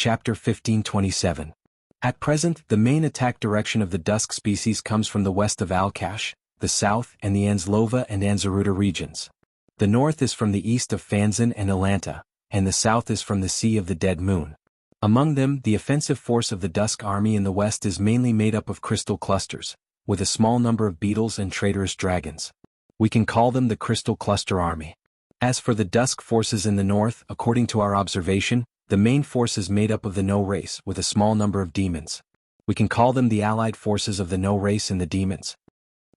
Chapter 1527. At present, the main attack direction of the Dusk species comes from the west of Alkash, the south, and the Anzlova and Anzaruta regions. The north is from the east of Fanzan and Atlanta, and the south is from the Sea of the Dead Moon. Among them, the offensive force of the Dusk army in the west is mainly made up of crystal clusters, with a small number of beetles and traitorous dragons. We can call them the Crystal Cluster Army. As for the Dusk forces in the north, according to our observation, the main force is made up of the No race with a small number of demons. We can call them the allied forces of the No race and the demons.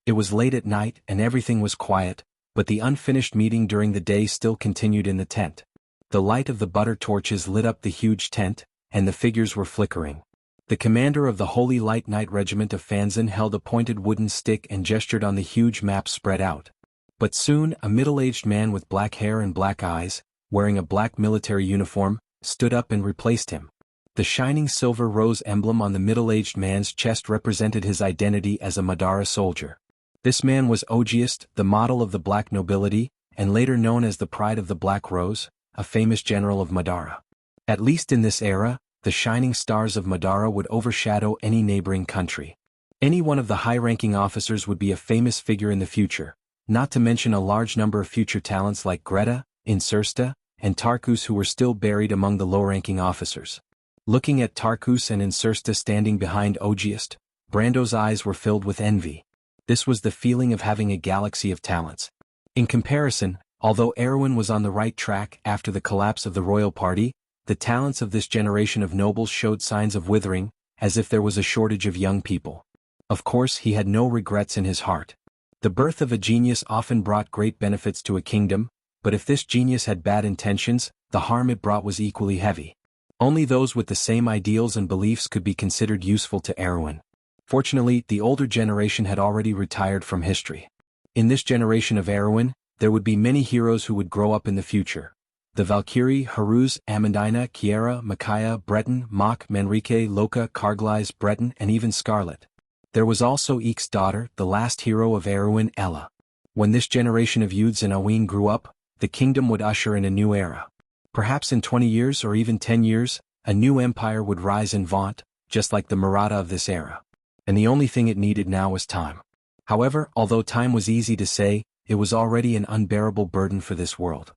It was late at night and everything was quiet, but the unfinished meeting during the day still continued in the tent. The light of the butter torches lit up the huge tent, and the figures were flickering. The commander of the Holy Light Knight Regiment of Fanzan held a pointed wooden stick and gestured on the huge map spread out. But soon, a middle-aged man with black hair and black eyes, wearing a black military uniform, stood up and replaced him. The shining silver rose emblem on the middle-aged man's chest represented his identity as a Madara soldier. This man was Ogiest, the model of the black nobility, and later known as the Pride of the Black Rose, a famous general of Madara. At least in this era, the shining stars of Madara would overshadow any neighboring country. Any one of the high-ranking officers would be a famous figure in the future, not to mention a large number of future talents like Greta, Insursta, and Tarkus who were still buried among the low-ranking officers. Looking at Tarkus and Insursta standing behind Ogiest, Brando's eyes were filled with envy. This was the feeling of having a galaxy of talents. In comparison, although Erwin was on the right track after the collapse of the royal party, the talents of this generation of nobles showed signs of withering, as if there was a shortage of young people. Of course, he had no regrets in his heart. The birth of a genius often brought great benefits to a kingdom, but if this genius had bad intentions, the harm it brought was equally heavy. Only those with the same ideals and beliefs could be considered useful to Erwin. Fortunately, the older generation had already retired from history. In this generation of Erwin, there would be many heroes who would grow up in the future. The Valkyrie, Haruz, Amandina, Kiera, Micaiah, Breton, Mach, Manrique, Loka, Carglaise, Breton, and even Scarlet. There was also Eek's daughter, the last hero of Erwin, Ella. When this generation of youths in Aween grew up, the kingdom would usher in a new era. Perhaps in 20 years or even 10 years, a new empire would rise in vaunt, just like the Maratha of this era. And the only thing it needed now was time. However, although time was easy to say, it was already an unbearable burden for this world.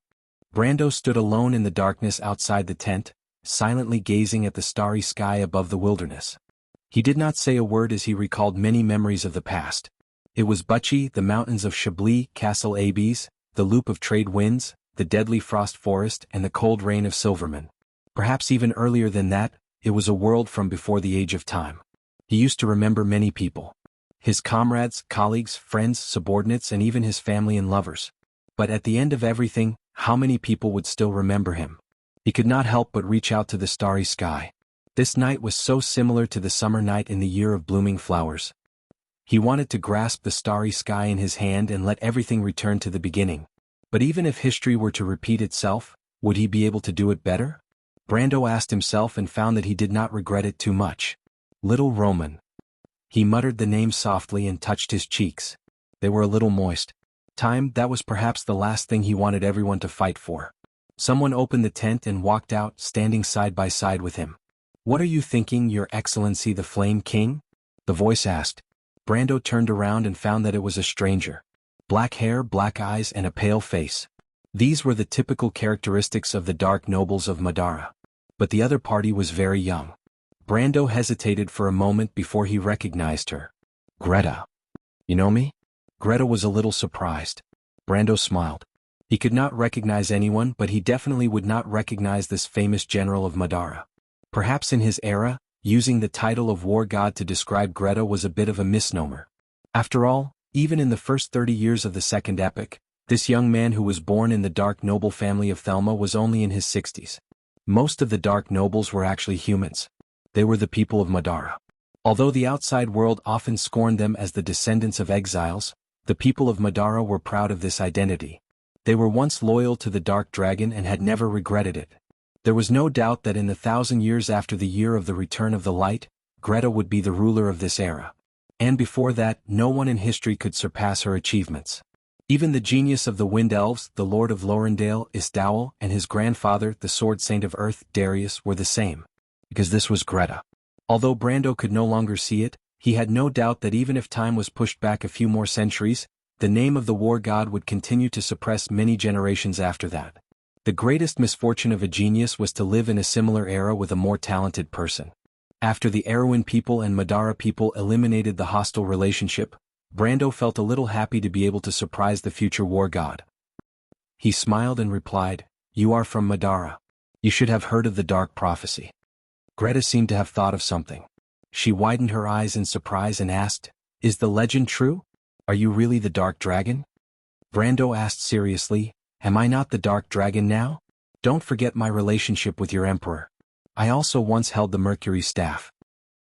Brando stood alone in the darkness outside the tent, silently gazing at the starry sky above the wilderness. He did not say a word as he recalled many memories of the past. It was Bucci, the mountains of Chablis, Castle Abes, the loop of trade winds, the deadly frost forest, and the cold rain of Silverman. Perhaps even earlier than that, it was a world from before the age of time. He used to remember many people. His comrades, colleagues, friends, subordinates, and even his family and lovers. But at the end of everything, how many people would still remember him? He could not help but reach out to the starry sky. This night was so similar to the summer night in the year of blooming flowers. He wanted to grasp the starry sky in his hand and let everything return to the beginning. But even if history were to repeat itself, would he be able to do it better? Brando asked himself and found that he did not regret it too much. Little Roman. He muttered the name softly and touched his cheeks. They were a little moist. Time, that was perhaps the last thing he wanted everyone to fight for. Someone opened the tent and walked out, standing side by side with him. "What are you thinking, Your Excellency the Flame King?" the voice asked. Brando turned around and found that it was a stranger. Black hair, black eyes, and a pale face. These were the typical characteristics of the dark nobles of Madara. But the other party was very young. Brando hesitated for a moment before he recognized her. "Greta. You know me?" Greta was a little surprised. Brando smiled. He could not recognize anyone, but he definitely would not recognize this famous general of Madara. Perhaps in his era, using the title of war god to describe Greta was a bit of a misnomer. After all, even in the first 30 years of the second epic, this young man who was born in the dark noble family of Thelma was only in his 60s. Most of the dark nobles were actually humans. They were the people of Madara. Although the outside world often scorned them as the descendants of exiles, the people of Madara were proud of this identity. They were once loyal to the Dark Dragon and had never regretted it. There was no doubt that in the 1,000 years after the year of the return of the light, Greta would be the ruler of this era. And before that, no one in history could surpass her achievements. Even the genius of the Wind Elves, the Lord of Lorendale, Isdowel, and his grandfather, the Sword Saint of Earth, Darius, were the same. Because this was Greta. Although Brando could no longer see it, he had no doubt that even if time was pushed back a few more centuries, the name of the war god would continue to suppress many generations after that. The greatest misfortune of a genius was to live in a similar era with a more talented person. After the Erewhon people and Madara people eliminated the hostile relationship, Brando felt a little happy to be able to surprise the future war god. He smiled and replied, "You are from Madara. You should have heard of the Dark Prophecy." Greta seemed to have thought of something. She widened her eyes in surprise and asked, "Is the legend true? Are you really the Dark Dragon?" Brando asked seriously, "Am I not the Dark Dragon now? Don't forget my relationship with your emperor. I also once held the Mercury staff."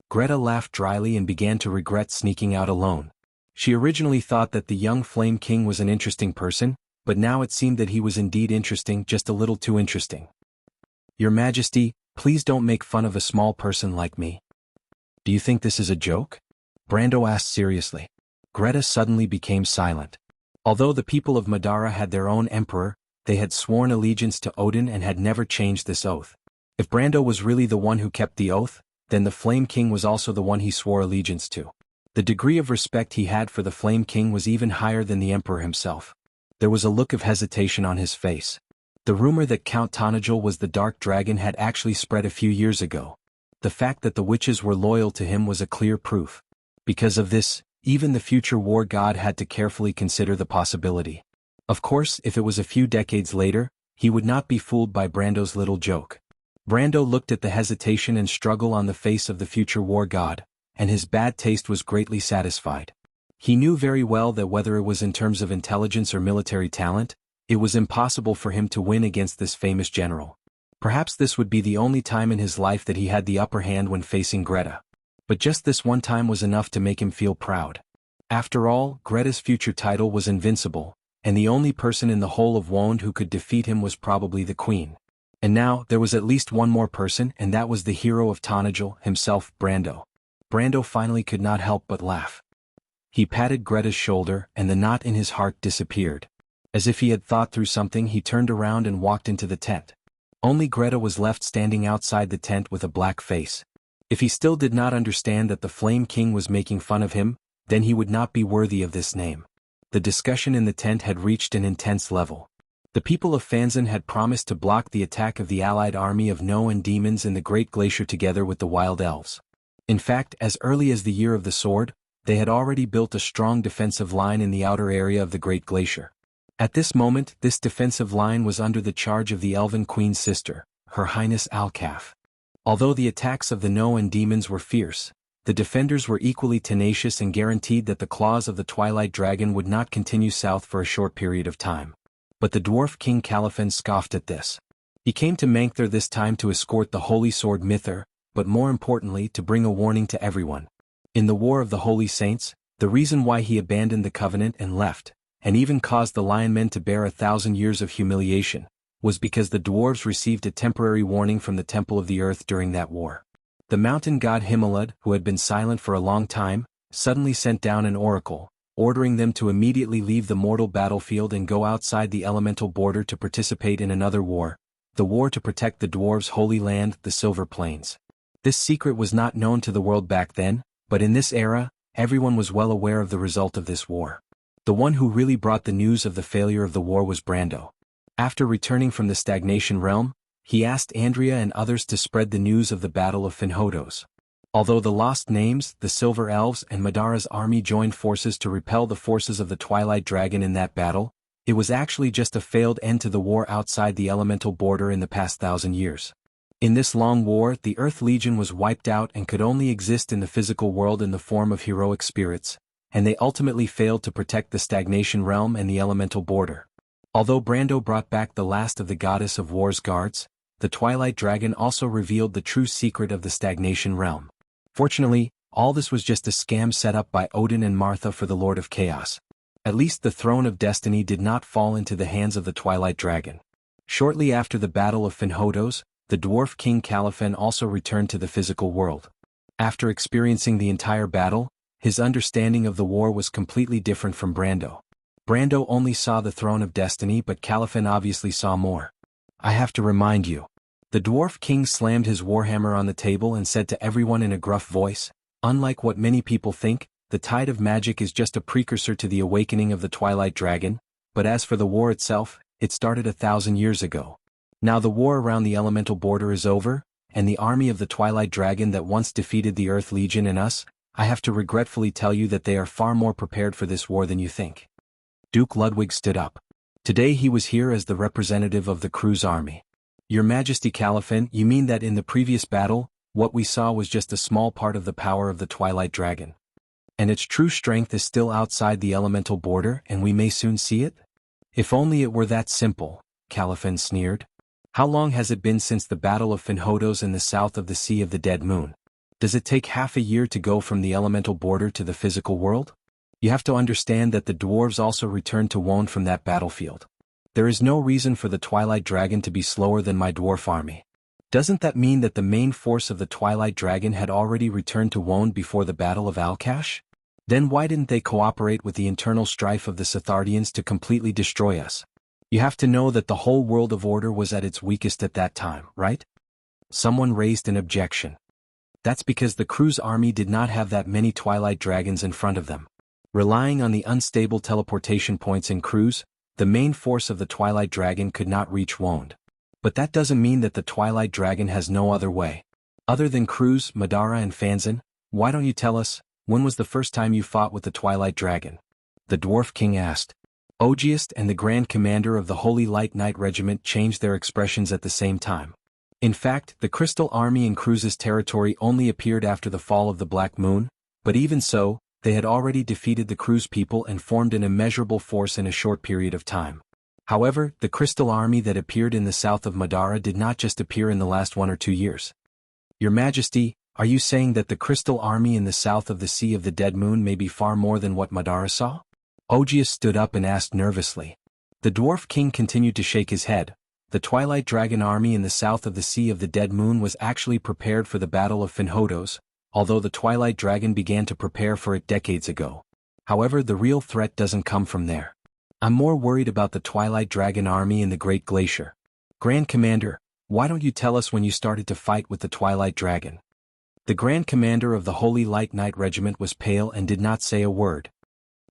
Greta laughed dryly and began to regret sneaking out alone. She originally thought that the young Flame King was an interesting person, but now it seemed that he was indeed interesting, just a little too interesting. "Your Majesty, please don't make fun of a small person like me." "Do you think this is a joke?" Brando asked seriously. Greta suddenly became silent. Although the people of Madara had their own emperor, they had sworn allegiance to Odin and had never changed this oath. If Brando was really the one who kept the oath, then the Flame King was also the one he swore allegiance to. The degree of respect he had for the Flame King was even higher than the emperor himself. There was a look of hesitation on his face. The rumor that Count Tonajul was the Dark Dragon had actually spread a few years ago. The fact that the witches were loyal to him was a clear proof. Because of this, even the future war god had to carefully consider the possibility. Of course, if it was a few decades later, he would not be fooled by Brando's little joke. Brando looked at the hesitation and struggle on the face of the future war god, and his bad taste was greatly satisfied. He knew very well that whether it was in terms of intelligence or military talent, it was impossible for him to win against this famous general. Perhaps this would be the only time in his life that he had the upper hand when facing Greta. But just this one time was enough to make him feel proud. After all, Greta's future title was invincible, and the only person in the whole of Wond who could defeat him was probably the queen. And now, there was at least one more person, and that was the hero of Tonajul, himself, Brando. Brando finally could not help but laugh. He patted Greta's shoulder, and the knot in his heart disappeared. As if he had thought through something, he turned around and walked into the tent. Only Greta was left standing outside the tent with a black face. If he still did not understand that the Flame King was making fun of him, then he would not be worthy of this name. The discussion in the tent had reached an intense level. The people of Fanzan had promised to block the attack of the allied army of No and demons in the Great Glacier together with the Wild Elves. In fact, as early as the Year of the Sword, they had already built a strong defensive line in the outer area of the Great Glacier. At this moment, this defensive line was under the charge of the Elven Queen's sister, Her Highness Alcaf. Although the attacks of the No and demons were fierce, the defenders were equally tenacious and guaranteed that the claws of the Twilight Dragon would not continue south for a short period of time. But the dwarf King Caliphon scoffed at this. He came to Mankther this time to escort the Holy Sword Mither, but more importantly to bring a warning to everyone. In the War of the Holy Saints, the reason why he abandoned the Covenant and left, and even caused the Lion Men to bear 1,000 years of humiliation, was because the dwarves received a temporary warning from the Temple of the Earth during that war. The mountain god Himalud, who had been silent for a long time, suddenly sent down an oracle, ordering them to immediately leave the mortal battlefield and go outside the elemental border to participate in another war, the war to protect the dwarves' holy land, the Silver Plains. This secret was not known to the world back then, but in this era, everyone was well aware of the result of this war. The one who really brought the news of the failure of the war was Brando. After returning from the Stagnation Realm, he asked Andrea and others to spread the news of the Battle of Finhodos. Although the Lost Names, the Silver Elves and Madara's army joined forces to repel the forces of the Twilight Dragon in that battle, it was actually just a failed end to the war outside the elemental border in the past 1,000 years. In this long war, the Earth Legion was wiped out and could only exist in the physical world in the form of heroic spirits, and they ultimately failed to protect the Stagnation Realm and the elemental border. Although Brando brought back the last of the Goddess of War's guards, the Twilight Dragon also revealed the true secret of the Stagnation Realm. Fortunately, all this was just a scam set up by Odin and Martha for the Lord of Chaos. At least the Throne of Destiny did not fall into the hands of the Twilight Dragon. Shortly after the Battle of Finhodos, the Dwarf King Caliphon also returned to the physical world. After experiencing the entire battle, his understanding of the war was completely different from Brando. Brando only saw the Throne of Destiny, but Caliphon obviously saw more. "I have to remind you," The dwarf king slammed his warhammer on the table and said to everyone in a gruff voice, "Unlike what many people think, the tide of magic is just a precursor to the awakening of the Twilight Dragon, but as for the war itself, it started 1,000 years ago. Now the war around the elemental border is over, and the army of the Twilight Dragon that once defeated the Earth Legion and us, I have to regretfully tell you that they are far more prepared for this war than you think." Duke Ludwig stood up. Today he was here as the representative of the crew's army. "Your Majesty Caliphan, you mean that in the previous battle, what we saw was just a small part of the power of the Twilight Dragon? And its true strength is still outside the elemental border and we may soon see it? If only it were that simple," Caliphan sneered. "How long has it been since the Battle of Finhodos in the south of the Sea of the Dead Moon? Does it take half a year to go from the elemental border to the physical world? You have to understand that the dwarves also returned to Wone from that battlefield. There is no reason for the Twilight Dragon to be slower than my dwarf army. Doesn't that mean that the main force of the Twilight Dragon had already returned to Wone before the Battle of Alkash? Then why didn't they cooperate with the internal strife of the Sithardians to completely destroy us? You have to know that the whole world of order was at its weakest at that time, right?" Someone raised an objection. "That's because the crew's army did not have that many Twilight Dragons in front of them. Relying on the unstable teleportation points in crews, the main force of the Twilight Dragon could not reach Wone. But that doesn't mean that the Twilight Dragon has no other way. Other than Cruz, Madara and Fanzan, why don't you tell us, when was the first time you fought with the Twilight Dragon?" the Dwarf King asked. Ogiest and the Grand Commander of the Holy Light Knight Regiment changed their expressions at the same time. In fact, the Crystal Army in Cruz's territory only appeared after the fall of the Black Moon, but even so, they had already defeated the Cruz people and formed an immeasurable force in a short period of time. However, the Crystal Army that appeared in the south of Madara did not just appear in the last 1 or 2 years. "Your Majesty, are you saying that the Crystal Army in the south of the Sea of the Dead Moon may be far more than what Madara saw?" Ogius stood up and asked nervously. The Dwarf King continued to shake his head. The Twilight Dragon Army in the south of the Sea of the Dead Moon was actually prepared for the Battle of Finhodos, although the Twilight Dragon began to prepare for it decades ago. However, the real threat doesn't come from there. I'm more worried about the Twilight Dragon Army in the Great Glacier. Grand Commander, why don't you tell us when you started to fight with the Twilight Dragon? The Grand Commander of the Holy Light Knight Regiment was pale and did not say a word.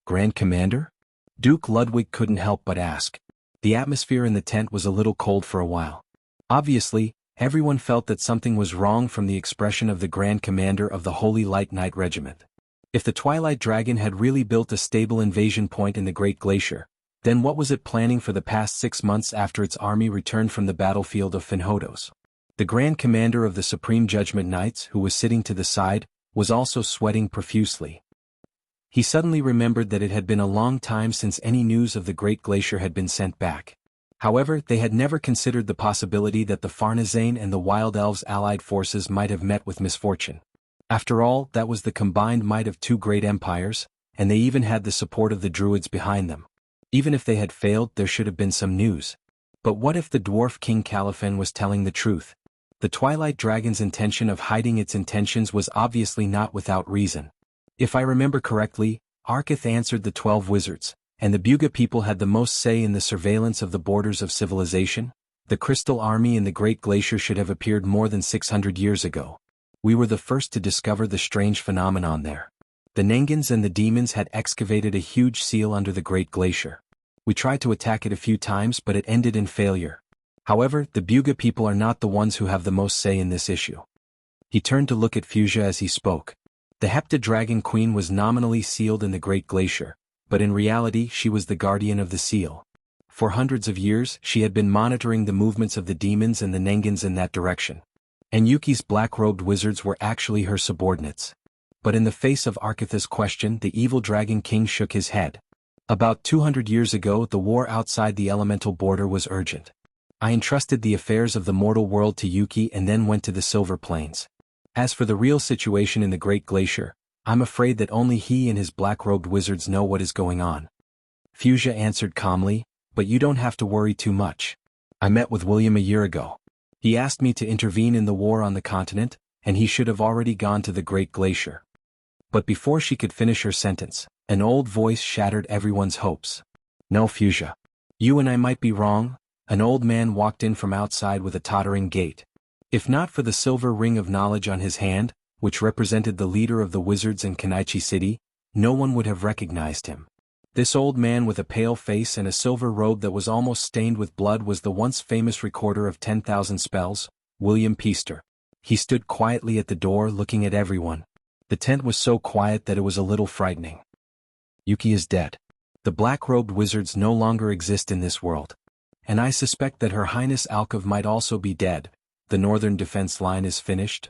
Grand Commander? Duke Ludwig couldn't help but ask. The atmosphere in the tent was a little cold for a while. Obviously, everyone felt that something was wrong from the expression of the Grand Commander of the Holy Light Knight Regiment. If the Twilight Dragon had really built a stable invasion point in the Great Glacier, then what was it planning for the past 6 months after its army returned from the battlefield of Finhodos? The Grand Commander of the Supreme Judgment Knights, who was sitting to the side, was also sweating profusely. He suddenly remembered that it had been a long time since any news of the Great Glacier had been sent back. However, they had never considered the possibility that the Farnazane and the Wild Elves' allied forces might have met with misfortune. After all, that was the combined might of 2 great empires, and they even had the support of the Druids behind them. Even if they had failed, there should have been some news. But what if the Dwarf King Caliphan was telling the truth? The Twilight Dragon's intention of hiding its intentions was obviously not without reason. If I remember correctly, Arkith answered the 12 wizards, and the Buga people had the most say in the surveillance of the borders of civilization. The Crystal Army in the Great Glacier should have appeared more than 600 years ago. We were the first to discover the strange phenomenon there. The Nengans and the demons had excavated a huge seal under the Great Glacier. We tried to attack it a few times, but it ended in failure. However, the Buga people are not the ones who have the most say in this issue. He turned to look at Fuchsia as he spoke. The Hepta Dragon Queen was nominally sealed in the Great Glacier, but in reality she was the guardian of the seal. For hundreds of years, she had been monitoring the movements of the demons and the Nengans in that direction. And Yuki's black-robed wizards were actually her subordinates. But in the face of Arkith's question, the evil Dragon King shook his head. About 200 years ago, the war outside the elemental border was urgent. I entrusted the affairs of the mortal world to Yuki and then went to the Silver Plains. As for the real situation in the Great Glacier, I'm afraid that only he and his black-robed wizards know what is going on. Fuchsia answered calmly, but you don't have to worry too much. I met with William a year ago. He asked me to intervene in the war on the continent, and he should have already gone to the Great Glacier. But before she could finish her sentence, an old voice shattered everyone's hopes. No, Fuchsia. You and I might be wrong. An old man walked in from outside with a tottering gait, If not for the silver ring of knowledge on his hand, which represented the leader of the wizards in Kanaichi City, no one would have recognized him. This old man with a pale face and a silver robe that was almost stained with blood was the once famous recorder of 10,000 spells, William Peaster. He stood quietly at the door looking at everyone. The tent was so quiet that it was a little frightening. Yuki is dead. The black-robed wizards no longer exist in this world. And I suspect that Her Highness Alkov might also be dead. The northern defense line is finished.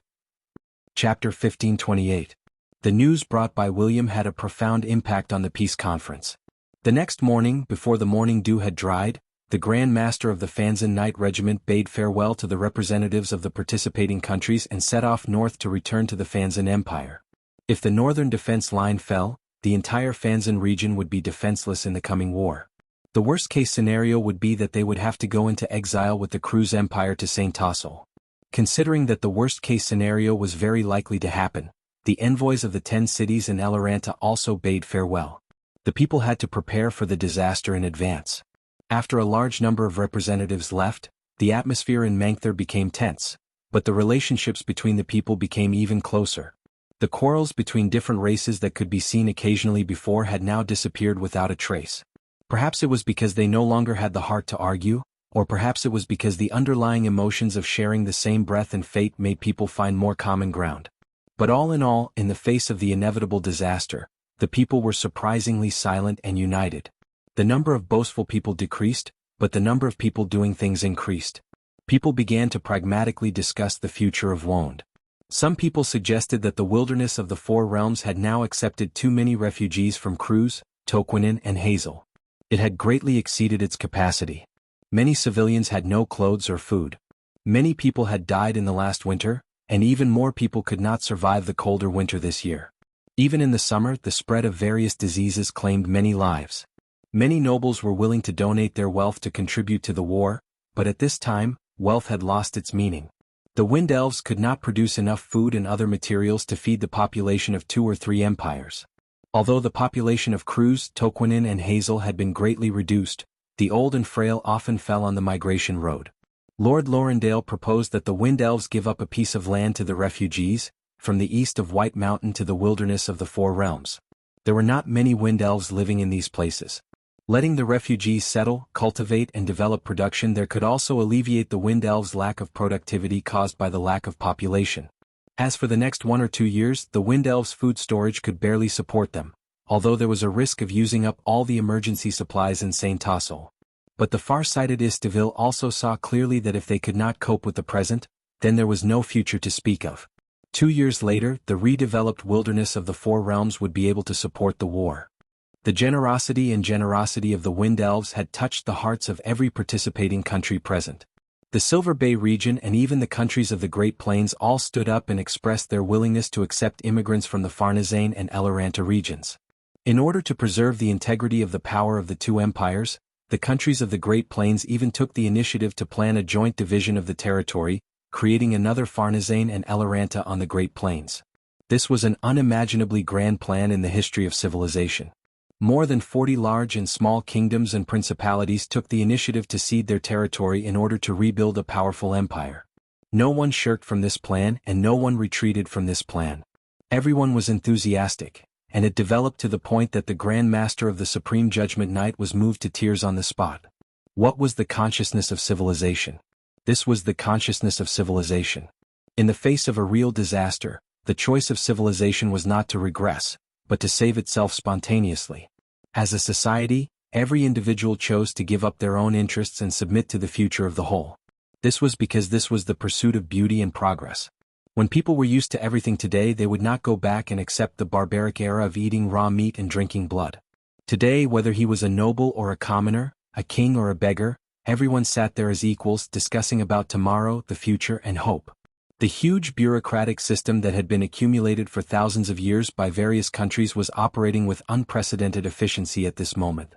Chapter 1528. The news brought by William had a profound impact on the peace conference. The next morning, before the morning dew had dried, the Grand Master of the Fanzan Knight Regiment bade farewell to the representatives of the participating countries and set off north to return to the Fanzan Empire. If the northern defense line fell, the entire Fanzan region would be defenseless in the coming war. The worst-case scenario would be that they would have to go into exile with the Cruz Empire to St. Tassel. Considering that the worst-case scenario was very likely to happen, the envoys of the 10 cities in Eloranta also bade farewell. The people had to prepare for the disaster in advance. After a large number of representatives left, the atmosphere in Mangther became tense, but the relationships between the people became even closer. The quarrels between different races that could be seen occasionally before had now disappeared without a trace. Perhaps it was because they no longer had the heart to argue, or perhaps it was because the underlying emotions of sharing the same breath and fate made people find more common ground. But all in all, in the face of the inevitable disaster, the people were surprisingly silent and united. The number of boastful people decreased, but the number of people doing things increased. People began to pragmatically discuss the future of Wond. Some people suggested that the wilderness of the Four Realms had now accepted too many refugees from Cruz, Toquinin and Hazel. It had greatly exceeded its capacity. Many civilians had no clothes or food. Many people had died in the last winter, and even more people could not survive the colder winter this year. Even in the summer, the spread of various diseases claimed many lives. Many nobles were willing to donate their wealth to contribute to the war, but at this time, wealth had lost its meaning. The Wind Elves could not produce enough food and other materials to feed the population of 2 or 3 empires. Although the population of Cruz, Toquinin and Hazel had been greatly reduced, the old and frail often fell on the migration road. Lord Lorendale proposed that the Wind Elves give up a piece of land to the refugees, from the east of White Mountain to the wilderness of the Four Realms. There were not many Wind Elves living in these places. Letting the refugees settle, cultivate and develop production there could also alleviate the Wind Elves' lack of productivity caused by the lack of population. As for the next 1 or 2 years, the Wind Elves' food storage could barely support them, although there was a risk of using up all the emergency supplies in St. Tassel. But the far-sighted Istiville also saw clearly that if they could not cope with the present, then there was no future to speak of. 2 years later, the redeveloped wilderness of the Four Realms would be able to support the war. The generosity of the Wind Elves had touched the hearts of every participating country present. The Silver Bay region and even the countries of the Great Plains all stood up and expressed their willingness to accept immigrants from the Farnazane and Eloranta regions. In order to preserve the integrity of the power of the 2 empires, the countries of the Great Plains even took the initiative to plan a joint division of the territory, creating another Farnazane and Eloranta on the Great Plains. This was an unimaginably grand plan in the history of civilization. More than 40 large and small kingdoms and principalities took the initiative to cede their territory in order to rebuild a powerful empire. No one shirked from this plan and no one retreated from this plan. Everyone was enthusiastic, and it developed to the point that the Grand Master of the Supreme Judgment Knight was moved to tears on the spot. What was the consciousness of civilization? This was the consciousness of civilization. In the face of a real disaster, the choice of civilization was not to regress, but to save itself spontaneously. As a society, every individual chose to give up their own interests and submit to the future of the whole. This was because this was the pursuit of beauty and progress. When people were used to everything today, they would not go back and accept the barbaric era of eating raw meat and drinking blood. Today, whether he was a noble or a commoner, a king or a beggar, everyone sat there as equals discussing about tomorrow, the future and hope. The huge bureaucratic system that had been accumulated for thousands of years by various countries was operating with unprecedented efficiency at this moment.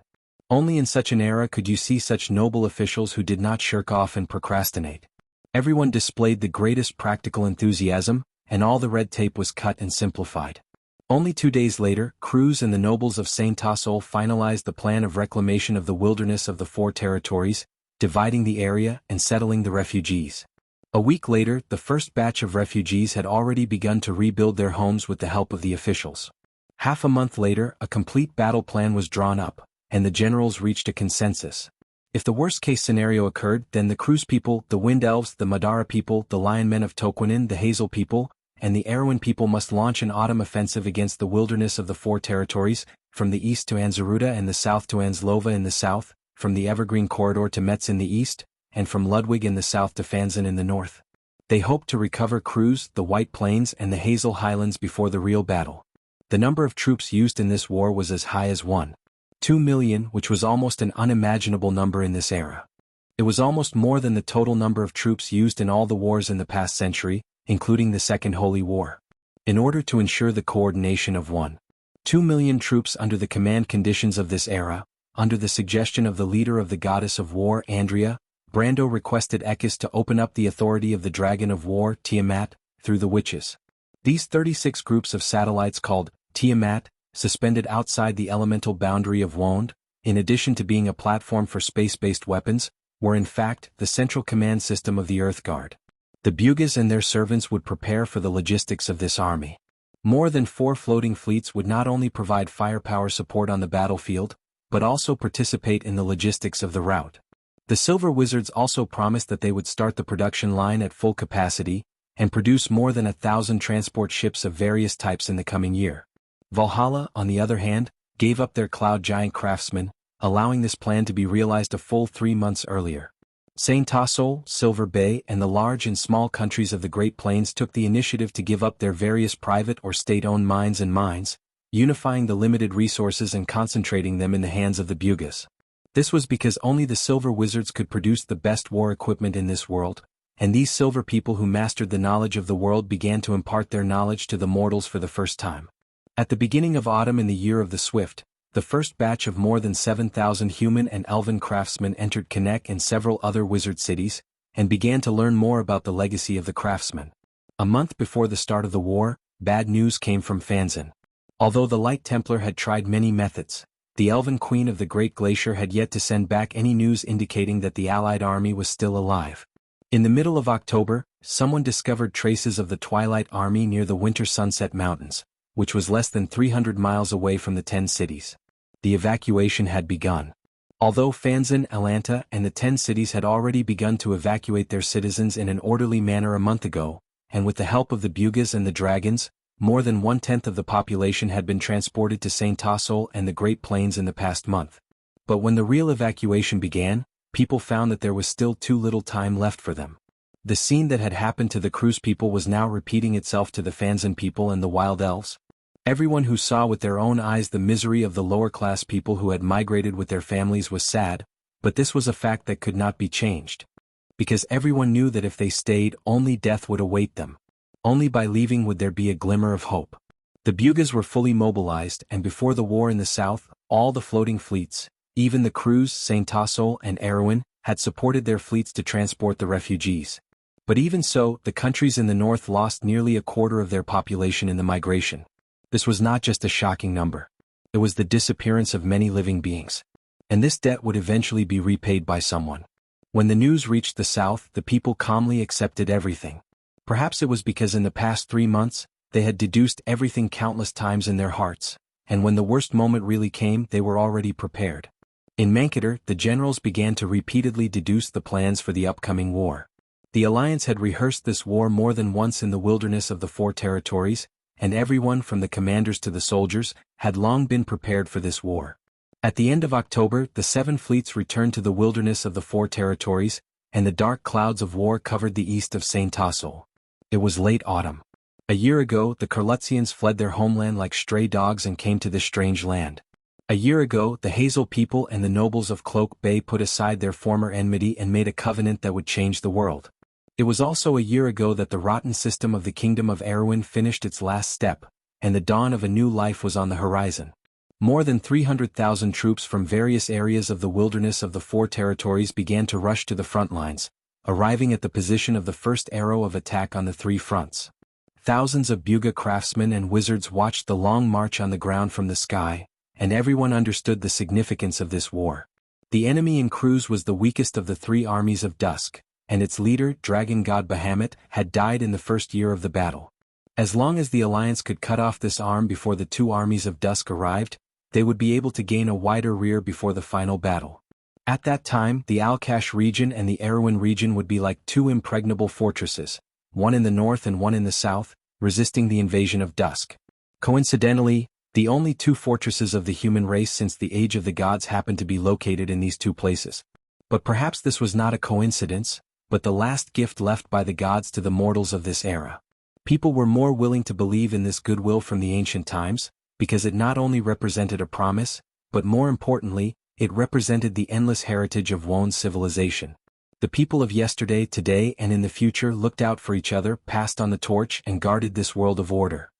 Only in such an era could you see such noble officials who did not shirk off and procrastinate. Everyone displayed the greatest practical enthusiasm, and all the red tape was cut and simplified. Only 2 days later, Cruz and the nobles of St. Tassel finalized the plan of reclamation of the wilderness of the 4 territories, dividing the area and settling the refugees. A week later, the first batch of refugees had already begun to rebuild their homes with the help of the officials. Half a month later, a complete battle plan was drawn up, and the generals reached a consensus. If the worst-case scenario occurred, then the Cruz people, the Wind Elves, the Madara people, the Lion Men of Toquinen, the Hazel people, and the Erewhon people must launch an autumn offensive against the wilderness of the Four Territories, from the east to Anzaruta and the south to Anzlova in the south, from the Evergreen Corridor to Metz in the east, and from Ludwig in the south to Fanzan in the north. They hoped to recover Cruz, the White Plains and the Hazel Highlands before the real battle. The number of troops used in this war was as high as 1.2 million, which was almost an unimaginable number in this era. It was almost more than the total number of troops used in all the wars in the past century, including the Second Holy War. In order to ensure the coordination of 1.2 million troops under the command conditions of this era, under the suggestion of the leader of the goddess of war, Andrea, Brando requested Ekis to open up the authority of the dragon of war, Tiamat, through the witches. These 36 groups of satellites called Tiamat, suspended outside the elemental boundary of Wond, in addition to being a platform for space-based weapons, were in fact the central command system of the Earth Guard. The Bugas and their servants would prepare for the logistics of this army. More than 4 floating fleets would not only provide firepower support on the battlefield, but also participate in the logistics of the route. The Silver Wizards also promised that they would start the production line at full capacity, and produce more than 1,000 transport ships of various types in the coming year. Valhalla, on the other hand, gave up their Cloud Giant craftsmen, allowing this plan to be realized a full 3 months earlier. Saint Tassol, Silver Bay and the large and small countries of the Great Plains took the initiative to give up their various private or state-owned mines and mines, unifying the limited resources and concentrating them in the hands of the Bugas. This was because only the Silver Wizards could produce the best war equipment in this world, and these silver people who mastered the knowledge of the world began to impart their knowledge to the mortals for the first time. At the beginning of autumn in the year of the Swift, the first batch of more than 7,000 human and elven craftsmen entered Connect and several other wizard cities, and began to learn more about the legacy of the craftsmen. A month before the start of the war, bad news came from Fanzan. Although the Light Templar had tried many methods, the Elven Queen of the Great Glacier had yet to send back any news indicating that the Allied army was still alive. In the middle of October, someone discovered traces of the Twilight Army near the Winter Sunset Mountains, which was less than 300 miles away from the 10 cities. The evacuation had begun. Although Fanzan, Atlanta, and the 10 cities had already begun to evacuate their citizens in an orderly manner a month ago, and with the help of the Bugas and the Dragons, more than 1/10 of the population had been transported to Saint Tassol and the Great Plains in the past month. But when the real evacuation began, people found that there was still too little time left for them. The scene that had happened to the Cruz people was now repeating itself to the Fanzan people and the Wild Elves. Everyone who saw with their own eyes the misery of the lower-class people who had migrated with their families was sad, but this was a fact that could not be changed. Because everyone knew that if they stayed, only death would await them. Only by leaving would there be a glimmer of hope. The Bugas were fully mobilized, and before the war in the south, all the floating fleets, even the Cruz, Saint Tassol and Erewhon, had supported their fleets to transport the refugees. But even so, the countries in the north lost nearly a quarter of their population in the migration. This was not just a shocking number. It was the disappearance of many living beings. And this debt would eventually be repaid by someone. When the news reached the south, the people calmly accepted everything. Perhaps it was because in the past 3 months, they had deduced everything countless times in their hearts, and when the worst moment really came, they were already prepared. In Mankator, the generals began to repeatedly deduce the plans for the upcoming war. The alliance had rehearsed this war more than once in the wilderness of the Four Territories, and everyone from the commanders to the soldiers had long been prepared for this war. At the end of October, the 7 fleets returned to the wilderness of the Four Territories, and the dark clouds of war covered the east of Saint Tassol. It was late autumn. A year ago, the Kurlutzians fled their homeland like stray dogs and came to this strange land. A year ago, the Hazel people and the nobles of Cloak Bay put aside their former enmity and made a covenant that would change the world. It was also a year ago that the rotten system of the Kingdom of Erewhon finished its last step, and the dawn of a new life was on the horizon. More than 300,000 troops from various areas of the wilderness of the Four Territories began to rush to the front lines, arriving at the position of the first arrow of attack on the 3 fronts. Thousands of Buga craftsmen and wizards watched the long march on the ground from the sky, and everyone understood the significance of this war. The enemy in Cruz was the weakest of the 3 armies of Dusk, and its leader, dragon god Bahamut, had died in the first year of the battle. As long as the alliance could cut off this arm before the two armies of dusk arrived, they would be able to gain a wider rear before the final battle. At that time, the Alkash region and the Erewhon region would be like two impregnable fortresses, one in the north and one in the south, resisting the invasion of dusk. Coincidentally, the only two fortresses of the human race since the age of the gods happened to be located in these two places. But perhaps this was not a coincidence, but the last gift left by the gods to the mortals of this era. People were more willing to believe in this goodwill from the ancient times, because it not only represented a promise, but more importantly, it represented the endless heritage of Wu's civilization. The people of yesterday, today, and in the future looked out for each other, passed on the torch, and guarded this world of order.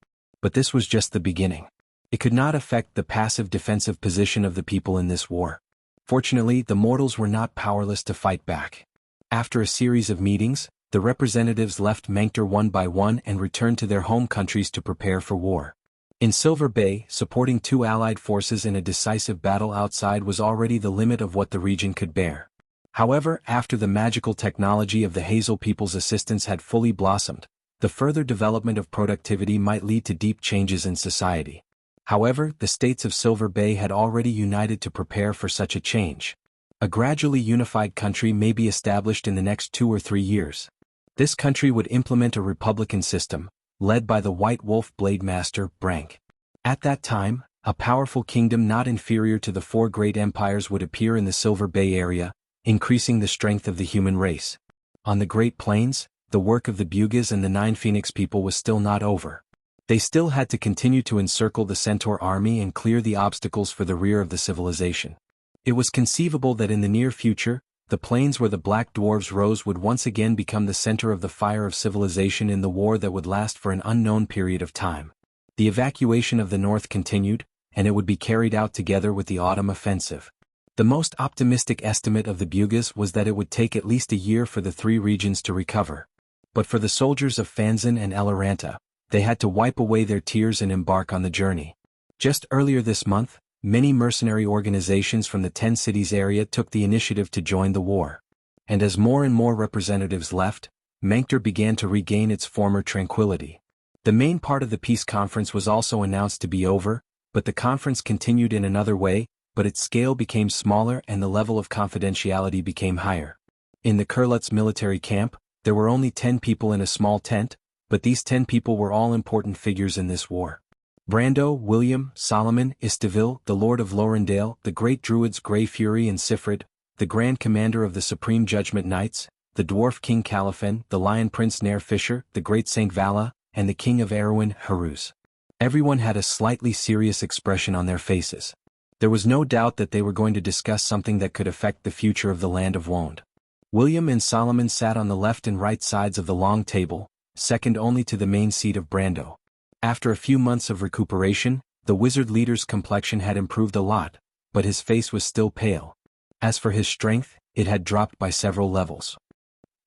But this was just the beginning. It could not affect the passive defensive position of the people in this war. Fortunately, the mortals were not powerless to fight back. After a series of meetings, the representatives left Mengter one by one and returned to their home countries to prepare for war. In Silver Bay, supporting two allied forces in a decisive battle outside was already the limit of what the region could bear. However, after the magical technology of the Hazel people's assistance had fully blossomed, the further development of productivity might lead to deep changes in society. However, the states of Silver Bay had already united to prepare for such a change. A gradually unified country may be established in the next 2 or 3 years. This country would implement a republican system, led by the White Wolf Blade Master, Brank. At that time, a powerful kingdom not inferior to the 4 great empires would appear in the Silver Bay area, increasing the strength of the human race. On the Great Plains, the work of the Bugas and the 9 Phoenix people was still not over. They still had to continue to encircle the Centaur army and clear the obstacles for the rear of the civilization. It was conceivable that in the near future, the plains where the Black Dwarves rose would once again become the center of the fire of civilization in the war that would last for an unknown period of time. The evacuation of the north continued, and it would be carried out together with the autumn offensive. The most optimistic estimate of the Bugas was that it would take at least a year for the 3 regions to recover. But for the soldiers of Fanzan and Eloranta, they had to wipe away their tears and embark on the journey. Just earlier this month, many mercenary organizations from the 10 cities area took the initiative to join the war. And as more and more representatives left, Mengter began to regain its former tranquility. The main part of the peace conference was also announced to be over, but the conference continued in another way, but its scale became smaller and the level of confidentiality became higher. In the Kurlutz military camp, there were only 10 people in a small tent, but these 10 people were all important figures in this war. Brando, William, Solomon, Istavil, the Lord of Lorendale, the great druids Grey Fury and Sifrid, the Grand Commander of the Supreme Judgment Knights, the Dwarf King Califen, the Lion Prince Nair Fisher, the Great Saint Vala, and the King of Erewhon, Haruz. Everyone had a slightly serious expression on their faces. There was no doubt that they were going to discuss something that could affect the future of the land of Wond. William and Solomon sat on the left and right sides of the long table, second only to the main seat of Brando. After a few months of recuperation, the wizard leader's complexion had improved a lot, but his face was still pale. As for his strength, it had dropped by several levels.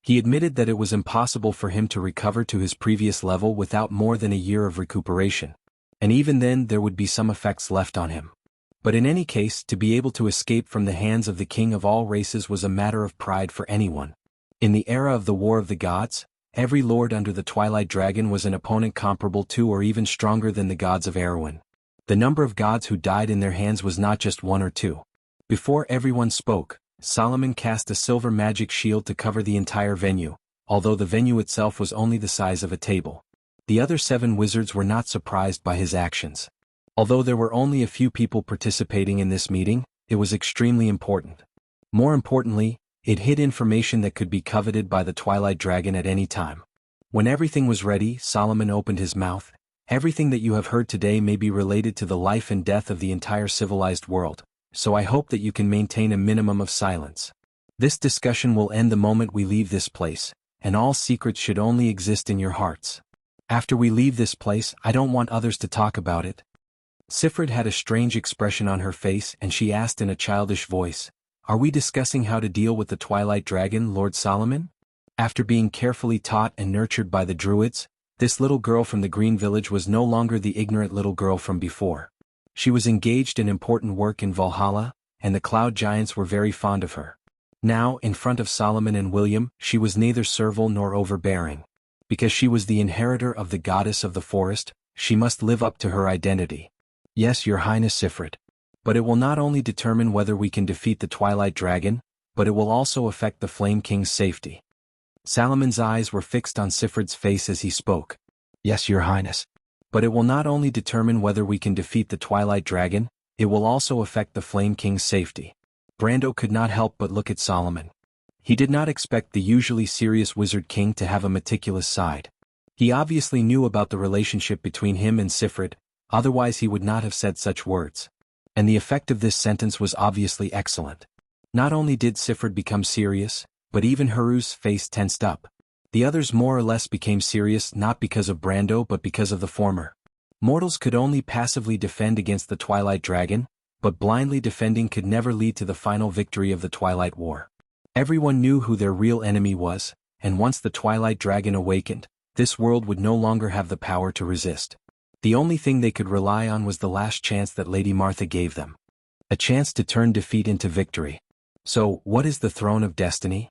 He admitted that it was impossible for him to recover to his previous level without more than a year of recuperation. And even then there would be some effects left on him. But in any case, to be able to escape from the hands of the king of all races was a matter of pride for anyone. In the era of the War of the Gods, every lord under the Twilight Dragon was an opponent comparable to or even stronger than the gods of Erewhon. The number of gods who died in their hands was not just 1 or 2. Before everyone spoke, Solomon cast a silver magic shield to cover the entire venue, although the venue itself was only the size of a table. The other 7 wizards were not surprised by his actions. Although there were only a few people participating in this meeting, it was extremely important. More importantly, it hid information that could be coveted by the Twilight Dragon at any time. When everything was ready, Solomon opened his mouth. Everything that you have heard today may be related to the life and death of the entire civilized world, so I hope that you can maintain a minimum of silence. This discussion will end the moment we leave this place, and all secrets should only exist in your hearts. After we leave this place, I don't want others to talk about it. Sifrid had a strange expression on her face and she asked in a childish voice, "Are we discussing how to deal with the Twilight Dragon, Lord Solomon?" After being carefully taught and nurtured by the druids, this little girl from the Green Village was no longer the ignorant little girl from before. She was engaged in important work in Valhalla, and the Cloud Giants were very fond of her. Now, in front of Solomon and William, she was neither servile nor overbearing. Because she was the inheritor of the goddess of the forest, she must live up to her identity. Yes, Your Highness Sifrid. But it will not only determine whether we can defeat the Twilight Dragon, but it will also affect the Flame King's safety. Solomon's eyes were fixed on Sifrid's face as he spoke. Yes, Your Highness. But it will not only determine whether we can defeat the Twilight Dragon, it will also affect the Flame King's safety. Brando could not help but look at Solomon. He did not expect the usually serious Wizard King to have a meticulous side. He obviously knew about the relationship between him and Sifrid, otherwise he would not have said such words. And the effect of this sentence was obviously excellent. Not only did Sifrid become serious, but even Haru's face tensed up. The others more or less became serious not because of Brando but because of the former. Mortals could only passively defend against the Twilight Dragon, but blindly defending could never lead to the final victory of the Twilight War. Everyone knew who their real enemy was, and once the Twilight Dragon awakened, this world would no longer have the power to resist. The only thing they could rely on was the last chance that Lady Martha gave them. A chance to turn defeat into victory. So, what is the Throne of Destiny?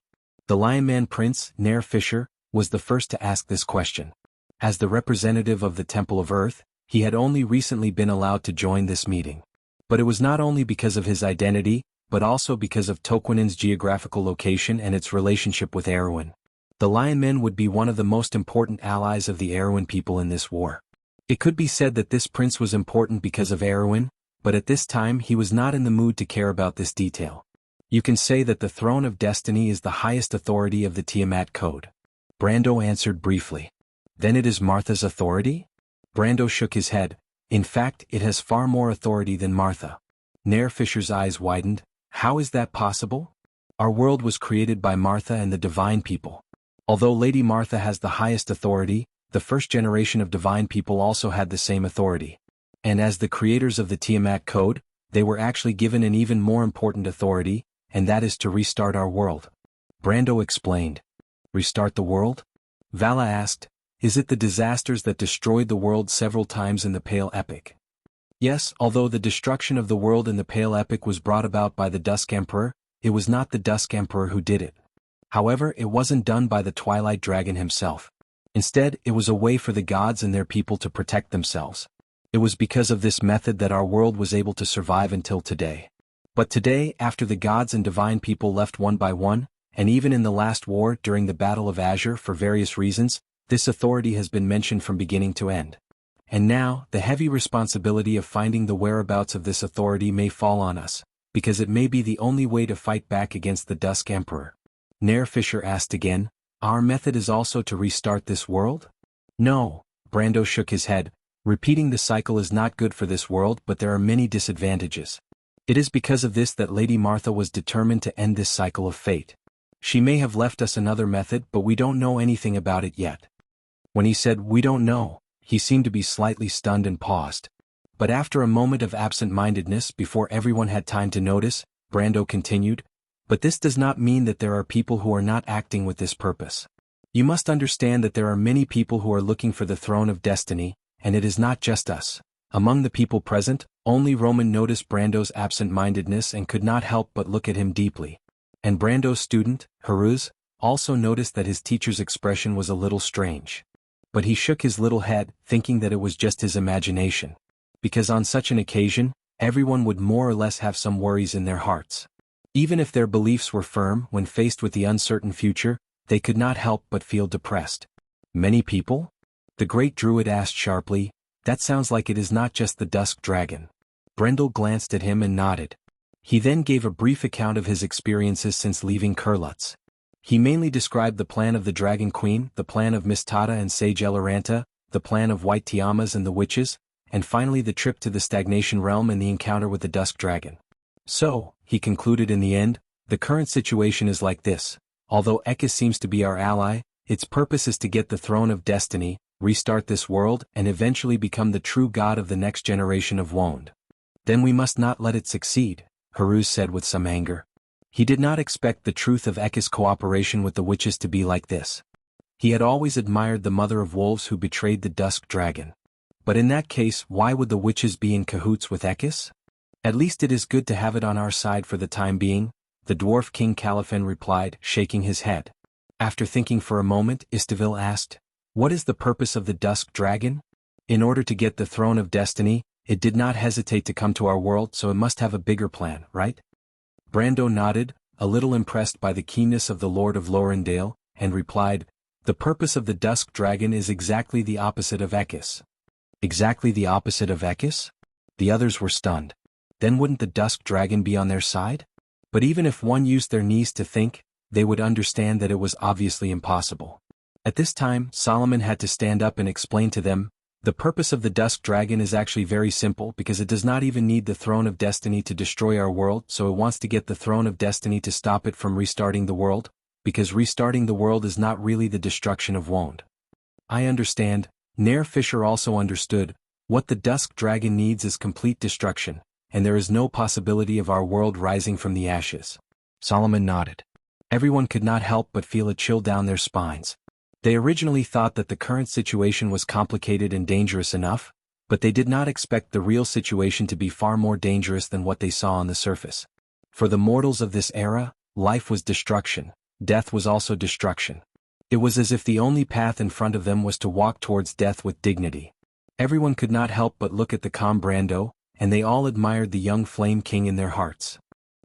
The Lion Man Prince, Nair Fisher, was the first to ask this question. As the representative of the Temple of Earth, he had only recently been allowed to join this meeting. But it was not only because of his identity, but also because of Toquinen's geographical location and its relationship with Erewhon. The Lion Men would be one of the most important allies of the Erewhon people in this war. It could be said that this prince was important because of Erewhon, but at this time he was not in the mood to care about this detail. You can say that the Throne of Destiny is the highest authority of the Tiamat Code. Brando answered briefly. Then it is Martha's authority? Brando shook his head. In fact, it has far more authority than Martha. Nair Fisher's eyes widened. How is that possible? Our world was created by Martha and the divine people. Although Lady Martha has the highest authority, the first generation of divine people also had the same authority. And as the creators of the Tiamat Code, they were actually given an even more important authority, and that is to restart our world. Brando explained. Restart the world? Vala asked. Is it the disasters that destroyed the world several times in the Pale Epic? Yes, although the destruction of the world in the Pale Epic was brought about by the Dusk Emperor, it was not the Dusk Emperor who did it. However, it wasn't done by the Twilight Dragon himself. Instead, it was a way for the gods and their people to protect themselves. It was because of this method that our world was able to survive until today. But today, after the gods and divine people left one by one, and even in the last war during the Battle of Azure for various reasons, this authority has been mentioned from beginning to end. And now, the heavy responsibility of finding the whereabouts of this authority may fall on us, because it may be the only way to fight back against the Dusk Emperor. Nair Fisher asked again, our method is also to restart this world? No, Brando shook his head. Repeating the cycle is not good for this world, but there are many disadvantages. It is because of this that Lady Martha was determined to end this cycle of fate. She may have left us another method, but we don't know anything about it yet. When he said, we don't know, he seemed to be slightly stunned and paused. But after a moment of absent-mindedness before everyone had time to notice, Brando continued, but this does not mean that there are people who are not acting with this purpose. You must understand that there are many people who are looking for the Throne of Destiny, and it is not just us. Among the people present, only Roman noticed Brando's absent-mindedness and could not help but look at him deeply. And Brando's student, Haruz, also noticed that his teacher's expression was a little strange. But he shook his little head, thinking that it was just his imagination. Because on such an occasion, everyone would more or less have some worries in their hearts. Even if their beliefs were firm when faced with the uncertain future, they could not help but feel depressed. Many people? The great druid asked sharply. That sounds like it is not just the Dusk Dragon. Brendel glanced at him and nodded. He then gave a brief account of his experiences since leaving Kurlutz. He mainly described the plan of the Dragon Queen, the plan of Mistata and Sage Eloranta, the plan of White Tiamas and the witches, and finally the trip to the Stagnation Realm and the encounter with the Dusk Dragon. So, he concluded in the end, the current situation is like this. Although Ekis seems to be our ally, its purpose is to get the Throne of Destiny, restart this world, and eventually become the true god of the next generation of Wond. Then we must not let it succeed, Haruz said with some anger. He did not expect the truth of Ekis' cooperation with the witches to be like this. He had always admired the mother of wolves who betrayed the Dusk Dragon. But in that case, why would the witches be in cahoots with Ekis? At least it is good to have it on our side for the time being, the dwarf King Caliphan replied, shaking his head. After thinking for a moment, Istivil asked, "What is the purpose of the Dusk Dragon?" "In order to get the Throne of Destiny, it did not hesitate to come to our world, so it must have a bigger plan, right?" Brando nodded, a little impressed by the keenness of the Lord of Lorendale, and replied, "The purpose of the Dusk Dragon is exactly the opposite of Ekis." "Exactly the opposite of Ekis?" The others were stunned. Then wouldn't the Dusk Dragon be on their side? But even if one used their knees to think, they would understand that it was obviously impossible. At this time, Solomon had to stand up and explain to them, "The purpose of the Dusk Dragon is actually very simple because it does not even need the Throne of Destiny to destroy our world, so it wants to get the Throne of Destiny to stop it from restarting the world, because restarting the world is not really the destruction of Wond." "I understand." Nair Fisher also understood. "What the Dusk Dragon needs is complete destruction, and there is no possibility of our world rising from the ashes." Solomon nodded. Everyone could not help but feel a chill down their spines. They originally thought that the current situation was complicated and dangerous enough, but they did not expect the real situation to be far more dangerous than what they saw on the surface. For the mortals of this era, life was destruction, death was also destruction. It was as if the only path in front of them was to walk towards death with dignity. Everyone could not help but look at the calm Brando, and they all admired the young Flame King in their hearts.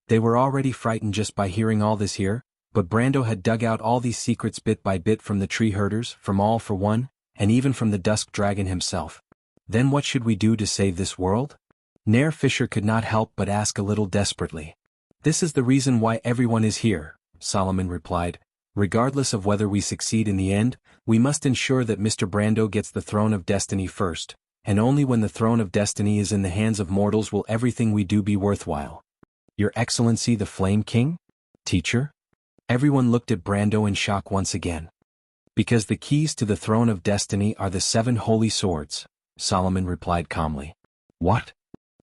They were already frightened just by hearing all this here, but Brando had dug out all these secrets bit by bit from the tree herders, from All for One, and even from the Dusk Dragon himself. Then what should we do to save this world? Nair Fisher could not help but ask a little desperately. "This is the reason why everyone is here," Solomon replied. "Regardless of whether we succeed in the end, we must ensure that Mr. Brando gets the Throne of Destiny first, and only when the Throne of Destiny is in the hands of mortals will everything we do be worthwhile." "Your Excellency the Flame King? Teacher?" Everyone looked at Brando in shock once again. "Because the keys to the Throne of Destiny are the 7 holy swords," Solomon replied calmly. "What?"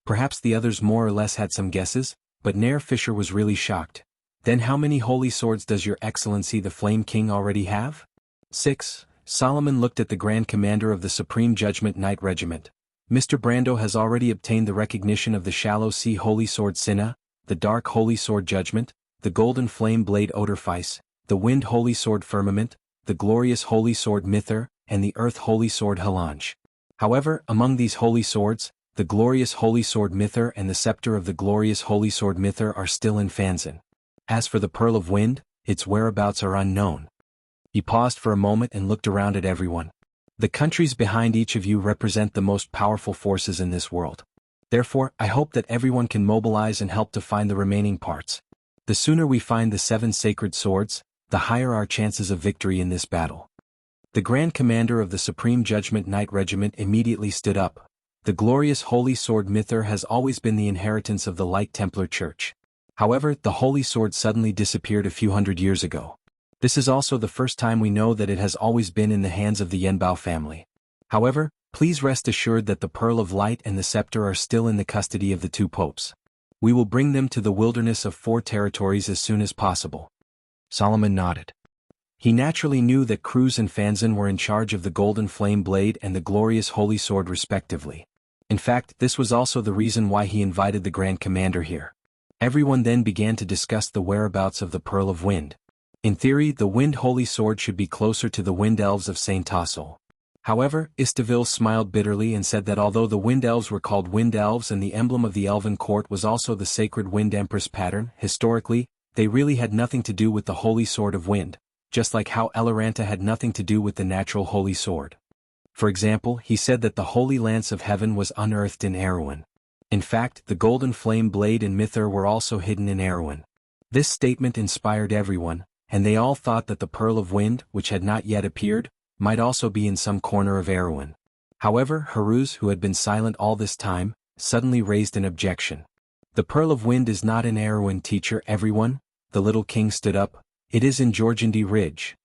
Perhaps the others more or less had some guesses, but Nair Fisher was really shocked. "Then how many holy swords does your Excellency the Flame King already have?" 6. Solomon looked at the Grand Commander of the Supreme Judgment Knight Regiment. "Mr. Brando has already obtained the recognition of the Shallow Sea Holy Sword Sinna, the Dark Holy Sword Judgment, the Golden Flame Blade Odorfice, the Wind Holy Sword Firmament, the Glorious Holy Sword Mither, and the Earth Holy Sword Halange. However, among these holy swords, the Glorious Holy Sword Mither and the Scepter of the Glorious Holy Sword Mither are still in Fanzan. As for the Pearl of Wind, its whereabouts are unknown." He paused for a moment and looked around at everyone. "The countries behind each of you represent the most powerful forces in this world. Therefore, I hope that everyone can mobilize and help to find the remaining parts. The sooner we find the 7 sacred swords, the higher our chances of victory in this battle." The Grand Commander of the Supreme Judgment Knight Regiment immediately stood up. "The Glorious Holy Sword Mither has always been the inheritance of the Light Templar Church. However, the Holy Sword suddenly disappeared a few hundred years ago. This is also the first time we know that it has always been in the hands of the Yenbao family. However, please rest assured that the Pearl of Light and the Scepter are still in the custody of the 2 popes. We will bring them to the wilderness of 4 territories as soon as possible." Solomon nodded. He naturally knew that Cruz and Fanzan were in charge of the Golden Flame Blade and the Glorious Holy Sword respectively. In fact, this was also the reason why he invited the Grand Commander here. Everyone then began to discuss the whereabouts of the Pearl of Wind. In theory, the Wind Holy Sword should be closer to the Wind Elves of Saint Tassel. However, Istivil smiled bitterly and said that although the Wind Elves were called Wind Elves and the emblem of the Elven Court was also the sacred Wind Empress pattern, historically, they really had nothing to do with the Holy Sword of Wind, just like how Eloranta had nothing to do with the natural Holy Sword. For example, he said that the Holy Lance of Heaven was unearthed in Erewhon. In fact, the Golden Flame Blade and Mither were also hidden in Erewhon. This statement inspired everyone, and they all thought that the Pearl of Wind, which had not yet appeared, might also be in some corner of Erewhon. However, Haruz, who had been silent all this time, suddenly raised an objection. "The Pearl of Wind is not in Erewhon, teacher." "Everyone?" The little king stood up. "It is in Jorgandi Ridge."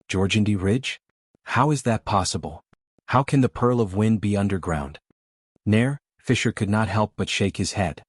"Jorgandi Ridge? How is that possible? How can the Pearl of Wind be underground?" Nair Fisher could not help but shake his head.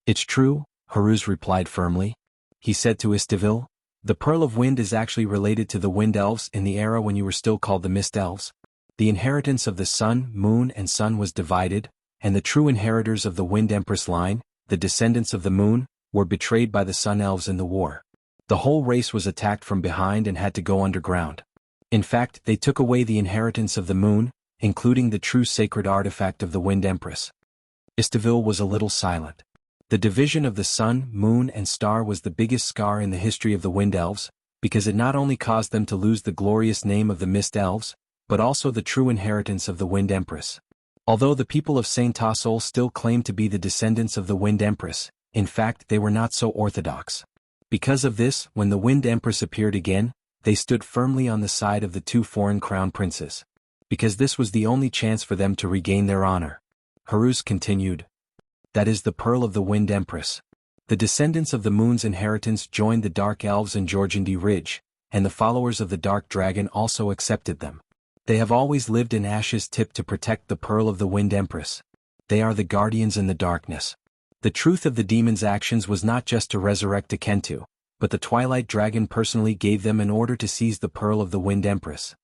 "It's true," Haruz replied firmly. He said to Istivil, "The Pearl of Wind is actually related to the Wind Elves in the era when you were still called the Mist Elves. The inheritance of the Sun, Moon and Sun was divided, and the true inheritors of the Wind Empress line, the descendants of the Moon, were betrayed by the Sun Elves in the war. The whole race was attacked from behind and had to go underground. In fact, they took away the inheritance of the moon, including the true sacred artifact of the Wind Empress. Istaville was a little silent. The division of the sun, moon and star was the biggest scar in the history of the Wind Elves, because it not only caused them to lose the glorious name of the Mist Elves, but also the true inheritance of the Wind Empress. Although the people of Saint Tassol still claimed to be the descendants of the Wind Empress, in fact they were not so orthodox. Because of this, when the Wind Empress appeared again, they stood firmly on the side of the two foreign crown princes. Because this was the only chance for them to regain their honor. Haruz continued. That is the pearl of the Wind Empress. The descendants of the moon's inheritance joined the Dark Elves in Jorgandi Ridge, and the followers of the Dark Dragon also accepted them. They have always lived in Ash's Tip to protect the pearl of the Wind Empress. They are the guardians in the darkness. The truth of the demon's actions was not just to resurrect Akentu, but the Twilight Dragon personally gave them an order to seize the pearl of the Wind Empress.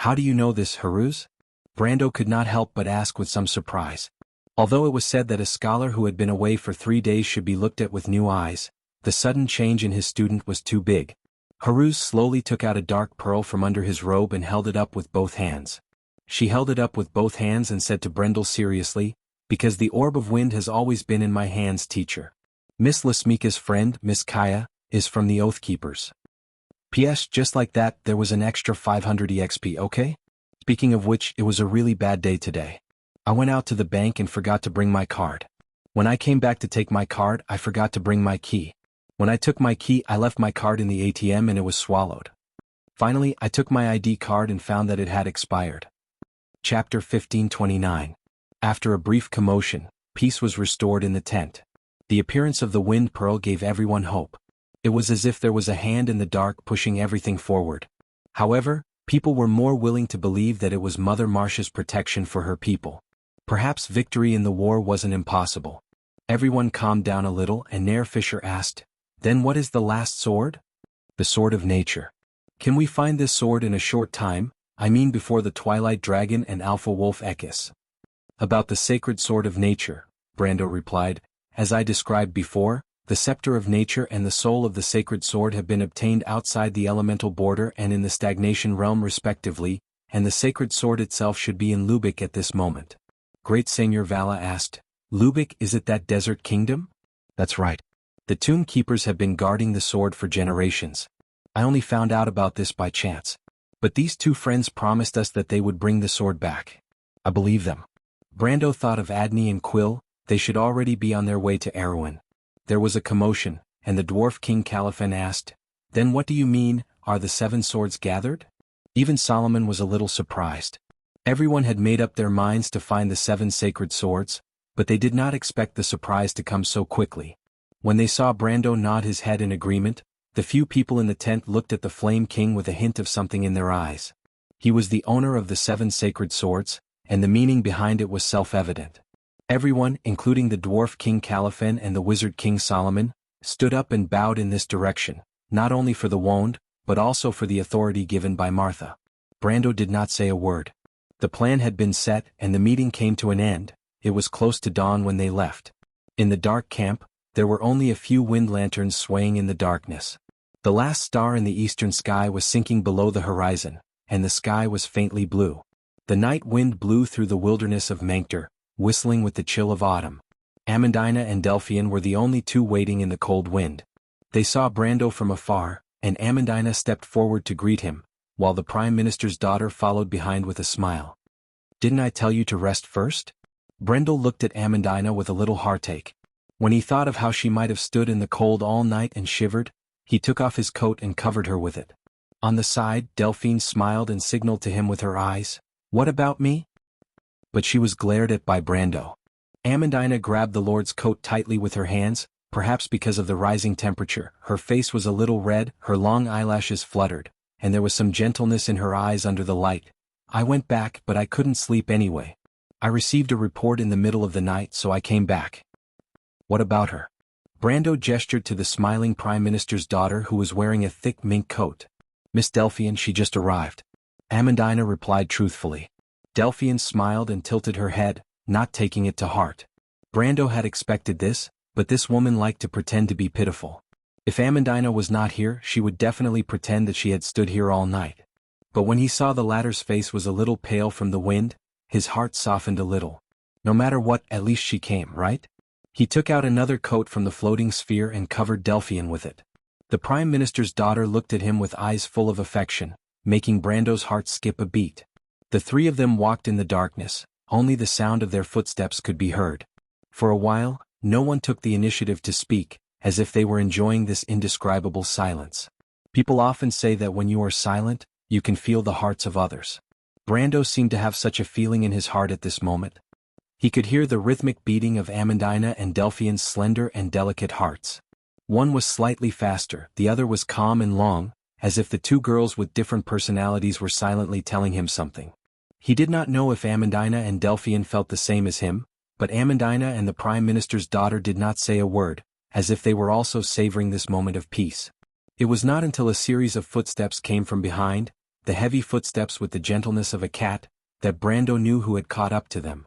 How do you know this, Haruz? Brando could not help but ask with some surprise. Although it was said that a scholar who had been away for 3 days should be looked at with new eyes, the sudden change in his student was too big. Haruz slowly took out a dark pearl from under his robe and held it up with both hands. She held it up with both hands and said to Brendel seriously, because the orb of wind has always been in my hands, teacher. Miss Lasmika's friend, Miss Kaya, is from the Oath Keepers. P.S. Just like that, there was an extra 500 EXP, okay? Speaking of which, it was a really bad day today. I went out to the bank and forgot to bring my card. When I came back to take my card, I forgot to bring my key. When I took my key, I left my card in the ATM and it was swallowed. Finally, I took my ID card and found that it had expired. Chapter 1529. After a brief commotion, peace was restored in the tent. The appearance of the wind pearl gave everyone hope. It was as if there was a hand in the dark pushing everything forward. However, people were more willing to believe that it was Mother Marcia's protection for her people. Perhaps victory in the war wasn't impossible. Everyone calmed down a little and Nair Fisher asked, "Then what is the last sword?" "The sword of nature." "Can we find this sword in a short time, I mean before the Twilight Dragon and Alpha Wolf Ekis?" "About the sacred sword of nature," Brando replied, "as I described before, the scepter of nature and the soul of the sacred sword have been obtained outside the elemental border and in the stagnation realm respectively, and the sacred sword itself should be in Lubic at this moment." Great Seigneur Vala asked, "Lubic, is it that desert kingdom?" "That's right. The tomb keepers have been guarding the sword for generations. I only found out about this by chance. But these two friends promised us that they would bring the sword back. I believe them." Brando thought of Adney and Quill. They should already be on their way to Erewhon. There was a commotion, and the dwarf King Caliphane asked, "Then what do you mean, are the 7 swords gathered?" Even Solomon was a little surprised. Everyone had made up their minds to find the 7 sacred swords, but they did not expect the surprise to come so quickly. When they saw Brando nod his head in agreement, the few people in the tent looked at the Flame King with a hint of something in their eyes. He was the owner of the 7 sacred swords, and the meaning behind it was self-evident. Everyone, including the dwarf King Caliphane and the wizard King Solomon, stood up and bowed in this direction, not only for the wound, but also for the authority given by Martha. Brando did not say a word. The plan had been set and the meeting came to an end. It was close to dawn when they left. In the dark camp, there were only a few wind lanterns swaying in the darkness. The last star in the eastern sky was sinking below the horizon, and the sky was faintly blue. The night wind blew through the wilderness of Manktor, whistling with the chill of autumn. Amandina and Delphian were the only two waiting in the cold wind. They saw Brando from afar, and Amandina stepped forward to greet him, while the Prime Minister's daughter followed behind with a smile. "Didn't I tell you to rest first?" Brendel looked at Amandina with a little heartache. When he thought of how she might have stood in the cold all night and shivered, he took off his coat and covered her with it. On the side, Delphine smiled and signaled to him with her eyes, "What about me?" But she was glared at by Brando. Amandina grabbed the Lord's coat tightly with her hands, perhaps because of the rising temperature. Her face was a little red, her long eyelashes fluttered, and there was some gentleness in her eyes under the light. "I went back, but I couldn't sleep anyway. I received a report in the middle of the night, so I came back." "What about her?" Brando gestured to the smiling Prime Minister's daughter who was wearing a thick mink coat. "Miss Delphian, she just arrived." Amandina replied truthfully. Delphian smiled and tilted her head, not taking it to heart. Brando had expected this, but this woman liked to pretend to be pitiful. If Amandina was not here, she would definitely pretend that she had stood here all night. But when he saw the latter's face was a little pale from the wind, his heart softened a little. No matter what, at least she came, right? He took out another coat from the floating sphere and covered Delphian with it. The Prime Minister's daughter looked at him with eyes full of affection, making Brando's heart skip a beat. The three of them walked in the darkness, only the sound of their footsteps could be heard. For a while, no one took the initiative to speak, as if they were enjoying this indescribable silence. People often say that when you are silent, you can feel the hearts of others. Brando seemed to have such a feeling in his heart at this moment. He could hear the rhythmic beating of Amandina and Delphian's slender and delicate hearts. One was slightly faster, the other was calm and long, as if the two girls with different personalities were silently telling him something. He did not know if Amandina and Delphian felt the same as him, but Amandina and the Prime Minister's daughter did not say a word, as if they were also savoring this moment of peace. It was not until a series of footsteps came from behind, the heavy footsteps with the gentleness of a cat, that Brando knew who had caught up to them.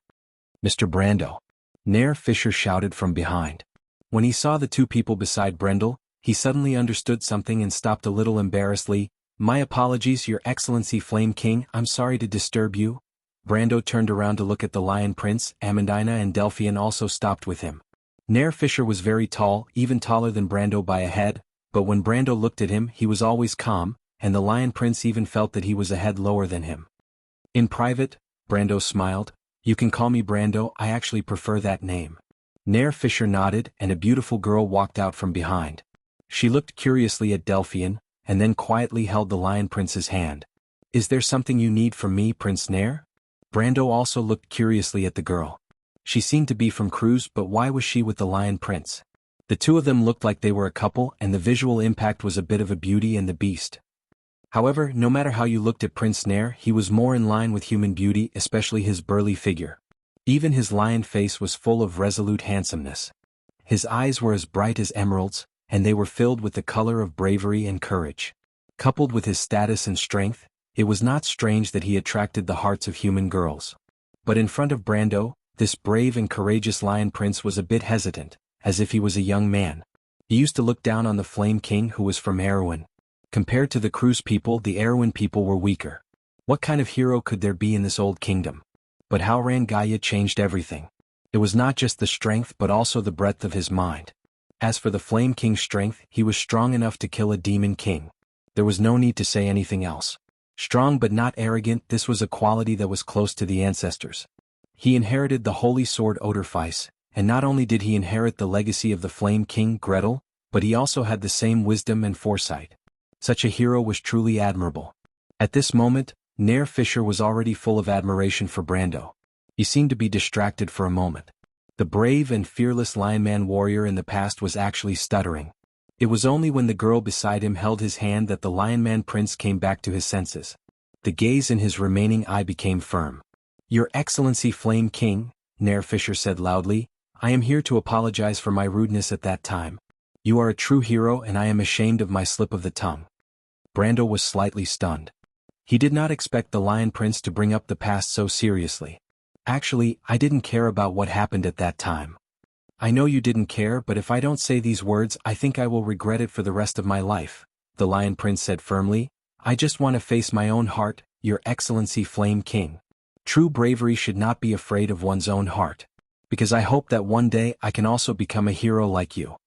"Mr. Brando!" Nair Fisher shouted from behind. When he saw the two people beside Brendel, he suddenly understood something and stopped a little embarrassedly. "My apologies, Your Excellency Flame King, I'm sorry to disturb you." Brando turned around to look at the Lion Prince. Amandina and Delphian also stopped with him. Nair Fisher was very tall, even taller than Brando by a head, but when Brando looked at him he was always calm, and the Lion Prince even felt that he was a head lower than him. "In private," Brando smiled. "You can call me Brando, I actually prefer that name." Nair Fisher nodded, and a beautiful girl walked out from behind. She looked curiously at Delphian, and then quietly held the Lion Prince's hand. "Is there something you need from me, Prince Nair?" Brando also looked curiously at the girl. She seemed to be from Cruz, but why was she with the Lion Prince? The two of them looked like they were a couple, and the visual impact was a bit of a Beauty and the Beast. However, no matter how you looked at Prince Nair, he was more in line with human beauty, especially his burly figure. Even his lion face was full of resolute handsomeness. His eyes were as bright as emeralds, and they were filled with the color of bravery and courage. Coupled with his status and strength, it was not strange that he attracted the hearts of human girls. But in front of Brando, this brave and courageous Lion Prince was a bit hesitant, as if he was a young man. He used to look down on the Flame King, who was from Erewhon. Compared to the Cruz people, the Erewhon people were weaker. What kind of hero could there be in this old kingdom? But how Rangaya changed everything. It was not just the strength but also the breadth of his mind. As for the Flame King's strength, he was strong enough to kill a demon king. There was no need to say anything else. Strong but not arrogant, this was a quality that was close to the ancestors. He inherited the holy sword Odorfice, and not only did he inherit the legacy of the Flame King, Gretel, but he also had the same wisdom and foresight. Such a hero was truly admirable. At this moment, Nair Fisher was already full of admiration for Brando. He seemed to be distracted for a moment. The brave and fearless Lionman warrior in the past was actually stuttering. It was only when the girl beside him held his hand that the Lionman Prince came back to his senses. The gaze in his remaining eye became firm. "Your Excellency Flame King," Nair Fisher said loudly, "I am here to apologize for my rudeness at that time. You are a true hero and I am ashamed of my slip of the tongue." Brando was slightly stunned. He did not expect the Lion Prince to bring up the past so seriously. "Actually, I didn't care about what happened at that time." "I know you didn't care, but if I don't say these words I think I will regret it for the rest of my life," the Lion Prince said firmly. "I just want to face my own heart, Your Excellency Flame King. True bravery should not be afraid of one's own heart. Because I hope that one day I can also become a hero like you."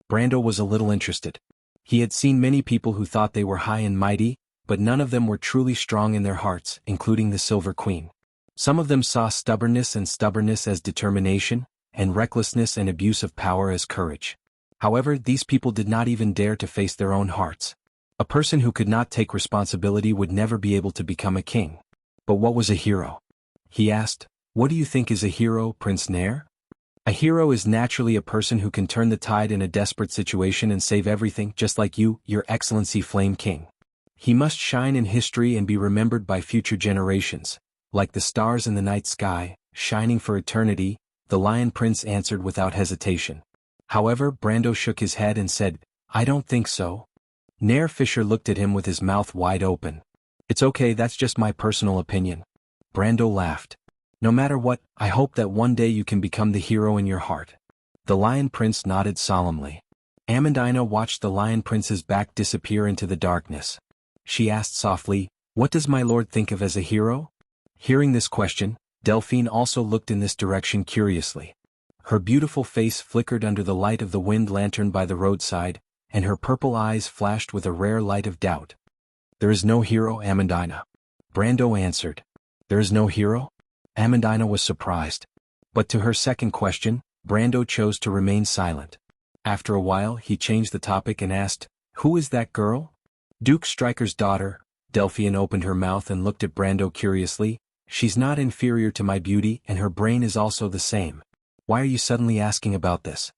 Brando was a little interested. He had seen many people who thought they were high and mighty, but none of them were truly strong in their hearts, including the Silver Queen. Some of them saw stubbornness as determination, and recklessness and abuse of power as courage. However, these people did not even dare to face their own hearts. A person who could not take responsibility would never be able to become a king. But what was a hero? He asked. "What do you think is a hero, Prince Nair?" "A hero is naturally a person who can turn the tide in a desperate situation and save everything, just like you, Your Excellency Flame King. He must shine in history and be remembered by future generations, like the stars in the night sky, shining for eternity," the Lion Prince answered without hesitation. However, Brando shook his head and said, "I don't think so." Nair Fisher looked at him with his mouth wide open. "It's okay, that's just my personal opinion." Brando laughed. "No matter what, I hope that one day you can become the hero in your heart." The Lion Prince nodded solemnly. Amandina watched the Lion Prince's back disappear into the darkness. She asked softly, "What does my lord think of as a hero?" Hearing this question, Delphine also looked in this direction curiously. Her beautiful face flickered under the light of the wind lantern by the roadside, and her purple eyes flashed with a rare light of doubt. "There is no hero, Amandina," Brando answered. "There is no hero?" Amandina was surprised. But to her second question, Brando chose to remain silent. After a while he changed the topic and asked, "Who is that girl?" "Duke Stryker's daughter." Delphine opened her mouth and looked at Brando curiously. "She's not inferior to my beauty and her brain is also the same. Why are you suddenly asking about this?"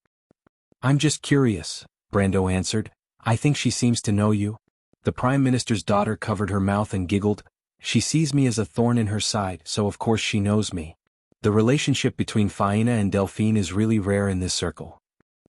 "I'm just curious," Brando answered. "I think she seems to know you." The Prime Minister's daughter covered her mouth and giggled. "She sees me as a thorn in her side, so of course she knows me." The relationship between Faina and Delphine is really rare in this circle.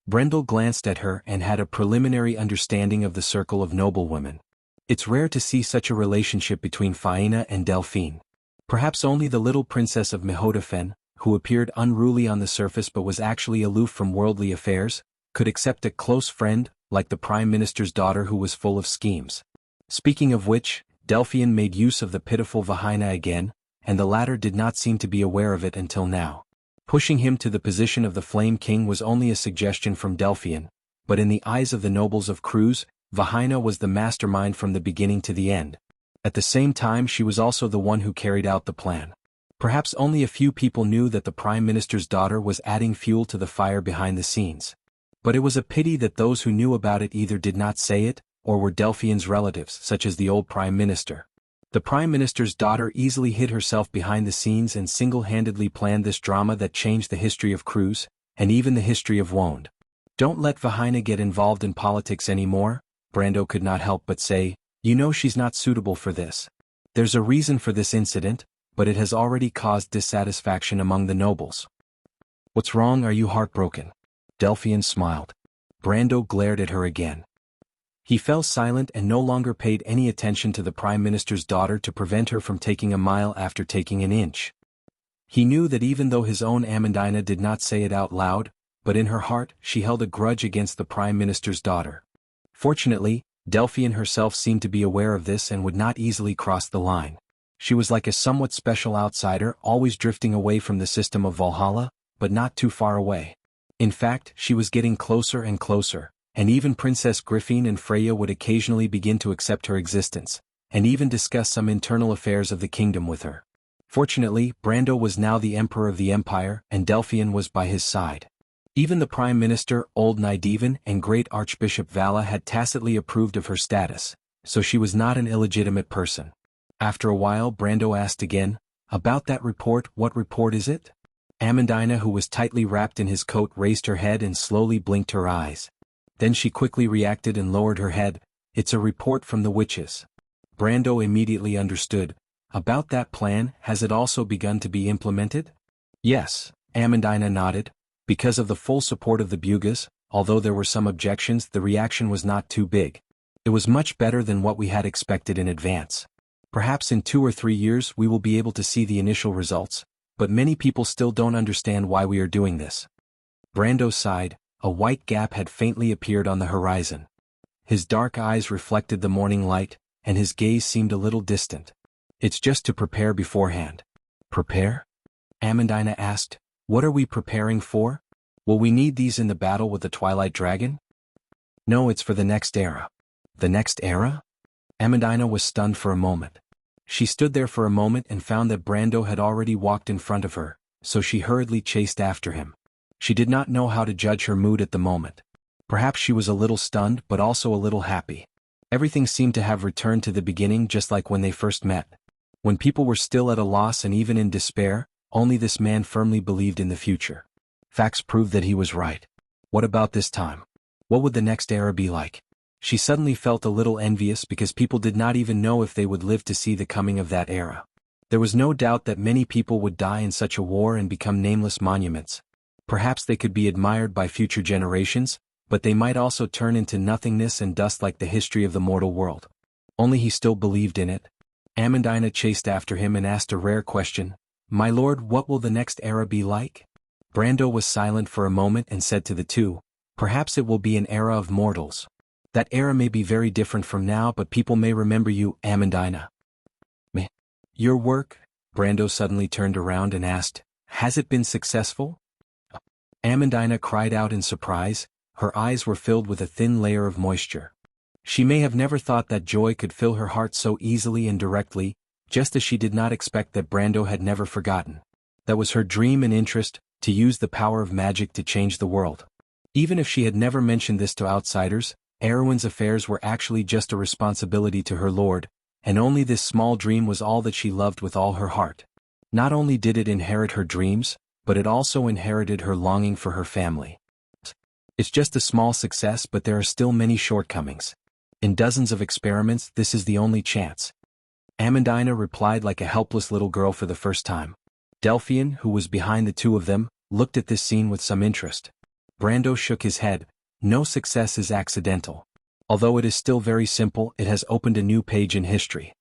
Brendel glanced at her and had a preliminary understanding of the circle of noblewomen. It's rare to see such a relationship between Faina and Delphine. Perhaps only the little princess of Mehodafen, who appeared unruly on the surface but was actually aloof from worldly affairs, could accept a close friend, like the Prime Minister's daughter who was full of schemes. Speaking of which, Delphine made use of the pitiful Vahina again, and the latter did not seem to be aware of it until now. Pushing him to the position of the Flame King was only a suggestion from Delphine, but in the eyes of the nobles of Cruz, Vahina was the mastermind from the beginning to the end. At the same time she was also the one who carried out the plan. Perhaps only a few people knew that the Prime Minister's daughter was adding fuel to the fire behind the scenes. But it was a pity that those who knew about it either did not say it, or were Delphine's relatives, such as the old Prime Minister. The Prime Minister's daughter easily hid herself behind the scenes and single-handedly planned this drama that changed the history of Cruz, and even the history of Wonde. "Don't let Vahina get involved in politics anymore," Brando could not help but say. "You know she's not suitable for this. There's a reason for this incident, but it has already caused dissatisfaction among the nobles." "What's wrong? Are you heartbroken?" Delphine smiled. Brando glared at her again. He fell silent and no longer paid any attention to the Prime Minister's daughter to prevent her from taking a mile after taking an inch. He knew that even though his own Amandina did not say it out loud, but in her heart she held a grudge against the Prime Minister's daughter. Fortunately, Delphine herself seemed to be aware of this and would not easily cross the line. She was like a somewhat special outsider, always drifting away from the system of Valhalla, but not too far away. In fact, she was getting closer and closer, and even Princess Griffine and Freya would occasionally begin to accept her existence, and even discuss some internal affairs of the kingdom with her. Fortunately, Brando was now the Emperor of the Empire, and Delphine was by his side. Even the Prime Minister, Old Nydivan, and Great Archbishop Vala had tacitly approved of her status, so she was not an illegitimate person. After a while Brando asked again, "About that report, what report is it?" Amandina, who was tightly wrapped in his coat, raised her head and slowly blinked her eyes. Then she quickly reacted and lowered her head. "It's a report from the witches." Brando immediately understood. "About that plan, has it also begun to be implemented?" "Yes," Amandina nodded. Because of the full support of the Bugas, although there were some objections, the reaction was not too big. It was much better than what we had expected in advance. Perhaps in 2 or 3 years we will be able to see the initial results, but many people still don't understand why we are doing this. Brando sighed. A white gap had faintly appeared on the horizon. His dark eyes reflected the morning light, and his gaze seemed a little distant. "It's just to prepare beforehand." "Prepare?" Amandina asked. "What are we preparing for? Will we need these in the battle with the Twilight Dragon?" "No, it's for the next era." "The next era?" Amandina was stunned for a moment. She stood there for a moment and found that Brando had already walked in front of her, so she hurriedly chased after him. She did not know how to judge her mood at the moment. Perhaps she was a little stunned but also a little happy. Everything seemed to have returned to the beginning, just like when they first met. When people were still at a loss and even in despair, only this man firmly believed in the future. Facts proved that he was right. What about this time? What would the next era be like? She suddenly felt a little envious because people did not even know if they would live to see the coming of that era. There was no doubt that many people would die in such a war and become nameless monuments. Perhaps they could be admired by future generations, but they might also turn into nothingness and dust like the history of the mortal world. Only he still believed in it. Amandina chased after him and asked a rare question. "My lord, what will the next era be like?" Brando was silent for a moment and said to the two, "Perhaps it will be an era of mortals. That era may be very different from now, but people may remember you, Amandina." "Me? Your work?" Brando suddenly turned around and asked, "Has it been successful?" Amandina cried out in surprise. Her eyes were filled with a thin layer of moisture. She may have never thought that joy could fill her heart so easily and directly, just as she did not expect that Brando had never forgotten. That was her dream and interest, to use the power of magic to change the world. Even if she had never mentioned this to outsiders, Erwin's affairs were actually just a responsibility to her lord, and only this small dream was all that she loved with all her heart. Not only did it inherit her dreams, but it also inherited her longing for her family. It's just a small success, but there are still many shortcomings. In dozens of experiments, this is the only chance. Amandina replied like a helpless little girl for the first time. Delphian, who was behind the two of them, looked at this scene with some interest. Brando shook his head. No success is accidental. Although it is still very simple, it has opened a new page in history.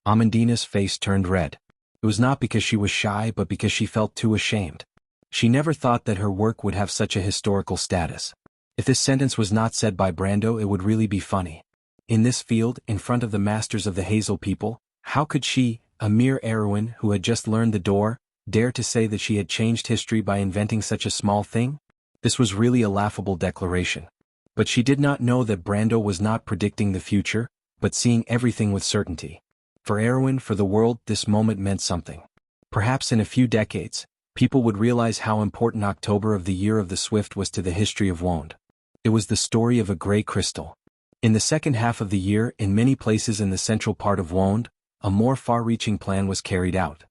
Amandina's face turned red. It was not because she was shy, but because she felt too ashamed. She never thought that her work would have such a historical status. If this sentence was not said by Brando, it would really be funny. In this field, in front of the masters of the Hazel people, how could she, a mere Erwin who had just learned the door, dare to say that she had changed history by inventing such a small thing? This was really a laughable declaration. But she did not know that Brando was not predicting the future, but seeing everything with certainty. For Erwin, for the world, this moment meant something. Perhaps in a few decades, people would realize how important October of the Year of the Swift was to the history of Wond. It was the story of a gray crystal. In the second half of the year, in many places in the central part of Wond, a more far-reaching plan was carried out.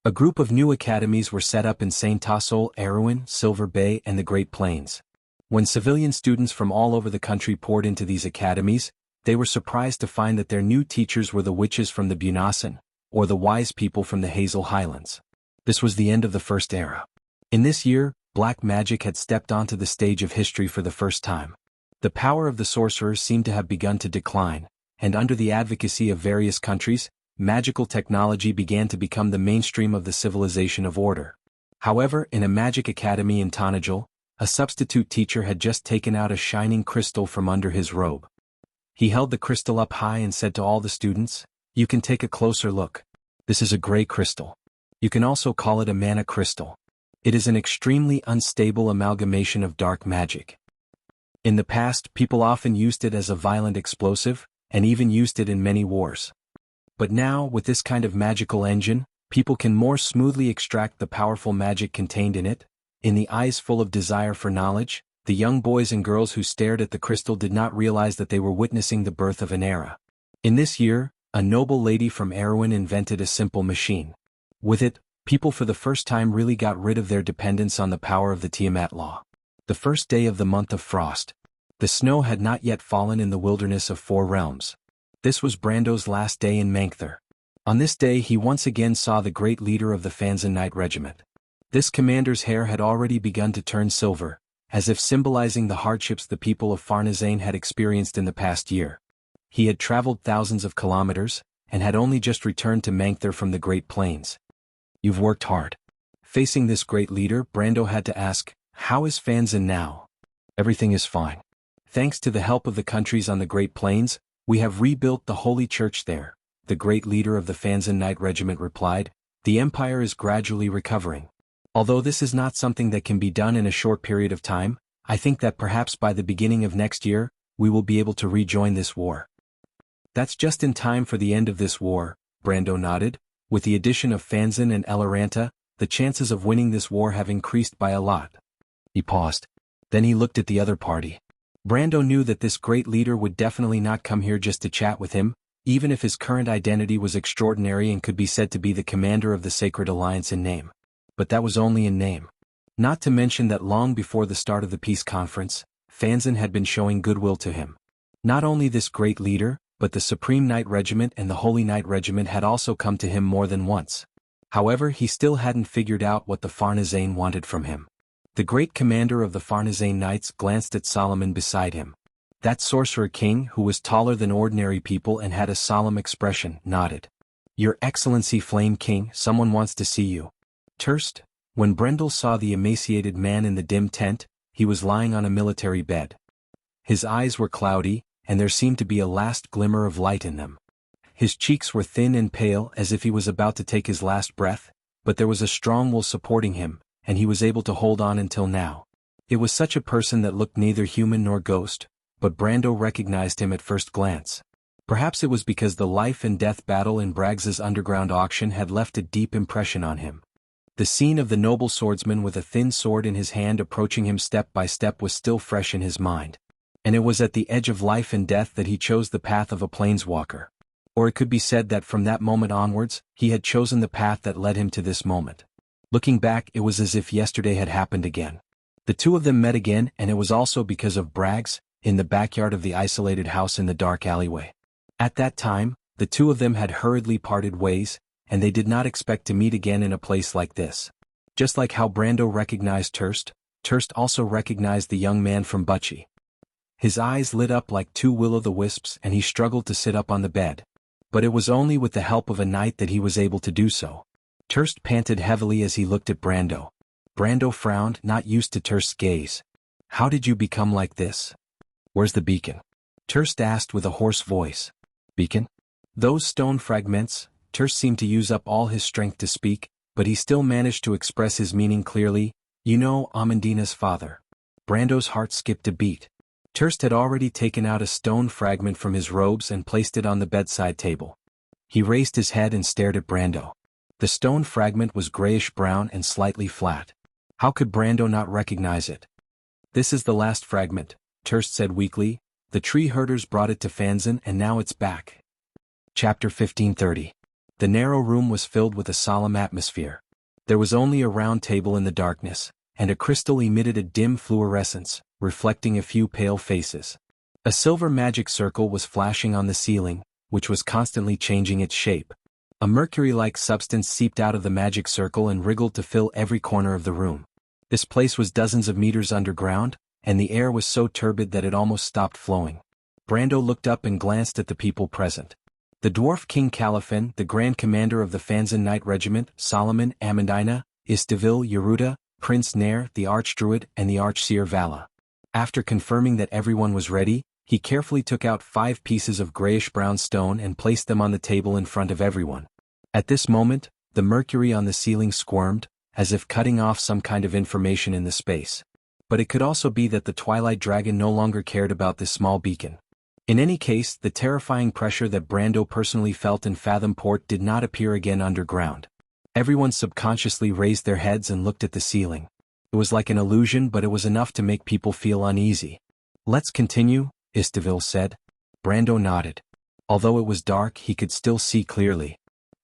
A group of new academies were set up in Saint Tassol, Erwin, Silver Bay, and the Great Plains. When civilian students from all over the country poured into these academies, they were surprised to find that their new teachers were the witches from the Bunasan, or the wise people from the Hazel Highlands. This was the end of the first era. In this year, black magic had stepped onto the stage of history for the first time. The power of the sorcerers seemed to have begun to decline, and under the advocacy of various countries, magical technology began to become the mainstream of the civilization of order. However, in a magic academy in Tanajul, a substitute teacher had just taken out a shining crystal from under his robe. He held the crystal up high and said to all the students, "You can take a closer look. This is a gray crystal. You can also call it a mana crystal. It is an extremely unstable amalgamation of dark magic. In the past, people often used it as a violent explosive, and even used it in many wars. But now, with this kind of magical engine, people can more smoothly extract the powerful magic contained in it." In the eyes full of desire for knowledge, the young boys and girls who stared at the crystal did not realize that they were witnessing the birth of an era. In this year, a noble lady from Erwin invented a simple machine. With it, people for the first time really got rid of their dependence on the power of the Tiamat law. The first day of the month of frost. The snow had not yet fallen in the wilderness of Four Realms. This was Brando's last day in Mangther. On this day he once again saw the great leader of the Fanzan Knight Regiment. This commander's hair had already begun to turn silver, as if symbolizing the hardships the people of Farnazane had experienced in the past year. He had traveled thousands of kilometers, and had only just returned to Mangther from the Great Plains. "You've worked hard." Facing this great leader, Brando had to ask, "How is Fanzan now?" "Everything is fine. Thanks to the help of the countries on the Great Plains, we have rebuilt the Holy Church there," the great leader of the Fanzan Knight Regiment replied. "The empire is gradually recovering. Although this is not something that can be done in a short period of time, I think that perhaps by the beginning of next year, we will be able to rejoin this war." "That's just in time for the end of this war," Brando nodded. "With the addition of Fanzan and Elaranta, the chances of winning this war have increased by a lot." He paused. Then he looked at the other party. Brando knew that this great leader would definitely not come here just to chat with him, even if his current identity was extraordinary and could be said to be the commander of the Sacred Alliance in name. But that was only in name. Not to mention that long before the start of the peace conference, Fanzan had been showing goodwill to him. Not only this great leader, but the Supreme Knight Regiment and the Holy Knight Regiment had also come to him more than once. However, he still hadn't figured out what the Farnazane wanted from him. The great commander of the Farnazane Knights glanced at Solomon beside him. That sorcerer king, who was taller than ordinary people and had a solemn expression, nodded. "Your Excellency Flame King, someone wants to see you." "Turst?" When Brendel saw the emaciated man in the dim tent, he was lying on a military bed. His eyes were cloudy, and there seemed to be a last glimmer of light in them. His cheeks were thin and pale as if he was about to take his last breath, but there was a strong will supporting him, and he was able to hold on until now. It was such a person that looked neither human nor ghost, but Brando recognized him at first glance. Perhaps it was because the life and death battle in Braggs's underground auction had left a deep impression on him. The scene of the noble swordsman with a thin sword in his hand approaching him step by step was still fresh in his mind. And it was at the edge of life and death that he chose the path of a planeswalker. Or it could be said that from that moment onwards, he had chosen the path that led him to this moment. Looking back, it was as if yesterday had happened again. The two of them met again, and it was also because of Braggs, in the backyard of the isolated house in the dark alleyway. At that time, the two of them had hurriedly parted ways, and they did not expect to meet again in a place like this. Just like how Brando recognized Turst, Turst also recognized the young man from Bucci. His eyes lit up like two will-o'-the-wisps and he struggled to sit up on the bed. But it was only with the help of a knight that he was able to do so. Turst panted heavily as he looked at Brando. Brando frowned, not used to Turst's gaze. "How did you become like this? Where's the beacon?" Turst asked with a hoarse voice. "Beacon?" "Those stone fragments." Turst seemed to use up all his strength to speak, but he still managed to express his meaning clearly. "You know Amandina's father." Brando's heart skipped a beat. Turst had already taken out a stone fragment from his robes and placed it on the bedside table. He raised his head and stared at Brando. The stone fragment was grayish-brown and slightly flat. How could Brando not recognize it? "This is the last fragment," Turst said weakly. "The tree herders brought it to Fanzan and now it's back." Chapter 1530. The narrow room was filled with a solemn atmosphere. There was only a round table in the darkness, and a crystal emitted a dim fluorescence, reflecting a few pale faces. A silver magic circle was flashing on the ceiling, which was constantly changing its shape. A mercury-like substance seeped out of the magic circle and wriggled to fill every corner of the room. This place was dozens of meters underground, and the air was so turbid that it almost stopped flowing. Brando looked up and glanced at the people present. The dwarf King Caliphan, the Grand Commander of the Fanzan Knight Regiment, Solomon, Amandina, Istivil, Yeruda, Prince Nair, the Archdruid, and the Archseer Vala. After confirming that everyone was ready, he carefully took out 5 pieces of grayish-brown stone and placed them on the table in front of everyone. At this moment, the mercury on the ceiling squirmed, as if cutting off some kind of information in the space. But it could also be that the Twilight Dragon no longer cared about this small beacon. In any case, the terrifying pressure that Brando personally felt in Fathom Port did not appear again underground. Everyone subconsciously raised their heads and looked at the ceiling. It was like an illusion, but it was enough to make people feel uneasy. "Let's continue," Istivil said. Brando nodded. Although it was dark, he could still see clearly.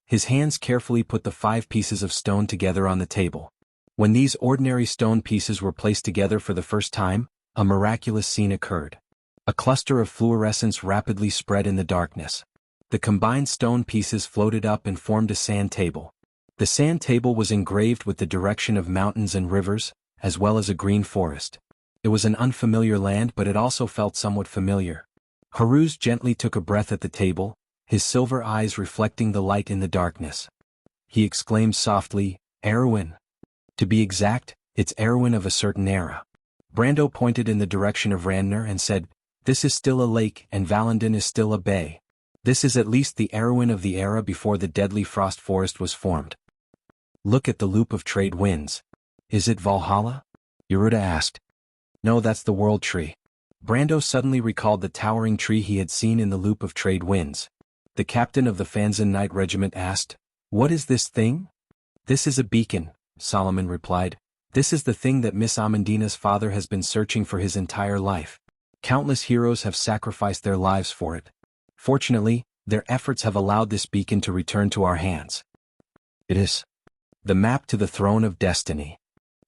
His hands carefully put the 5 pieces of stone together on the table. When these ordinary stone pieces were placed together for the first time, a miraculous scene occurred. A cluster of fluorescence rapidly spread in the darkness. The combined stone pieces floated up and formed a sand table. The sand table was engraved with the direction of mountains and rivers, as well as a green forest. It was an unfamiliar land, but it also felt somewhat familiar. Haruz gently took a breath at the table, his silver eyes reflecting the light in the darkness. He exclaimed softly, "Erwin." To be exact, it's Erwin of a certain era. Brando pointed in the direction of Randner and said, "This is still a lake and Valendon is still a bay. This is at least the Erwin of the era before the deadly frost forest was formed." "Look at the loop of trade winds. Is it Valhalla?" Yeruda asked. "No, that's the world tree." Brando suddenly recalled the towering tree he had seen in the loop of trade winds. The captain of the Fanzan Knight Regiment asked, "What is this thing?" "This is a beacon," Solomon replied. "This is the thing that Miss Amandina's father has been searching for his entire life. Countless heroes have sacrificed their lives for it. Fortunately, their efforts have allowed this beacon to return to our hands. It is the map to the throne of destiny."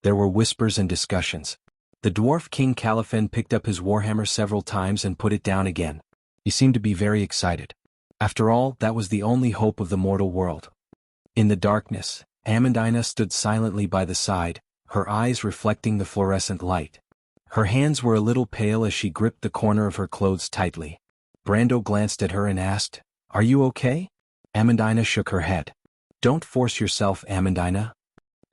There were whispers and discussions. The dwarf King Caliphan picked up his warhammer several times and put it down again. He seemed to be very excited. After all, that was the only hope of the mortal world. In the darkness, Amandina stood silently by the side, her eyes reflecting the fluorescent light. Her hands were a little pale as she gripped the corner of her clothes tightly. Brando glanced at her and asked, "Are you okay?" Amandina shook her head. "Don't force yourself, Amandina.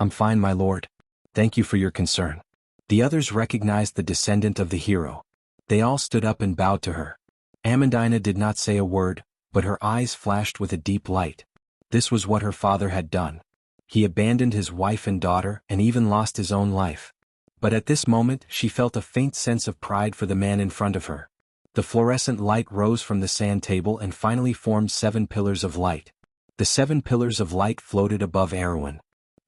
I'm fine, my lord. Thank you for your concern. The others recognized the descendant of the hero. They all stood up and bowed to her. Amandina did not say a word, but her eyes flashed with a deep light. This was what her father had done. He abandoned his wife and daughter and even lost his own life. But at this moment she felt a faint sense of pride for the man in front of her. The fluorescent light rose from the sand table and finally formed 7 pillars of light. The 7 pillars of light floated above Erwin.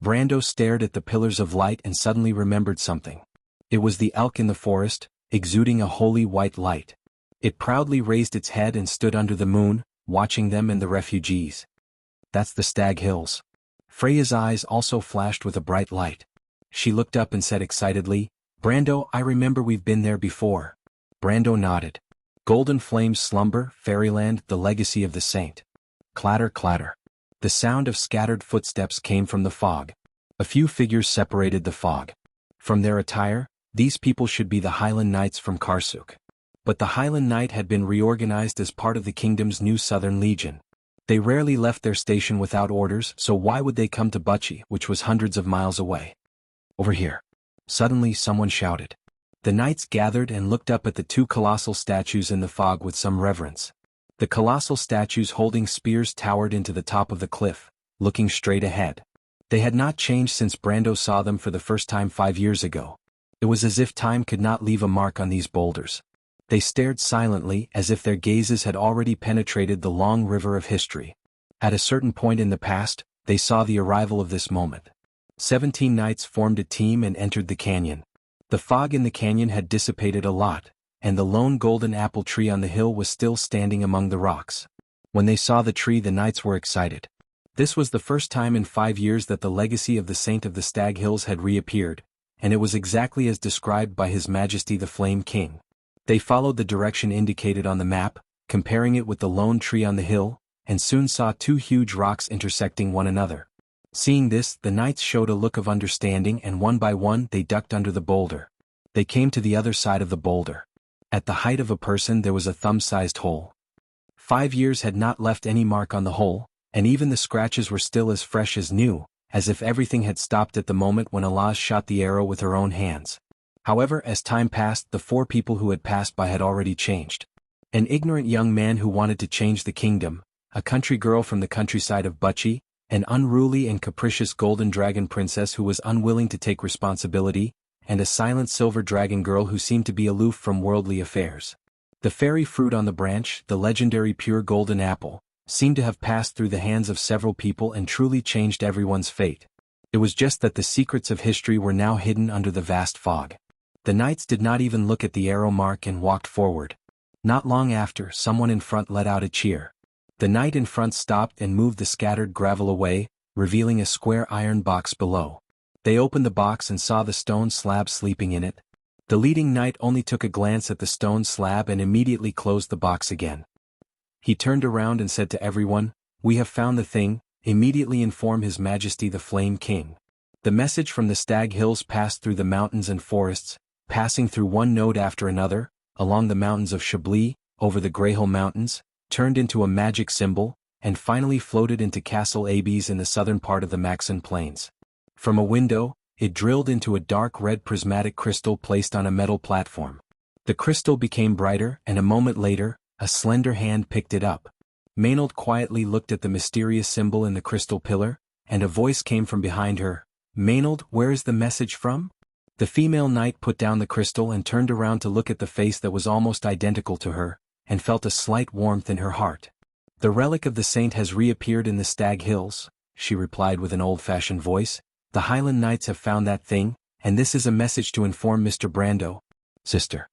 Brando stared at the pillars of light and suddenly remembered something. It was the elk in the forest, exuding a holy white light. It proudly raised its head and stood under the moon, watching them and the refugees. That's the Stag Hills. Freya's eyes also flashed with a bright light. She looked up and said excitedly, Brando, I remember we've been there before. Brando nodded. Golden flames slumber, fairyland, the legacy of the saint. Clatter, clatter. The sound of scattered footsteps came from the fog. A few figures separated the fog. From their attire, these people should be the Highland Knights from Karsuk. But the Highland Knight had been reorganized as part of the kingdom's new Southern Legion. They rarely left their station without orders, so why would they come to Wuxia, which was hundreds of miles away? Over here. Suddenly someone shouted. The knights gathered and looked up at the 2 colossal statues in the fog with some reverence. The colossal statues holding spears towered into the top of the cliff, looking straight ahead. They had not changed since Brando saw them for the first time 5 years ago. It was as if time could not leave a mark on these boulders. They stared silently as if their gazes had already penetrated the long river of history. At a certain point in the past, they saw the arrival of this moment. 17 knights formed a team and entered the canyon. The fog in the canyon had dissipated a lot, and the lone golden apple tree on the hill was still standing among the rocks. When they saw the tree, the knights were excited. This was the first time in 5 years that the legacy of the Saint of the Stag Hills had reappeared, and it was exactly as described by His Majesty the Flame King. They followed the direction indicated on the map, comparing it with the lone tree on the hill, and soon saw 2 huge rocks intersecting one another. Seeing this, the knights showed a look of understanding, and one by one they ducked under the boulder. They came to the other side of the boulder. At the height of a person there was a thumb-sized hole. 5 years had not left any mark on the hole, and even the scratches were still as fresh as new, as if everything had stopped at the moment when Alaz shot the arrow with her own hands. However, as time passed, the 4 people who had passed by had already changed. An ignorant young man who wanted to change the kingdom, a country girl from the countryside of Wuxia, an unruly and capricious golden dragon princess who was unwilling to take responsibility, and a silent silver dragon girl who seemed to be aloof from worldly affairs. The fairy fruit on the branch, the legendary pure golden apple, seemed to have passed through the hands of several people and truly changed everyone's fate. It was just that the secrets of history were now hidden under the vast fog. The knights did not even look at the arrow mark and walked forward. Not long after, someone in front let out a cheer. The knight in front stopped and moved the scattered gravel away, revealing a square iron box below. They opened the box and saw the stone slab sleeping in it. The leading knight only took a glance at the stone slab and immediately closed the box again. He turned around and said to everyone, "We have found the thing, immediately inform His Majesty the Flame King." The message from the Stag Hills passed through the mountains and forests, passing through one node after another, along the mountains of Chablis, over the Greyhill Mountains, turned into a magic symbol, and finally floated into Castle Abes in the southern part of the Maxon Plains. From a window, it drilled into a dark red prismatic crystal placed on a metal platform. The crystal became brighter, and a moment later, a slender hand picked it up. Maynard quietly looked at the mysterious symbol in the crystal pillar, and a voice came from behind her. "Maynard, where is the message from?" The female knight put down the crystal and turned around to look at the face that was almost identical to her, and felt a slight warmth in her heart. "The relic of the saint has reappeared in the Stag Hills," she replied with an old-fashioned voice. "The Highland Knights have found that thing, and this is a message to inform Mr. Brando." "Sister.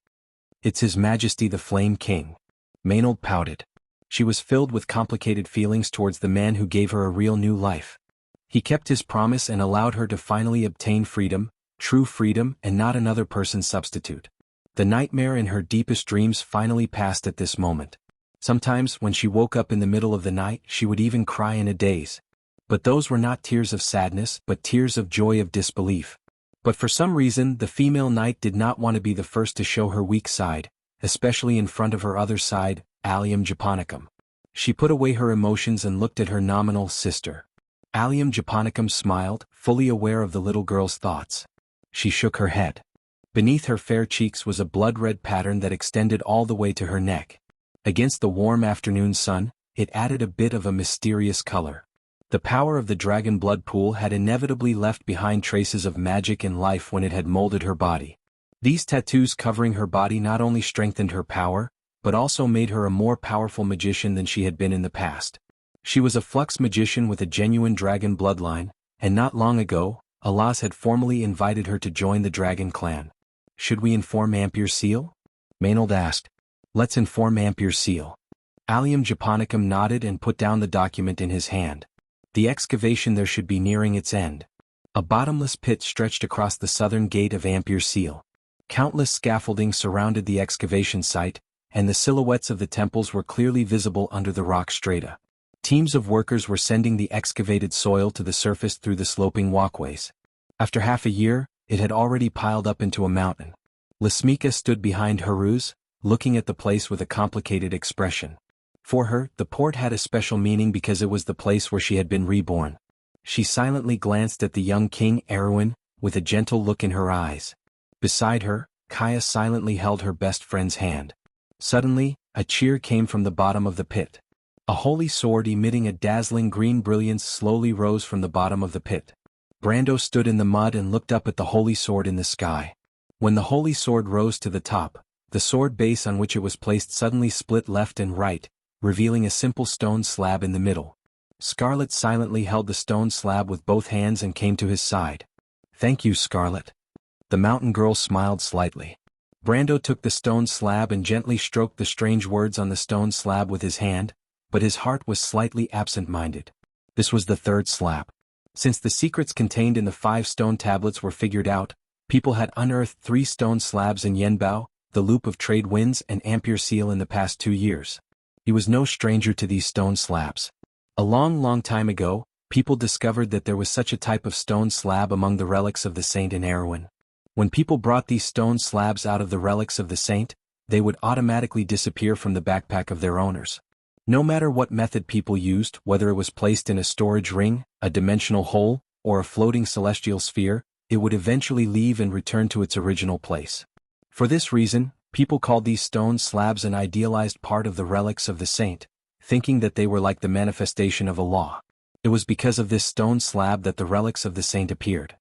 It's His Majesty the Flame King." Maynard pouted. She was filled with complicated feelings towards the man who gave her a real new life. He kept his promise and allowed her to finally obtain freedom, true freedom, and not another person's substitute. The nightmare in her deepest dreams finally passed at this moment. Sometimes, when she woke up in the middle of the night, she would even cry in a daze. But those were not tears of sadness, but tears of joy of disbelief. But for some reason, the female knight did not want to be the first to show her weak side, especially in front of her other side, Allium Japonicum. She put away her emotions and looked at her nominal sister. Allium Japonicum smiled, fully aware of the little girl's thoughts. She shook her head. Beneath her fair cheeks was a blood-red pattern that extended all the way to her neck. Against the warm afternoon sun, it added a bit of a mysterious color. The power of the dragon blood pool had inevitably left behind traces of magic and life when it had molded her body. These tattoos covering her body not only strengthened her power, but also made her a more powerful magician than she had been in the past. She was a flux magician with a genuine dragon bloodline, and not long ago, Alas had formally invited her to join the dragon clan. Should we inform Ampere Seal? Maynard asked. Let's inform Ampere Seal. Allium Japonicum nodded and put down the document in his hand. The excavation there should be nearing its end. A bottomless pit stretched across the southern gate of Ampere Seal. Countless scaffolding surrounded the excavation site, and the silhouettes of the temples were clearly visible under the rock strata. Teams of workers were sending the excavated soil to the surface through the sloping walkways. After half a year, it had already piled up into a mountain. Lasmika stood behind Haruz, looking at the place with a complicated expression. For her, the port had a special meaning because it was the place where she had been reborn. She silently glanced at the young king Erwin, with a gentle look in her eyes. Beside her, Kaya silently held her best friend's hand. Suddenly, a cheer came from the bottom of the pit. A holy sword emitting a dazzling green brilliance slowly rose from the bottom of the pit. Brando stood in the mud and looked up at the holy sword in the sky. When the holy sword rose to the top, the sword base on which it was placed suddenly split left and right, revealing a simple stone slab in the middle. Scarlet silently held the stone slab with both hands and came to his side. Thank you, Scarlet. The mountain girl smiled slightly. Brando took the stone slab and gently stroked the strange words on the stone slab with his hand, but his heart was slightly absent-minded. This was the third slab. Since the secrets contained in the 5 stone tablets were figured out, people had unearthed 3 stone slabs in Yenbao, the Loop of Trade Winds and Ampere Seal in the past 2 years. He was no stranger to these stone slabs. A long time ago, people discovered that there was such a type of stone slab among the relics of the saint in Erewhon. When people brought these stone slabs out of the relics of the saint, they would automatically disappear from the backpack of their owners. No matter what method people used, whether it was placed in a storage ring, a dimensional hole, or a floating celestial sphere, it would eventually leave and return to its original place. For this reason, people called these stone slabs an idealized part of the relics of the saint, thinking that they were like the manifestation of a law. It was because of this stone slab that the relics of the saint appeared.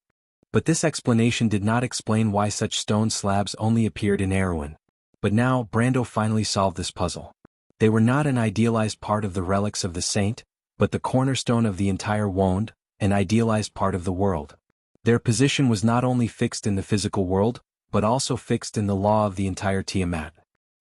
But this explanation did not explain why such stone slabs only appeared in Erewhon. But now, Brando finally solved this puzzle. They were not an idealized part of the relics of the saint, but the cornerstone of the entire Wond, an idealized part of the world. Their position was not only fixed in the physical world, but also fixed in the law of the entire Tiamat.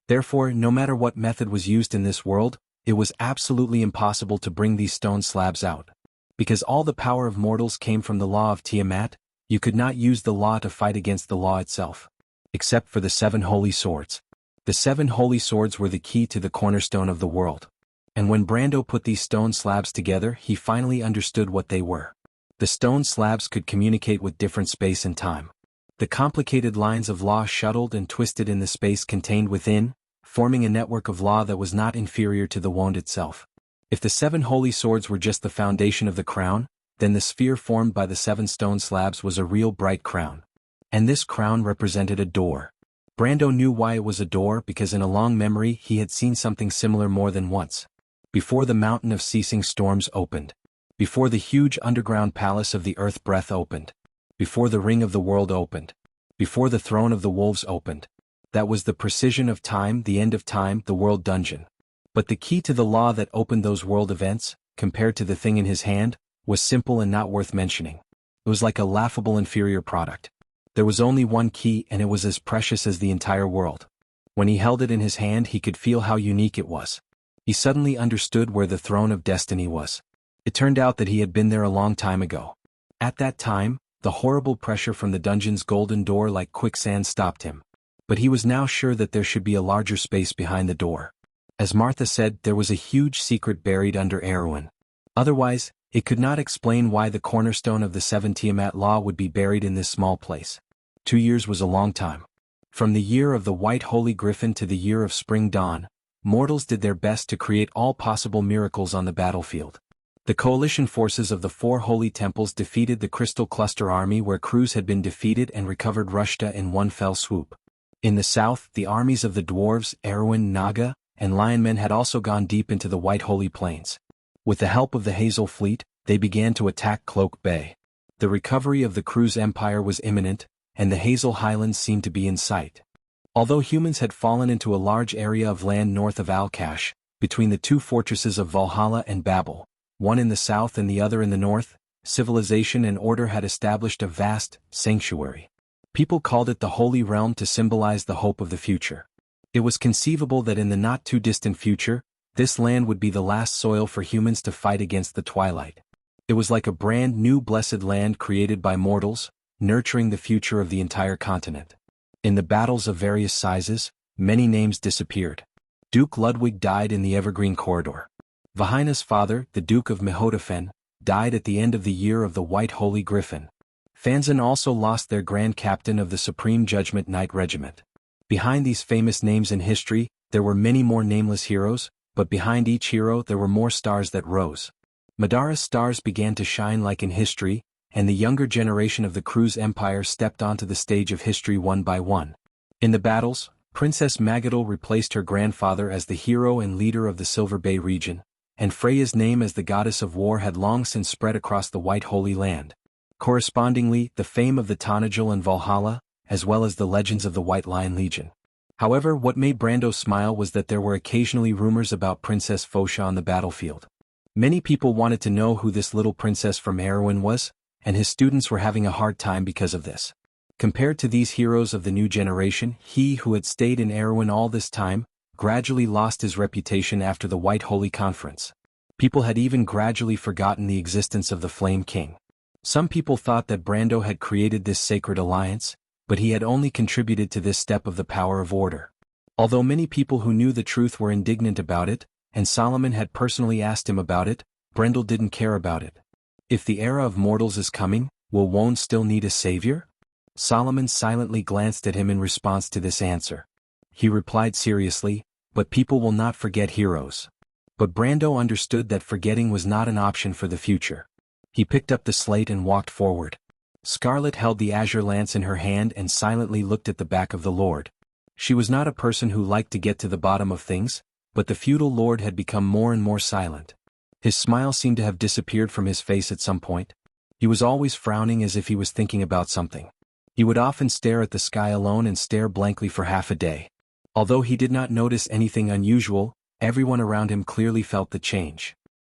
Therefore, no matter what method was used in this world, it was absolutely impossible to bring these stone slabs out. Because all the power of mortals came from the law of Tiamat, you could not use the law to fight against the law itself. Except for the 7 holy swords. The 7 holy swords were the key to the cornerstone of the world. And when Brando put these stone slabs together, he finally understood what they were. The stone slabs could communicate with different space and time. The complicated lines of law shuttled and twisted in the space contained within, forming a network of law that was not inferior to the Wand itself. If the 7 holy swords were just the foundation of the crown, then the sphere formed by the 7 stone slabs was a real bright crown. And this crown represented a door. Brando knew why it was a door because in a long memory he had seen something similar more than once. Before the mountain of ceasing storms opened. Before the huge underground palace of the earth breath opened. Before the ring of the world opened. Before the throne of the wolves opened. That was the precision of time, the end of time, the world dungeon. But the key to the law that opened those world events, compared to the thing in his hand, was simple and not worth mentioning. It was like a laughable inferior product. There was only one key and it was as precious as the entire world. When he held it in his hand he could feel how unique it was. He suddenly understood where the throne of destiny was. It turned out that he had been there a long time ago. At that time, the horrible pressure from the dungeon's golden door like quicksand stopped him. But he was now sure that there should be a larger space behind the door. As Martha said, there was a huge secret buried under Erewhon. Otherwise, it could not explain why the cornerstone of the 7 Tiamat law would be buried in this small place. 2 years was a long time. From the year of the white holy griffin to the year of spring dawn, mortals did their best to create all possible miracles on the battlefield. The coalition forces of the four holy temples defeated the Crystal Cluster army where Cruz had been defeated and recovered Rushta in one fell swoop. In the south, the armies of the dwarves, Erwin, Naga, and Lionmen had also gone deep into the White Holy Plains. With the help of the Hazel Fleet, they began to attack Cloak Bay. The recovery of the Cruz Empire was imminent, and the Hazel Highlands seemed to be in sight. Although humans had fallen into a large area of land north of Alkash, between the two fortresses of Valhalla and Babel, one in the south and the other in the north, civilization and order had established a vast sanctuary. People called it the Holy Realm to symbolize the hope of the future. It was conceivable that in the not-too-distant future, this land would be the last soil for humans to fight against the twilight. It was like a brand new blessed land created by mortals, nurturing the future of the entire continent. In the battles of various sizes, many names disappeared. Duke Ludwig died in the Evergreen Corridor. Vahina's father, the Duke of Mehodafen, died at the end of the year of the White Holy Griffin. Fanzan also lost their Grand Captain of the Supreme Judgment Knight Regiment. Behind these famous names in history, there were many more nameless heroes, but behind each hero there were more stars that rose. Madara's stars began to shine like in history, and the younger generation of the Cruz Empire stepped onto the stage of history one by one. In the battles, Princess Magadal replaced her grandfather as the hero and leader of the Silver Bay region, and Freya's name as the goddess of war had long since spread across the White Holy Land. Correspondingly, the fame of the Tanajul and Valhalla, as well as the legends of the White Lion Legion. However, what made Brando smile was that there were occasionally rumors about Princess Phosha on the battlefield. Many people wanted to know who this little princess from Erewhon was, and his students were having a hard time because of this. Compared to these heroes of the new generation, he who had stayed in Erewhon all this time, gradually lost his reputation after the White Holy Conference. People had even gradually forgotten the existence of the Flame King. Some people thought that Brando had created this sacred alliance, but he had only contributed to this step of the power of order. Although many people who knew the truth were indignant about it, and Solomon had personally asked him about it, Brendel didn't care about it. If the era of mortals is coming, will Wone still need a savior? Solomon silently glanced at him in response to this answer. He replied seriously, but people will not forget heroes. But Brando understood that forgetting was not an option for the future. He picked up the slate and walked forward. Scarlet held the azure lance in her hand and silently looked at the back of the Lord. She was not a person who liked to get to the bottom of things, but the feudal lord had become more and more silent. His smile seemed to have disappeared from his face at some point. He was always frowning as if he was thinking about something. He would often stare at the sky alone and stare blankly for half a day. Although he did not notice anything unusual, everyone around him clearly felt the change.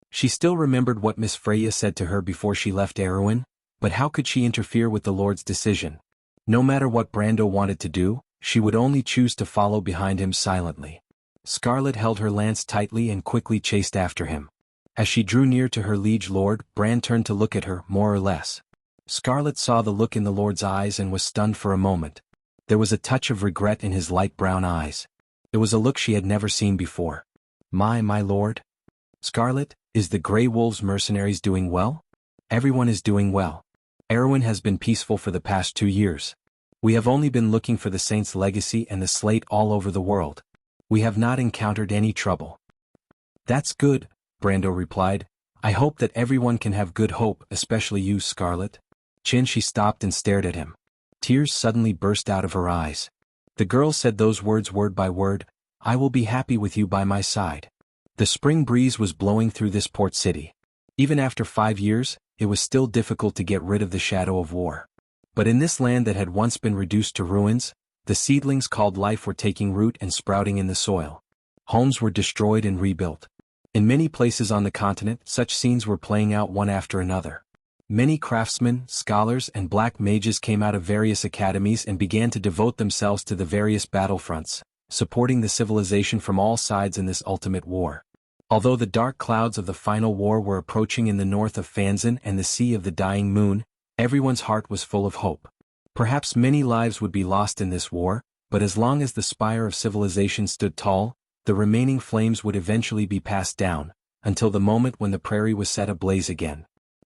She still remembered what Miss Freya said to her before she left Erewhon, but how could she interfere with the Lord's decision? No matter what Brando wanted to do, she would only choose to follow behind him silently. Scarlet held her lance tightly and quickly chased after him. As she drew near to her liege lord, Bran turned to look at her, more or less. Scarlet saw the look in the Lord's eyes and was stunned for a moment. There was a touch of regret in his light brown eyes. It was a look she had never seen before. My lord? Scarlet, is the Grey Wolves mercenaries doing well? Everyone is doing well. Erewhon has been peaceful for the past 2 years. We have only been looking for the Saint's legacy and the slate all over the world. We have not encountered any trouble. That's good, Brando replied. I hope that everyone can have good hope, especially you, Scarlet. She stopped and stared at him. Tears suddenly burst out of her eyes. The girl said those words word by word, I will be happy with you by my side. The spring breeze was blowing through this port city. Even after 5 years, it was still difficult to get rid of the shadow of war. But in this land that had once been reduced to ruins, the seedlings called life were taking root and sprouting in the soil. Homes were destroyed and rebuilt. In many places on the continent, such scenes were playing out one after another. Many craftsmen, scholars, and black mages came out of various academies and began to devote themselves to the various battlefronts, supporting the civilization from all sides in this ultimate war. Although the dark clouds of the final war were approaching in the north of Fanzan and the Sea of the Dying Moon, everyone's heart was full of hope. Perhaps many lives would be lost in this war, but as long as the spire of civilization stood tall, the remaining flames would eventually be passed down, until the moment when the prairie was set ablaze again.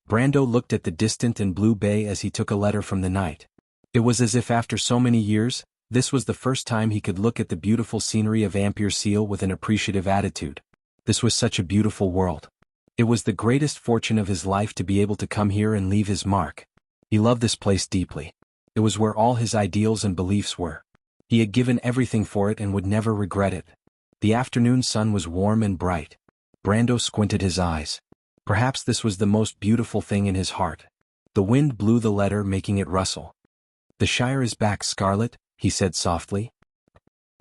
Brando looked at the distant and blue bay as he took a letter from the night. It was as if after so many years, this was the first time he could look at the beautiful scenery of Ampere Seal with an appreciative attitude. This was such a beautiful world. It was the greatest fortune of his life to be able to come here and leave his mark. He loved this place deeply. It was where all his ideals and beliefs were. He had given everything for it and would never regret it. The afternoon sun was warm and bright. Brando squinted his eyes. Perhaps this was the most beautiful thing in his heart. The wind blew the letter, making it rustle. "The Shire is back, Scarlet," he said softly.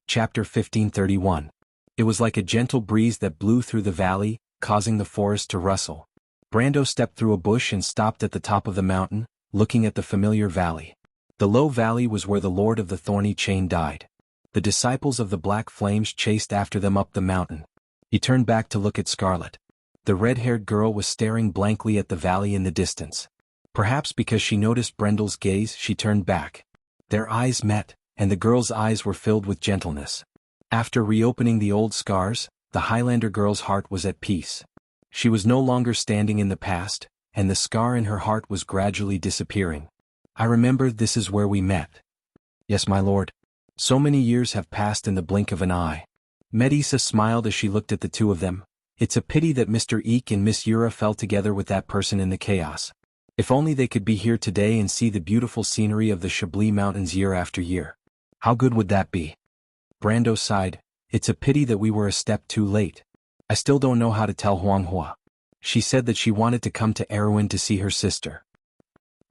Chapter 1531. It was like a gentle breeze that blew through the valley, causing the forest to rustle. Brando stepped through a bush and stopped at the top of the mountain, looking at the familiar valley. The low valley was where the Lord of the Thorny Chain died. The disciples of the Black Flames chased after them up the mountain. He turned back to look at Scarlet. The red-haired girl was staring blankly at the valley in the distance. Perhaps because she noticed Brendel's gaze, she turned back. Their eyes met, and the girl's eyes were filled with gentleness. After reopening the old scars, the Highlander girl's heart was at peace. She was no longer standing in the past, and the scar in her heart was gradually disappearing. "I remember this is where we met." "Yes, my lord. So many years have passed in the blink of an eye." Medusa smiled as she looked at the two of them. "It's a pity that Mr. Eek and Miss Yura fell together with that person in the chaos. If only they could be here today and see the beautiful scenery of the Chablis Mountains year after year. How good would that be?" Brando sighed. "It's a pity that we were a step too late. I still don't know how to tell Huanghua. She said that she wanted to come to Erewhon to see her sister."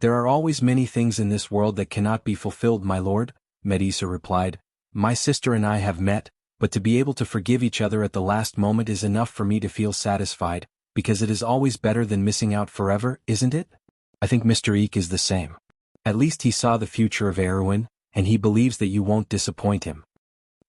"There are always many things in this world that cannot be fulfilled, my lord," Medusa replied. "My sister and I have met, but to be able to forgive each other at the last moment is enough for me to feel satisfied, because it is always better than missing out forever, isn't it? I think Mr. Eek is the same. At least he saw the future of Erewhon, and he believes that you won't disappoint him."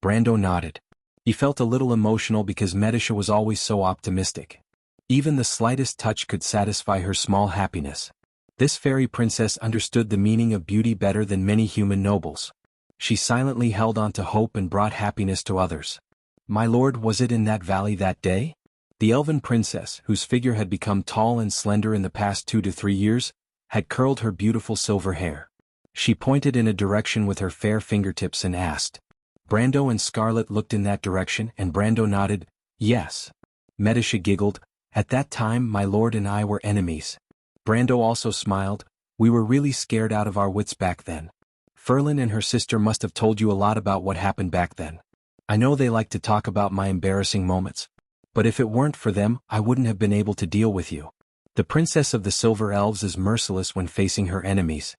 Brando nodded. He felt a little emotional because Medusa was always so optimistic. Even the slightest touch could satisfy her small happiness. This fairy princess understood the meaning of beauty better than many human nobles. She silently held on to hope and brought happiness to others. "My lord, was it in that valley that day?" The elven princess, whose figure had become tall and slender in the past 2 to 3 years, had curled her beautiful silver hair. She pointed in a direction with her fair fingertips and asked. Brando and Scarlet looked in that direction and Brando nodded, "Yes." Medusa giggled. "At that time my lord and I were enemies." Brando also smiled. "We were really scared out of our wits back then. Ferlin and her sister must have told you a lot about what happened back then. I know they like to talk about my embarrassing moments. But if it weren't for them, I wouldn't have been able to deal with you. The princess of the Silver Elves is merciless when facing her enemies."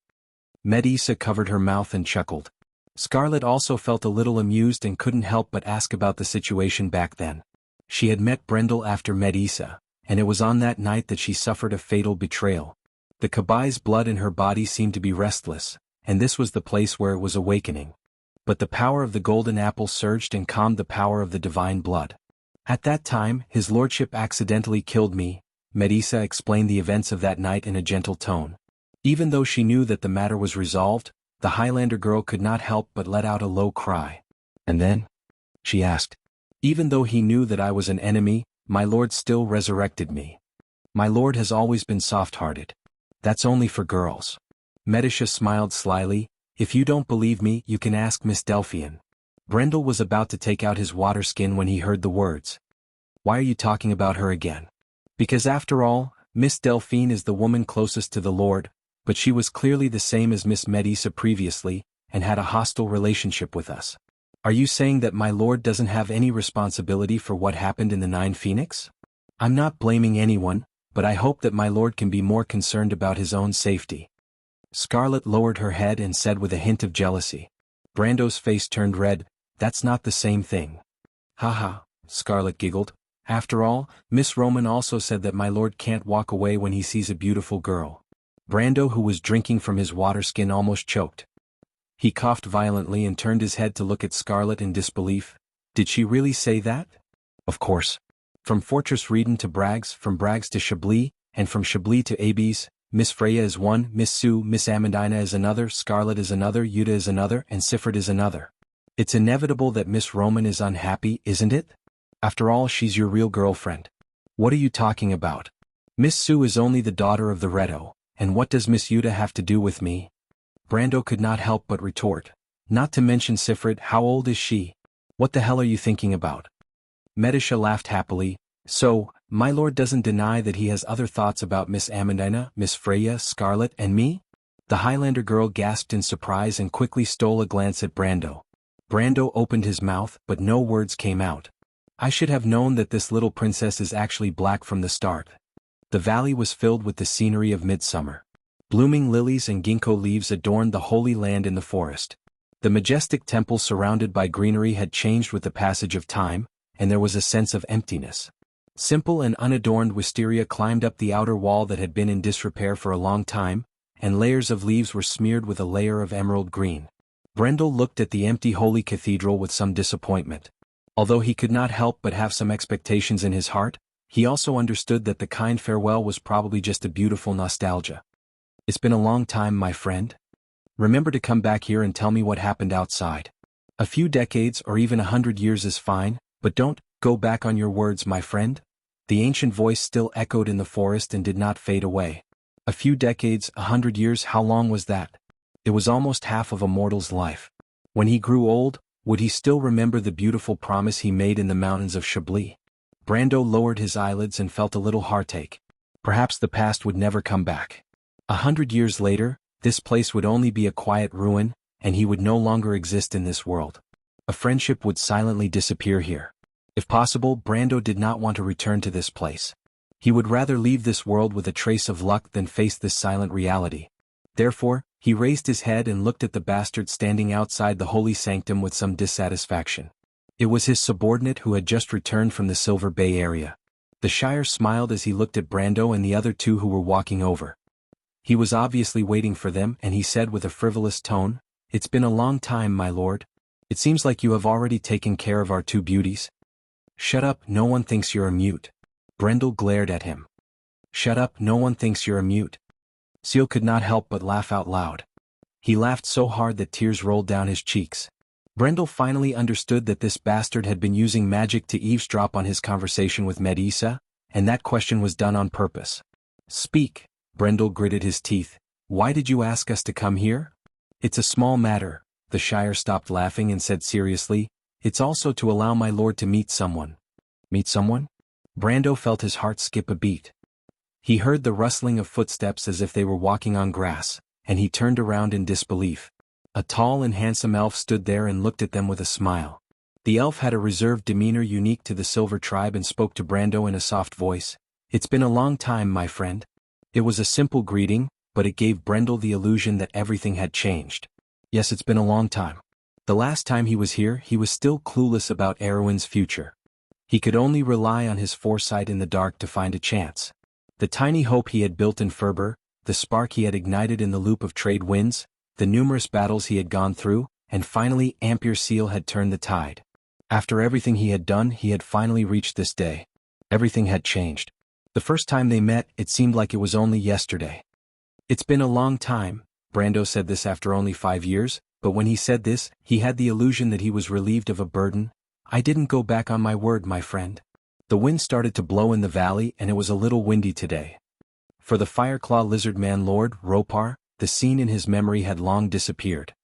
Medusa covered her mouth and chuckled. Scarlet also felt a little amused and couldn't help but ask about the situation back then. She had met Brendel after Medusa, and it was on that night that she suffered a fatal betrayal. The Kabai's blood in her body seemed to be restless, and this was the place where it was awakening. But the power of the golden apple surged and calmed the power of the divine blood. "At that time, his lordship accidentally killed me," Medusa explained the events of that night in a gentle tone. Even though she knew that the matter was resolved, the Highlander girl could not help but let out a low cry. "And then?" she asked. "Even though he knew that I was an enemy, my lord still resurrected me. My lord has always been soft-hearted. That's only for girls." Medusa smiled slyly. "If you don't believe me, you can ask Miss Delphian." Brendel was about to take out his water skin when he heard the words. "Why are you talking about her again?" "Because after all, Miss Delphine is the woman closest to the Lord, but she was clearly the same as Miss Medusa previously, and had a hostile relationship with us. Are you saying that my lord doesn't have any responsibility for what happened in the Nine Phoenix? I'm not blaming anyone, but I hope that my lord can be more concerned about his own safety." Scarlet lowered her head and said with a hint of jealousy. Brando's face turned red. "That's not the same thing." "Haha," Scarlet giggled. "After all, Miss Roman also said that my lord can't walk away when he sees a beautiful girl." Brando, who was drinking from his water skin, almost choked. He coughed violently and turned his head to look at Scarlet in disbelief. "Did she really say that?" "Of course. From Fortress Reden to Brags, from Brags to Chablis, and from Chablis to Abes, Miss Freya is one, Miss Sue, Miss Amandina is another, Scarlet is another, Yuta is another, and Siffred is another. It's inevitable that Miss Roman is unhappy, isn't it? After all, she's your real girlfriend." "What are you talking about? Miss Sue is only the daughter of the Redo, and what does Miss Yuta have to do with me?" Brando could not help but retort. "Not to mention Siffred, how old is she? What the hell are you thinking about?" Medusa laughed happily. "So, My lord doesn't deny that he has other thoughts about Miss Amandina, Miss Freya, Scarlet, and me? The Highlander girl gasped in surprise and quickly stole a glance at Brando. Brando opened his mouth, but no words came out. I should have known that this little princess is actually black from the start. The valley was filled with the scenery of midsummer. Blooming lilies and ginkgo leaves adorned the holy land in the forest. The majestic temple surrounded by greenery had changed with the passage of time, and there was a sense of emptiness. Simple and unadorned wisteria climbed up the outer wall that had been in disrepair for a long time, and layers of leaves were smeared with a layer of emerald green. Brendel looked at the empty holy cathedral with some disappointment. Although he could not help but have some expectations in his heart, he also understood that the kind farewell was probably just a beautiful nostalgia. It's been a long time, my friend. Remember to come back here and tell me what happened outside. A few decades or even 100 years is fine, but don't go back on your words, my friend. The ancient voice still echoed in the forest and did not fade away. A few decades, 100 years, how long was that? It was almost half of a mortal's life. When he grew old, would he still remember the beautiful promise he made in the mountains of Chablis? Brando lowered his eyelids and felt a little heartache. Perhaps the past would never come back. 100 years later, this place would only be a quiet ruin, and he would no longer exist in this world. A friendship would silently disappear here. If possible, Brando did not want to return to this place. He would rather leave this world with a trace of luck than face this silent reality. Therefore, he raised his head and looked at the bastard standing outside the holy sanctum with some dissatisfaction. It was his subordinate who had just returned from the Silver Bay area. The Shire smiled as he looked at Brando and the other two who were walking over. He was obviously waiting for them, and he said with a frivolous tone, "It's been a long time, my lord. It seems like you have already taken care of our two beauties." "Shut up, no one thinks you're a mute." Brendel glared at him. "Shut up, no one thinks you're a mute." Seal could not help but laugh out loud. He laughed so hard that tears rolled down his cheeks. Brendel finally understood that this bastard had been using magic to eavesdrop on his conversation with Medisa, and that question was done on purpose. "Speak," Brendel gritted his teeth. "Why did you ask us to come here?" "It's a small matter," the Shire stopped laughing and said seriously. "It's also to allow my lord to meet someone." "Meet someone?" Brando felt his heart skip a beat. He heard the rustling of footsteps as if they were walking on grass, and he turned around in disbelief. A tall and handsome elf stood there and looked at them with a smile. The elf had a reserved demeanor unique to the Silver Tribe and spoke to Brando in a soft voice. "It's been a long time, my friend." It was a simple greeting, but it gave Brendel the illusion that everything had changed. Yes, it's been a long time. The last time he was here, he was still clueless about Erwin's future. He could only rely on his foresight in the dark to find a chance. The tiny hope he had built in Ferber, the spark he had ignited in the loop of trade winds, the numerous battles he had gone through, and finally Ampere Seal had turned the tide. After everything he had done, he had finally reached this day. Everything had changed. The first time they met, it seemed like it was only yesterday. "It's been a long time," Brando said this after only 5 years, but when he said this, he had the illusion that he was relieved of a burden. "I didn't go back on my word, my friend." The wind started to blow in the valley and it was a little windy today. For the Fireclaw Lizardman Lord, Ropar, the scene in his memory had long disappeared.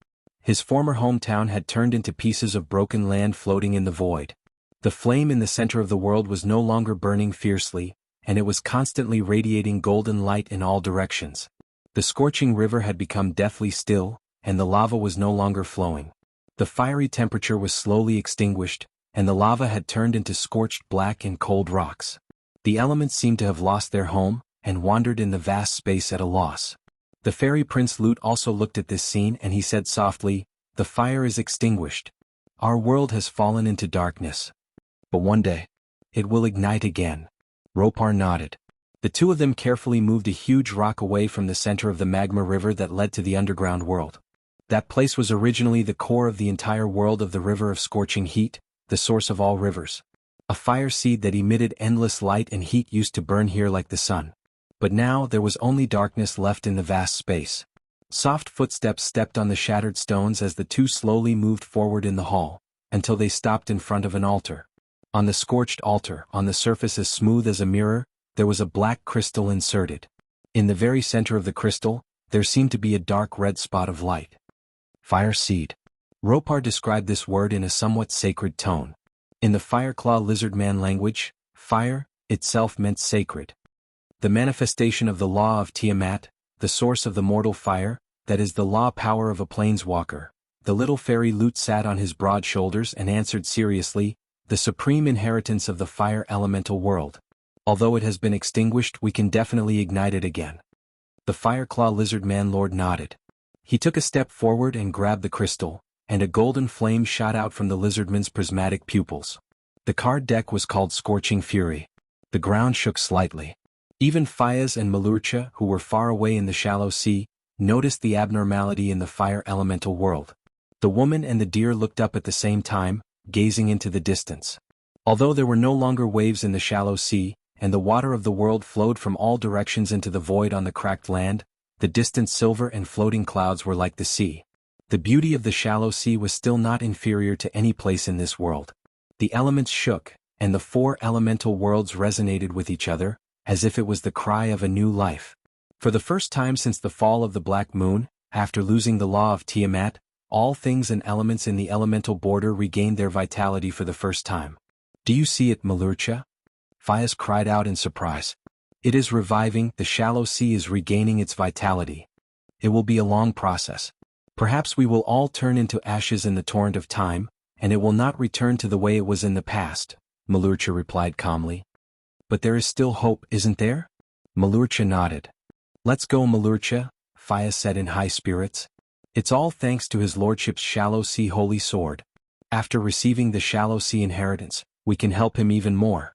His former hometown had turned into pieces of broken land floating in the void. The flame in the center of the world was no longer burning fiercely, and it was constantly radiating golden light in all directions. The scorching river had become deathly still, and the lava was no longer flowing. The fiery temperature was slowly extinguished, and the lava had turned into scorched black and cold rocks. The elements seemed to have lost their home, and wandered in the vast space at a loss. The fairy Prince Lute also looked at this scene and he said softly, "The fire is extinguished. Our world has fallen into darkness. But one day, it will ignite again." Ropar nodded. The two of them carefully moved a huge rock away from the center of the magma river that led to the underground world. That place was originally the core of the entire world of the River of Scorching Heat, the source of all rivers. A fire seed that emitted endless light and heat used to burn here like the sun. But now there was only darkness left in the vast space. Soft footsteps stepped on the shattered stones as the two slowly moved forward in the hall, until they stopped in front of an altar. On the scorched altar, on the surface as smooth as a mirror, there was a black crystal inserted. In the very center of the crystal, there seemed to be a dark red spot of light. Fire seed. Ropar described this word in a somewhat sacred tone. In the Fireclaw Lizardman language, fire, itself meant sacred. The manifestation of the law of Tiamat, the source of the mortal fire, that is the law power of a planeswalker. The little fairy Lute sat on his broad shoulders and answered seriously, the supreme inheritance of the fire elemental world. Although it has been extinguished, we can definitely ignite it again. The Fireclaw Lizard Man Lord nodded. He took a step forward and grabbed the crystal, and a golden flame shot out from the lizardman's prismatic pupils. The card deck was called Scorching Fury. The ground shook slightly. Even Fayez and Malurcha, who were far away in the shallow sea, noticed the abnormality in the fire elemental world. The woman and the deer looked up at the same time, gazing into the distance. Although there were no longer waves in the shallow sea, and the water of the world flowed from all directions into the void on the cracked land, the distant silver and floating clouds were like the sea. The beauty of the shallow sea was still not inferior to any place in this world. The elements shook, and the four elemental worlds resonated with each other, as if it was the cry of a new life. For the first time since the fall of the Black Moon, after losing the law of Tiamat, all things and elements in the elemental border regained their vitality for the first time. Do you see it, Malurcha? Fayez cried out in surprise. It is reviving, the shallow sea is regaining its vitality. It will be a long process. Perhaps we will all turn into ashes in the torrent of time, and it will not return to the way it was in the past, Malurcha replied calmly. But there is still hope, isn't there? Malurcha nodded. Let's go, Malurcha, Fayez said in high spirits. It's all thanks to his lordship's shallow sea holy sword. After receiving the shallow sea inheritance, we can help him even more.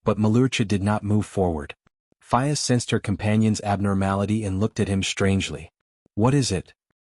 But Malurcha did not move forward. Fayez sensed her companion's abnormality and looked at him strangely. What is it?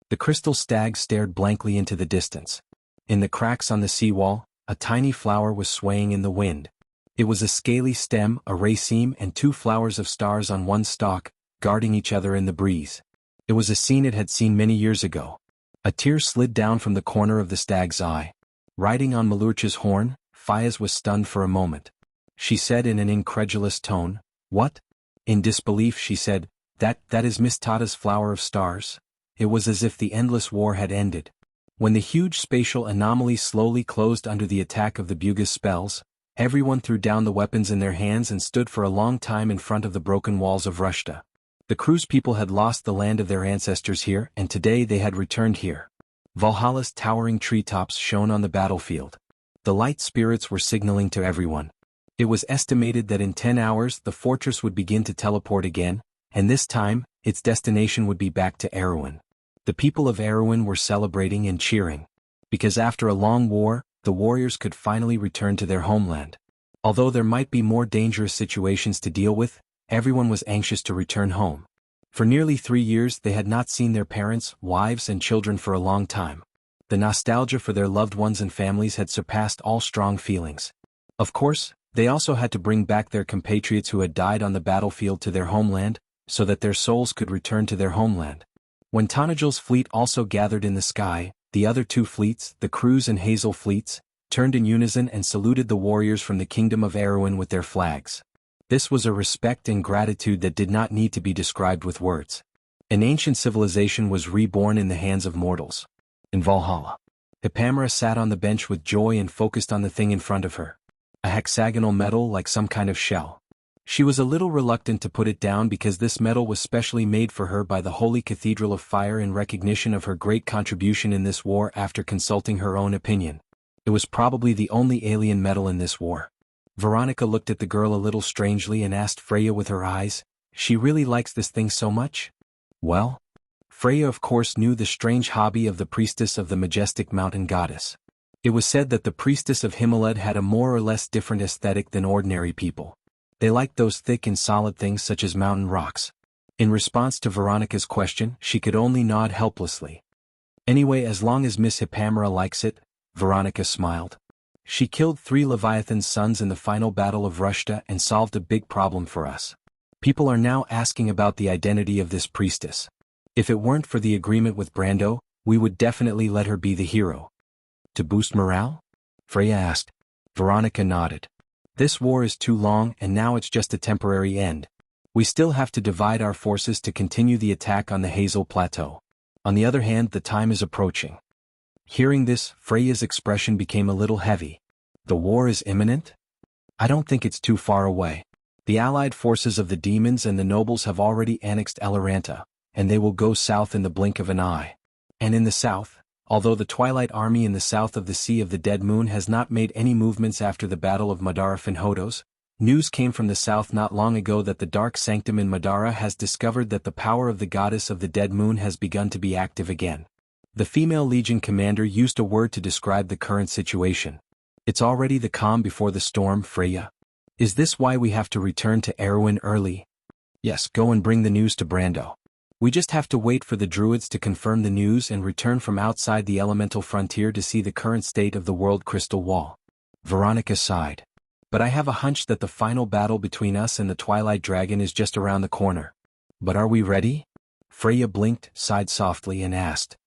The crystal stag stared blankly into the distance. In the cracks on the seawall, a tiny flower was swaying in the wind. It was a scaly stem, a raceme, and two flowers of stars on one stalk, guarding each other in the breeze. It was a scene it had seen many years ago. A tear slid down from the corner of the stag's eye. Riding on Malurcha's horn, Fayez was stunned for a moment. She said in an incredulous tone, "What?" In disbelief she said, That is Miss Tata's flower of stars." It was as if the endless war had ended. When the huge spatial anomaly slowly closed under the attack of the Buga's spells, everyone threw down the weapons in their hands and stood for a long time in front of the broken walls of Rushta. The Cruz people had lost the land of their ancestors here, and today they had returned here. Valhalla's towering treetops shone on the battlefield. The light spirits were signaling to everyone. It was estimated that in 10 hours the fortress would begin to teleport again, and this time, its destination would be back to Erewhon. The people of Erewhon were celebrating and cheering. Because after a long war, the warriors could finally return to their homeland. Although there might be more dangerous situations to deal with, everyone was anxious to return home. For nearly 3 years they had not seen their parents, wives and children for a long time. The nostalgia for their loved ones and families had surpassed all strong feelings. Of course, they also had to bring back their compatriots who had died on the battlefield to their homeland, so that their souls could return to their homeland. When Tanajal's fleet also gathered in the sky, the other two fleets, the Cruz and Hazel fleets, turned in unison and saluted the warriors from the kingdom of Erewhon with their flags. This was a respect and gratitude that did not need to be described with words. An ancient civilization was reborn in the hands of mortals. In Valhalla, Hippamera sat on the bench with joy and focused on the thing in front of her. A hexagonal medal like some kind of shell. She was a little reluctant to put it down because this medal was specially made for her by the Holy Cathedral of Fire in recognition of her great contribution in this war after consulting her own opinion. It was probably the only alien medal in this war. Veronica looked at the girl a little strangely and asked Freya with her eyes, "She really likes this thing so much?" Well, Freya of course knew the strange hobby of the priestess of the majestic mountain goddess. It was said that the priestess of Himalaya had a more or less different aesthetic than ordinary people. They liked those thick and solid things such as mountain rocks. In response to Veronica's question, she could only nod helplessly. Anyway, as long as Miss Hippamera likes it, Veronica smiled. She killed 3 Leviathan's sons in the final battle of Rushta and solved a big problem for us. People are now asking about the identity of this priestess. If it weren't for the agreement with Brando, we would definitely let her be the hero. To boost morale? Freya asked. Veronica nodded. This war is too long and now it's just a temporary end. We still have to divide our forces to continue the attack on the Hazel Plateau. On the other hand, the time is approaching. Hearing this, Freya's expression became a little heavy. The war is imminent? I don't think it's too far away. The allied forces of the demons and the nobles have already annexed Eloranta, and they will go south in the blink of an eye. And in the south, although the Twilight Army in the south of the Sea of the Dead Moon has not made any movements after the Battle of Madara Finhodos, news came from the south not long ago that the Dark Sanctum in Madara has discovered that the power of the Goddess of the Dead Moon has begun to be active again. The female Legion commander used a word to describe the current situation. It's already the calm before the storm, Freya. Is this why we have to return to Erwin early? Yes, go and bring the news to Brando. We just have to wait for the druids to confirm the news and return from outside the elemental frontier to see the current state of the world crystal wall. Veronica sighed. But I have a hunch that the final battle between us and the Twilight Dragon is just around the corner. But are we ready? Freya blinked, sighed softly and asked.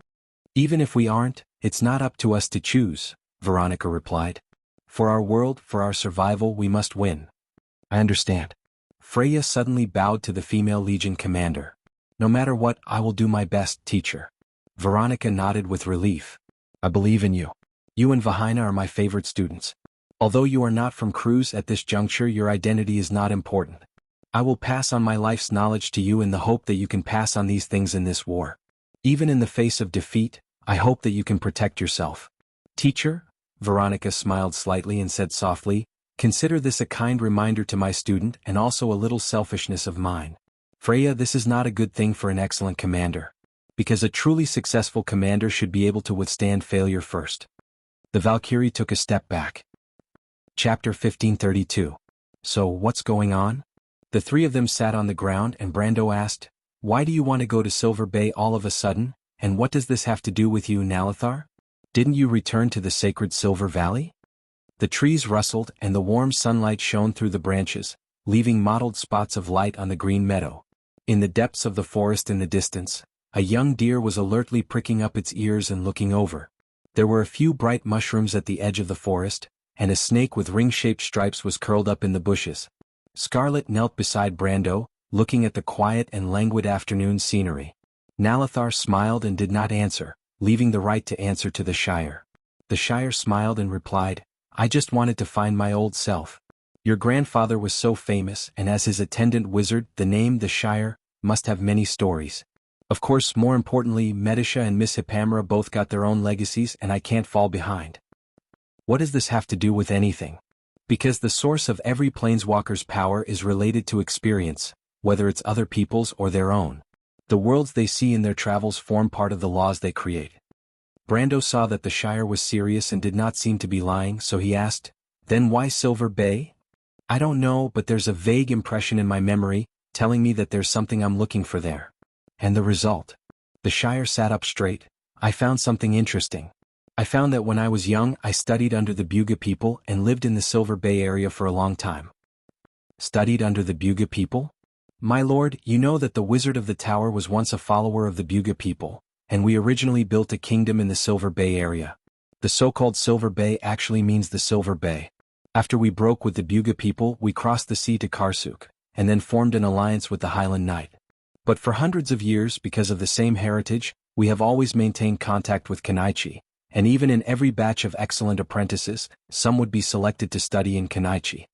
Even if we aren't, it's not up to us to choose, Veronica replied. For our world, for our survival, we must win. I understand. Freya suddenly bowed to the female Legion commander. No matter what, I will do my best, teacher. Veronica nodded with relief. I believe in you. You and Vahina are my favorite students. Although you are not from Cruz at this juncture, your identity is not important. I will pass on my life's knowledge to you in the hope that you can pass on these things in this war. Even in the face of defeat, I hope that you can protect yourself. Teacher? Veronica smiled slightly and said softly, consider this a kind reminder to my student and also a little selfishness of mine. Freya, this is not a good thing for an excellent commander. Because a truly successful commander should be able to withstand failure first. The Valkyrie took a step back. Chapter 1532. So, what's going on? The three of them sat on the ground and Brando asked, why do you want to go to Silver Bay all of a sudden, and what does this have to do with you, Nalathar? Didn't you return to the sacred Silver Valley? The trees rustled and the warm sunlight shone through the branches, leaving mottled spots of light on the green meadow. In the depths of the forest in the distance, a young deer was alertly pricking up its ears and looking over. There were a few bright mushrooms at the edge of the forest, and a snake with ring-shaped stripes was curled up in the bushes. Scarlet knelt beside Brando, looking at the quiet and languid afternoon scenery. Nalathar smiled and did not answer, leaving the right to answer to the Shire. The Shire smiled and replied, I just wanted to find my old self. Your grandfather was so famous, and as his attendant wizard, the name the Shire must have many stories. Of course, more importantly, Medisha and Miss Hippamera both got their own legacies and I can't fall behind. What does this have to do with anything? Because the source of every planeswalker's power is related to experience, whether it's other people's or their own. The worlds they see in their travels form part of the laws they create. Brando saw that the Shire was serious and did not seem to be lying, so he asked, then why Silver Bay? I don't know, but there's a vague impression in my memory, telling me that there's something I'm looking for there. And the result? The Shire sat up straight. I found something interesting. I found that when I was young I studied under the Buga people and lived in the Silver Bay area for a long time. Studied under the Buga people? My lord, you know that the Wizard of the Tower was once a follower of the Buga people, and we originally built a kingdom in the Silver Bay area. The so-called Silver Bay actually means the Silver Bay. After we broke with the Buga people, we crossed the sea to Karsuk, and then formed an alliance with the Highland Knight. But for hundreds of years, because of the same heritage, we have always maintained contact with Kanaichi, and even in every batch of excellent apprentices, some would be selected to study in Kanaichi.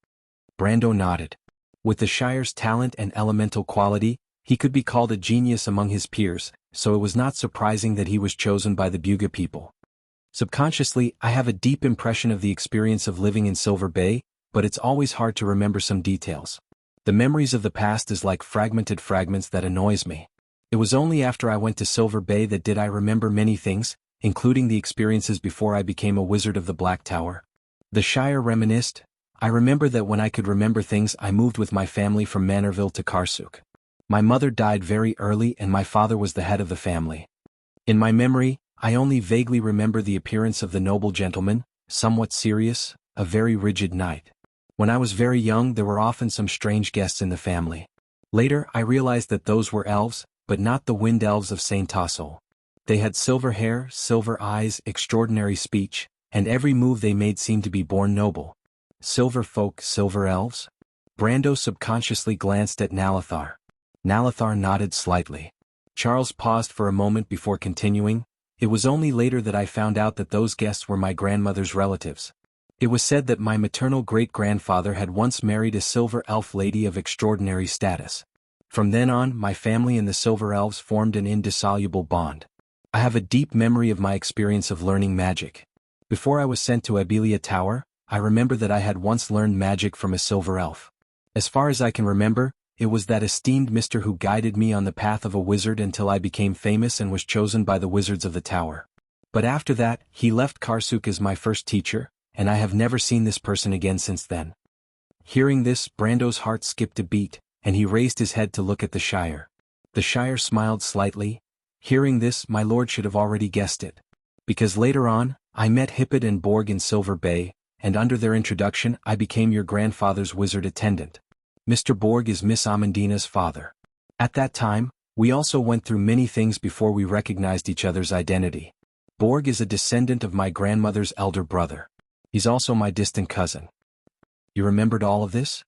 Brando nodded. With the Shire's talent and elemental quality, he could be called a genius among his peers, so it was not surprising that he was chosen by the Buga people. Subconsciously, I have a deep impression of the experience of living in Silver Bay, but it's always hard to remember some details. The memories of the past is like fragmented fragments that annoys me. It was only after I went to Silver Bay that did I remember many things, including the experiences before I became a wizard of the Black Tower. The Shire reminisced. I remember that when I could remember things I moved with my family from Manorville to Karsuk. My mother died very early and my father was the head of the family. In my memory, I only vaguely remember the appearance of the noble gentleman, somewhat serious, a very rigid knight. When I was very young there were often some strange guests in the family. Later I realized that those were elves, but not the wind elves of Saint Tassel. They had silver hair, silver eyes, extraordinary speech, and every move they made seemed to be born noble. Silver folk, silver elves? Brando subconsciously glanced at Nalathar. Nalathar nodded slightly. Charles paused for a moment before continuing. It was only later that I found out that those guests were my grandmother's relatives. It was said that my maternal great-grandfather had once married a silver elf lady of extraordinary status. From then on, my family and the silver elves formed an indissoluble bond. I have a deep memory of my experience of learning magic. Before I was sent to Abelia Tower, I remember that I had once learned magic from a silver elf. As far as I can remember, it was that esteemed mister who guided me on the path of a wizard until I became famous and was chosen by the wizards of the tower. But after that, he left Karsuk as my first teacher, and I have never seen this person again since then. Hearing this, Brando's heart skipped a beat, and he raised his head to look at the Shire. The Shire smiled slightly. Hearing this, my lord should have already guessed it. Because later on, I met Hippet and Borg in Silver Bay, and under their introduction I became your grandfather's wizard attendant. Mr. Borg is Miss Amandina's father. At that time, we also went through many things before we recognized each other's identity. Borg is a descendant of my grandmother's elder brother. He's also my distant cousin. You remembered all of this?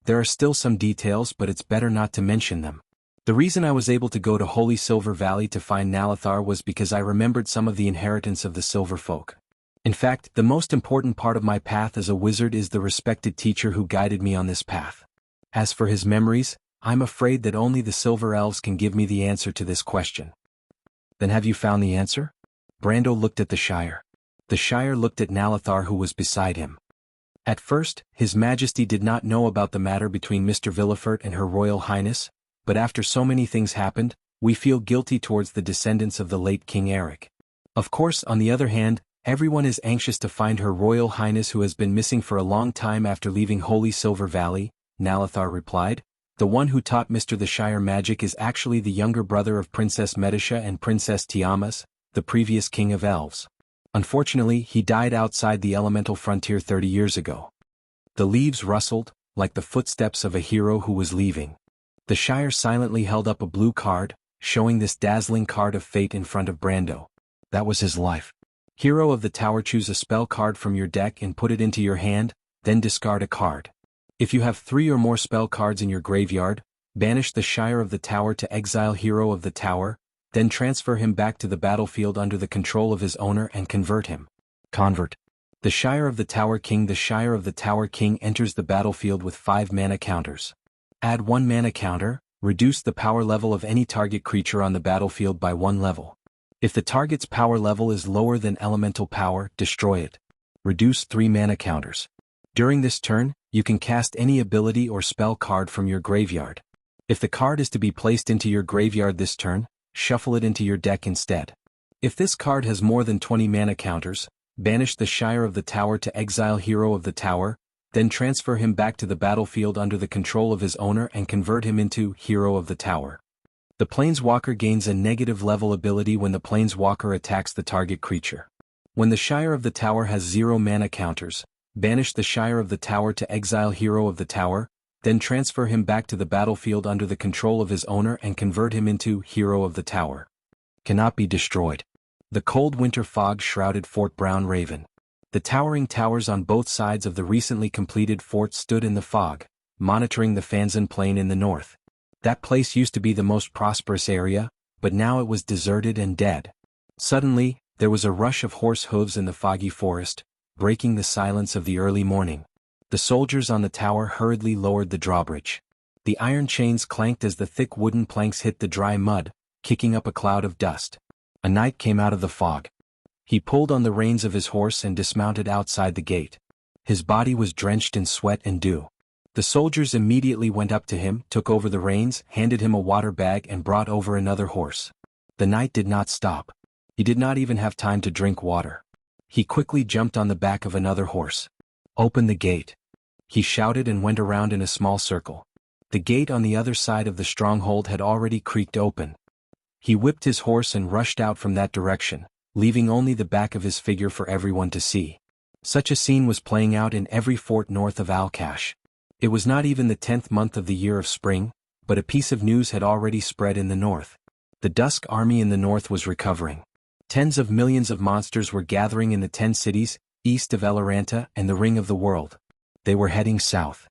There are still some details, but it's better not to mention them. The reason I was able to go to Holy Silver Valley to find Nalathar was because I remembered some of the inheritance of the Silver Folk. In fact, the most important part of my path as a wizard is the respected teacher who guided me on this path. As for his memories, I'm afraid that only the Silver Elves can give me the answer to this question. Then have you found the answer? Brando looked at the Shire. The Shire looked at Nalathar, who was beside him. At first, His Majesty did not know about the matter between Mr. Villefort and Her Royal Highness, but after so many things happened, we feel guilty towards the descendants of the late King Eric. Of course, on the other hand, everyone is anxious to find Her Royal Highness, who has been missing for a long time after leaving Holy Silver Valley, Nalathar replied. The one who taught Mr. the Shire magic is actually the younger brother of Princess Medisha and Princess Tiamas, the previous King of Elves. Unfortunately, he died outside the elemental frontier 30 years ago. The leaves rustled, like the footsteps of a hero who was leaving. The Shire silently held up a blue card, showing this dazzling card of fate in front of Brando. That was his life. Hero of the Tower, choose a spell card from your deck and put it into your hand, then discard a card. If you have 3 or more spell cards in your graveyard, banish the Shire of the Tower to exile Hero of the Tower, then transfer him back to the battlefield under the control of his owner and convert him. Convert. The Shire of the Tower King. The Shire of the Tower King enters the battlefield with 5 mana counters. Add 1 mana counter, reduce the power level of any target creature on the battlefield by 1 level. If the target's power level is lower than elemental power, destroy it. Reduce 3 mana counters. During this turn, you can cast any ability or spell card from your graveyard. If the card is to be placed into your graveyard this turn, shuffle it into your deck instead. If this card has more than 20 mana counters, banish the Shire of the Tower to exile Hero of the Tower, then transfer him back to the battlefield under the control of his owner and convert him into Hero of the Tower. The Planeswalker gains a negative level ability when the Planeswalker attacks the target creature. When the Shire of the Tower has 0 mana counters, banish the Shire of the Tower to exile Hero of the Tower, then transfer him back to the battlefield under the control of his owner and convert him into Hero of the Tower. Cannot be destroyed. The cold winter fog shrouded Fort Brown Raven. The towering towers on both sides of the recently completed fort stood in the fog, monitoring the Fanzan Plain in the north. That place used to be the most prosperous area, but now it was deserted and dead. Suddenly, there was a rush of horse hooves in the foggy forest, breaking the silence of the early morning. The soldiers on the tower hurriedly lowered the drawbridge. The iron chains clanked as the thick wooden planks hit the dry mud, kicking up a cloud of dust. A knight came out of the fog. He pulled on the reins of his horse and dismounted outside the gate. His body was drenched in sweat and dew. The soldiers immediately went up to him, took over the reins, handed him a water bag and brought over another horse. The knight did not stop. He did not even have time to drink water. He quickly jumped on the back of another horse. Open the gate. He shouted and went around in a small circle. The gate on the other side of the stronghold had already creaked open. He whipped his horse and rushed out from that direction, leaving only the back of his figure for everyone to see. Such a scene was playing out in every fort north of Alcash. It was not even the 10th month of the year of spring, but a piece of news had already spread in the north. The Dusk Army in the north was recovering. Tens of millions of monsters were gathering in the 10 cities, east of Eloranta and the Ring of the World. They were heading south.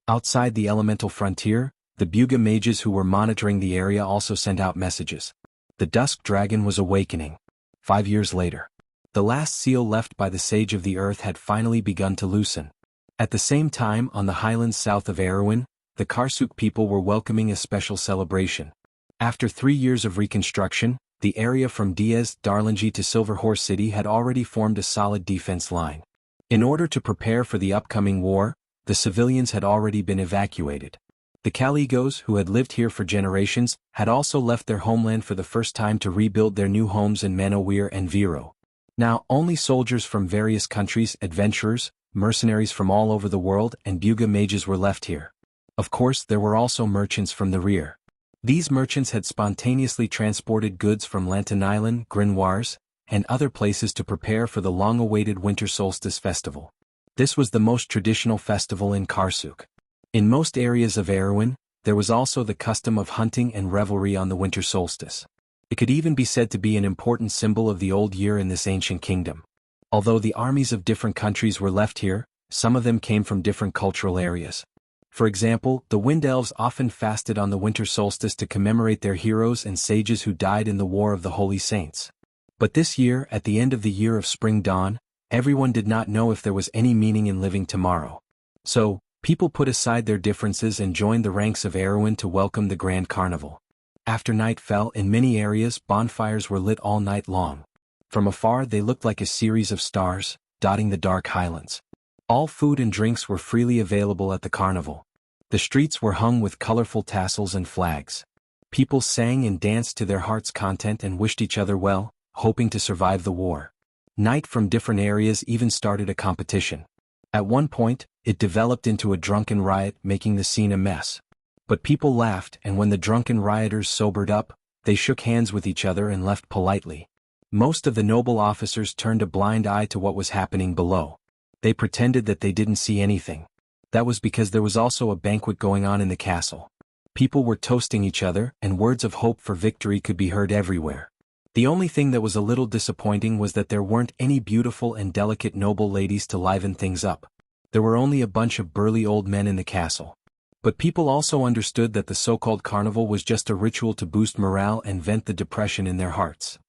Outside the elemental frontier, the Buga mages who were monitoring the area also sent out messages. The Dusk Dragon was awakening. 5 years later. The last seal left by the Sage of the Earth had finally begun to loosen. At the same time, on the highlands south of Erewhon, the Karsuk people were welcoming a special celebration. After 3 years of reconstruction, the area from Diaz, Darlingi to Silver Horse City had already formed a solid defense line. In order to prepare for the upcoming war, the civilians had already been evacuated. The Caligos, who had lived here for generations, had also left their homeland for the first time to rebuild their new homes in Manowir and Viro. Now, only soldiers from various countries, adventurers, mercenaries from all over the world, and Buga mages were left here. Of course, there were also merchants from the rear. These merchants had spontaneously transported goods from Lantanailan, Grimoires, and other places to prepare for the long-awaited winter solstice festival. This was the most traditional festival in Karsuk. In most areas of Erewhon, there was also the custom of hunting and revelry on the winter solstice. It could even be said to be an important symbol of the old year in this ancient kingdom. Although the armies of different countries were left here, some of them came from different cultural areas. For example, the Wind Elves often fasted on the winter solstice to commemorate their heroes and sages who died in the War of the Holy Saints. But this year, at the end of the year of spring dawn, everyone did not know if there was any meaning in living tomorrow. So, people put aside their differences and joined the ranks of Erewhon to welcome the Grand Carnival. After night fell, in many areas bonfires were lit all night long. From afar they looked like a series of stars, dotting the dark highlands. All food and drinks were freely available at the carnival. The streets were hung with colorful tassels and flags. People sang and danced to their heart's content and wished each other well, hoping to survive the war. Knights from different areas even started a competition. At one point, it developed into a drunken riot, making the scene a mess. But people laughed, and when the drunken rioters sobered up, they shook hands with each other and left politely. Most of the noble officers turned a blind eye to what was happening below. They pretended that they didn't see anything. That was because there was also a banquet going on in the castle. People were toasting each other, and words of hope for victory could be heard everywhere. The only thing that was a little disappointing was that there weren't any beautiful and delicate noble ladies to liven things up. There were only a bunch of burly old men in the castle. But people also understood that the so-called carnival was just a ritual to boost morale and vent the depression in their hearts.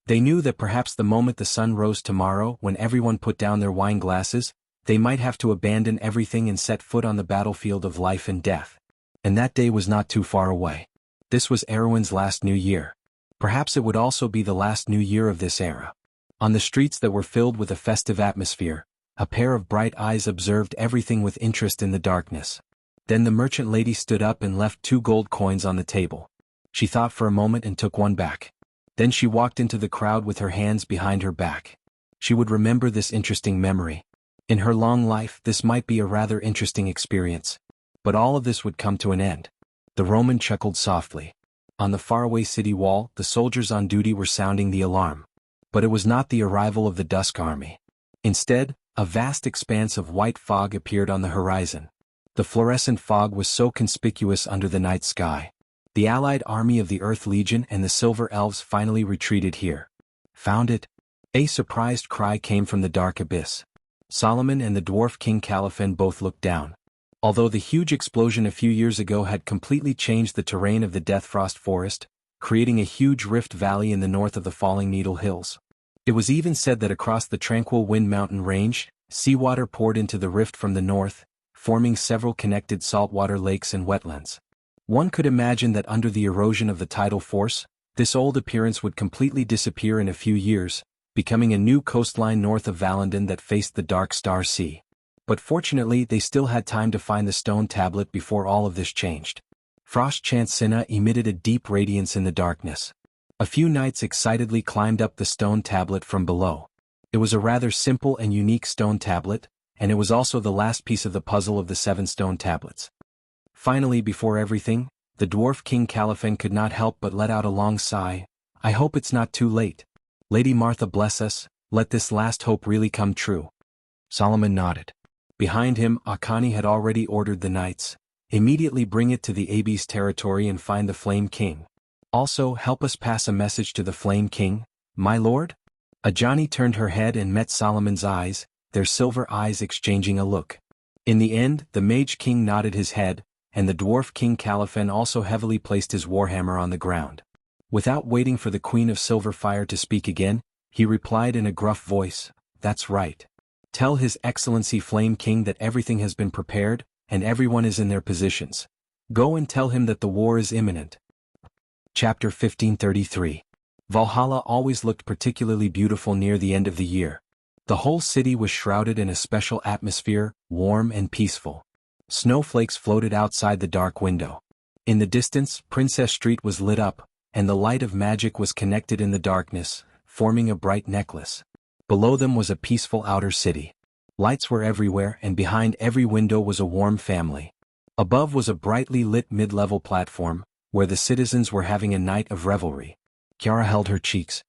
They knew that perhaps the moment the sun rose tomorrow, when everyone put down their wine glasses, they might have to abandon everything and set foot on the battlefield of life and death. And that day was not too far away. This was Erewhon's last new year. Perhaps it would also be the last new year of this era. On the streets that were filled with a festive atmosphere, a pair of bright eyes observed everything with interest in the darkness. Then the merchant lady stood up and left 2 gold coins on the table. She thought for a moment and took one back. Then she walked into the crowd with her hands behind her back. She would remember this interesting memory. In her long life, this might be a rather interesting experience. But all of this would come to an end. The Roman chuckled softly. On the faraway city wall, the soldiers on duty were sounding the alarm. But it was not the arrival of the Dusk Army. Instead, a vast expanse of white fog appeared on the horizon. The fluorescent fog was so conspicuous under the night sky. The allied army of the Earth Legion and the Silver Elves finally retreated here. Found it? A surprised cry came from the dark abyss. Solomon and the dwarf King Caliphan both looked down. Although the huge explosion a few years ago had completely changed the terrain of the Deathfrost Forest, creating a huge rift valley in the north of the Falling Needle Hills. It was even said that across the tranquil Wind Mountain Range, seawater poured into the rift from the north, forming several connected saltwater lakes and wetlands. One could imagine that under the erosion of the tidal force, this old appearance would completely disappear in a few years, becoming a new coastline north of Valendon that faced the Dark Star Sea. But fortunately they still had time to find the stone tablet before all of this changed. Frost Chansina emitted a deep radiance in the darkness. A few knights excitedly climbed up the stone tablet from below. It was a rather simple and unique stone tablet, and it was also the last piece of the puzzle of the 7 stone tablets. Finally, before everything, the dwarf King Caliphan could not help but let out a long sigh. I hope it's not too late. Lady Martha bless us, let this last hope really come true. Solomon nodded. Behind him, Akani had already ordered the knights, immediately bring it to the Abyss territory and find the Flame King. Also, help us pass a message to the Flame King, my lord? Ajani turned her head and met Solomon's eyes, their silver eyes exchanging a look. In the end, the Mage King nodded his head, and the dwarf King Caliphan also heavily placed his warhammer on the ground. Without waiting for the Queen of Silverfire to speak again, He replied in a gruff voice, "That's right. Tell His Excellency Flame King that everything has been prepared, and everyone is in their positions. Go and tell him that the war is imminent." Chapter 1533. Valhalla always looked particularly beautiful near the end of the year. The whole city was shrouded in a special atmosphere, warm and peaceful. Snowflakes floated outside the dark window. In the distance, Princess Street was lit up, and the light of magic was connected in the darkness, forming a bright necklace. Below them was a peaceful outer city. Lights were everywhere, and behind every window was a warm family. Above was a brightly lit mid-level platform, where the citizens were having a night of revelry. Kiara held her cheeks.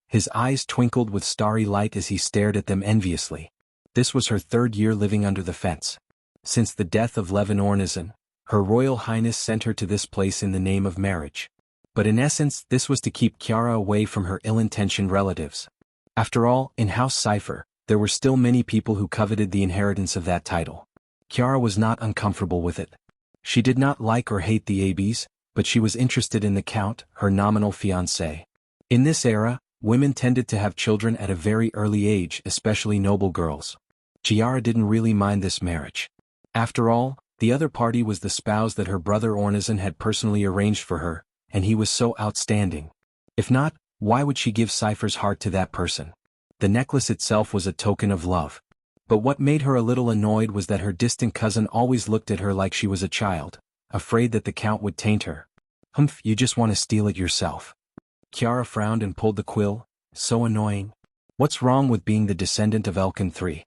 His eyes twinkled with starry light as he stared at them enviously. This was her 3rd year living under the fence. Since the death of Levin Ornizon, Her Royal Highness sent her to this place in the name of marriage. But in essence, this was to keep Kiara away from her ill-intentioned relatives. After all, in House Cipher, there were still many people who coveted the inheritance of that title. Kiara was not uncomfortable with it. She did not like or hate the Abes, but she was interested in the Count, her nominal fiancé. In this era, women tended to have children at a very early age, especially noble girls. Kiara didn't really mind this marriage. After all, the other party was the spouse that her brother Ornizon had personally arranged for her, and he was so outstanding. If not, why would she give Cypher's heart to that person? The necklace itself was a token of love. But what made her a little annoyed was that her distant cousin always looked at her like she was a child, afraid that the Count would taint her. "Humph, you just want to steal it yourself." Kiara frowned and pulled the quill. "So annoying. What's wrong with being the descendant of Elkin III?"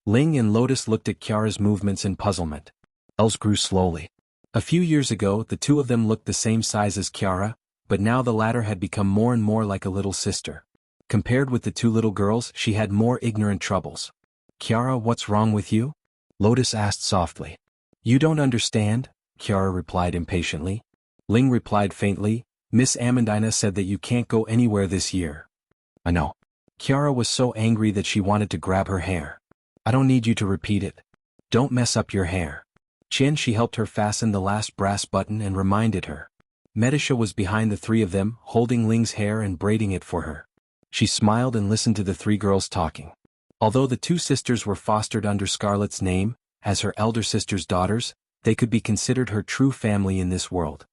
Ling and Lotus looked at Kiara's movements in puzzlement. Els grew slowly. A few years ago, the two of them looked the same size as Kiara, but now the latter had become more and more like a little sister. Compared with the two little girls, she had more ignorant troubles. "Kiara, what's wrong with you?" Lotus asked softly. "You don't understand," Kiara replied impatiently. Ling replied faintly, "Miss Amandina said that you can't go anywhere this year." "I know." Kiara was so angry that she wanted to grab her hair. "I don't need you to repeat it. Don't mess up your hair." She helped her fasten the last brass button and reminded her. Medisha was behind the three of them, holding Ling's hair and braiding it for her. She smiled and listened to the three girls talking. Although the two sisters were fostered under Scarlet's name, as her elder sister's daughters, they could be considered her true family in this world.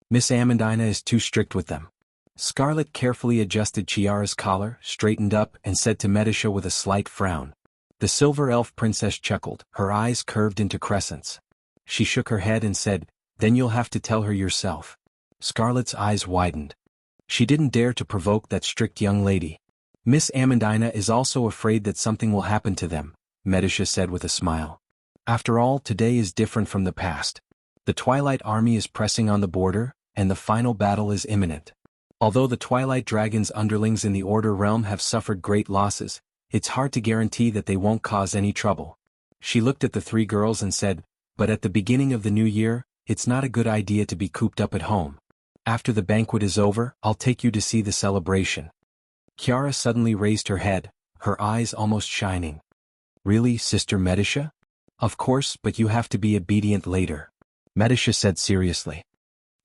"Miss Amandina is too strict with them." Scarlet carefully adjusted Chiara's collar, straightened up, and said to Medisha with a slight frown. The silver elf princess chuckled, her eyes curved into crescents. She shook her head and said, "Then you'll have to tell her yourself." Scarlet's eyes widened. She didn't dare to provoke that strict young lady. "Miss Amandina is also afraid that something will happen to them," Medisha said with a smile. "After all, today is different from the past. The Twilight Army is pressing on the border, and the final battle is imminent. Although the Twilight Dragon's underlings in the Order realm have suffered great losses, it's hard to guarantee that they won't cause any trouble." She looked at the three girls and said, "But at the beginning of the new year, it's not a good idea to be cooped up at home. After the banquet is over, I'll take you to see the celebration." Kiara suddenly raised her head, her eyes almost shining. "Really, Sister Medisha?" "Of course, but you have to be obedient later," Medisha said seriously.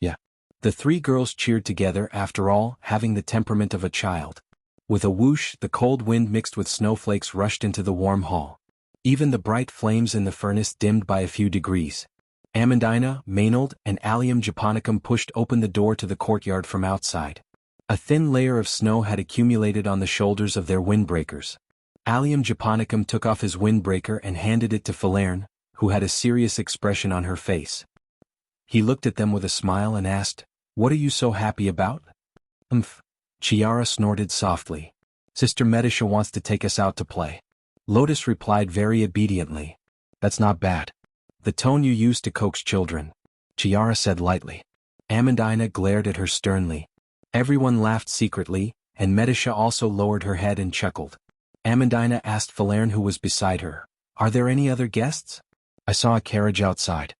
"Yeah." The three girls cheered together, after all, having the temperament of a child. With a whoosh, the cold wind mixed with snowflakes rushed into the warm hall. Even the bright flames in the furnace dimmed by a few degrees. Amandina, Maynard, and Allium Japonicum pushed open the door to the courtyard from outside. A thin layer of snow had accumulated on the shoulders of their windbreakers. Allium Japonicum took off his windbreaker and handed it to Falerne, who had a serious expression on her face. He looked at them with a smile and asked, "What are you so happy about?" Chiara snorted softly. "Sister Medisha wants to take us out to play." Lotus replied very obediently. "That's not bad. The tone you use to coax children," Chiara said lightly. Amandina glared at her sternly. Everyone laughed secretly, and Medisha also lowered her head and chuckled. Amandina asked Falerne, who was beside her, "Are there any other guests?" "I saw a carriage outside."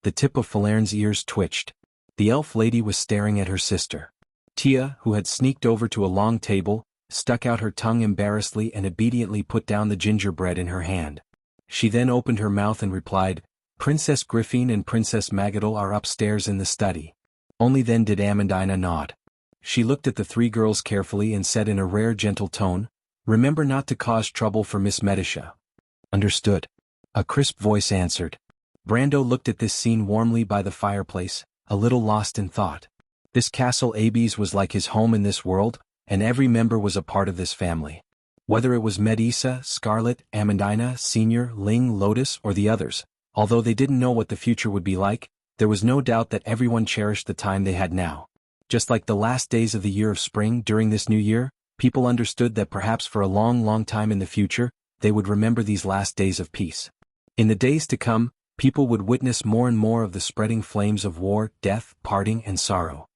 The tip of Falerne's ears twitched. The elf lady was staring at her sister. Tia, who had sneaked over to a long table, stuck out her tongue embarrassedly and obediently put down the gingerbread in her hand. She then opened her mouth and replied, "Princess Griffin and Princess Magadal are upstairs in the study." Only then did Amandina nod. She looked at the three girls carefully and said in a rare gentle tone, "Remember not to cause trouble for Miss Medisha." "Understood," a crisp voice answered. Brando looked at this scene warmly by the fireplace, a little lost in thought. This castle Abes was like his home in this world, and every member was a part of this family. Whether it was Medisa, Scarlet, Amandina, Senior, Ling, Lotus, or the others, although they didn't know what the future would be like, there was no doubt that everyone cherished the time they had now. Just like the last days of the year of spring during this new year, people understood that perhaps for a long, long time in the future, they would remember these last days of peace. In the days to come, people would witness more and more of the spreading flames of war, death, parting, and sorrow.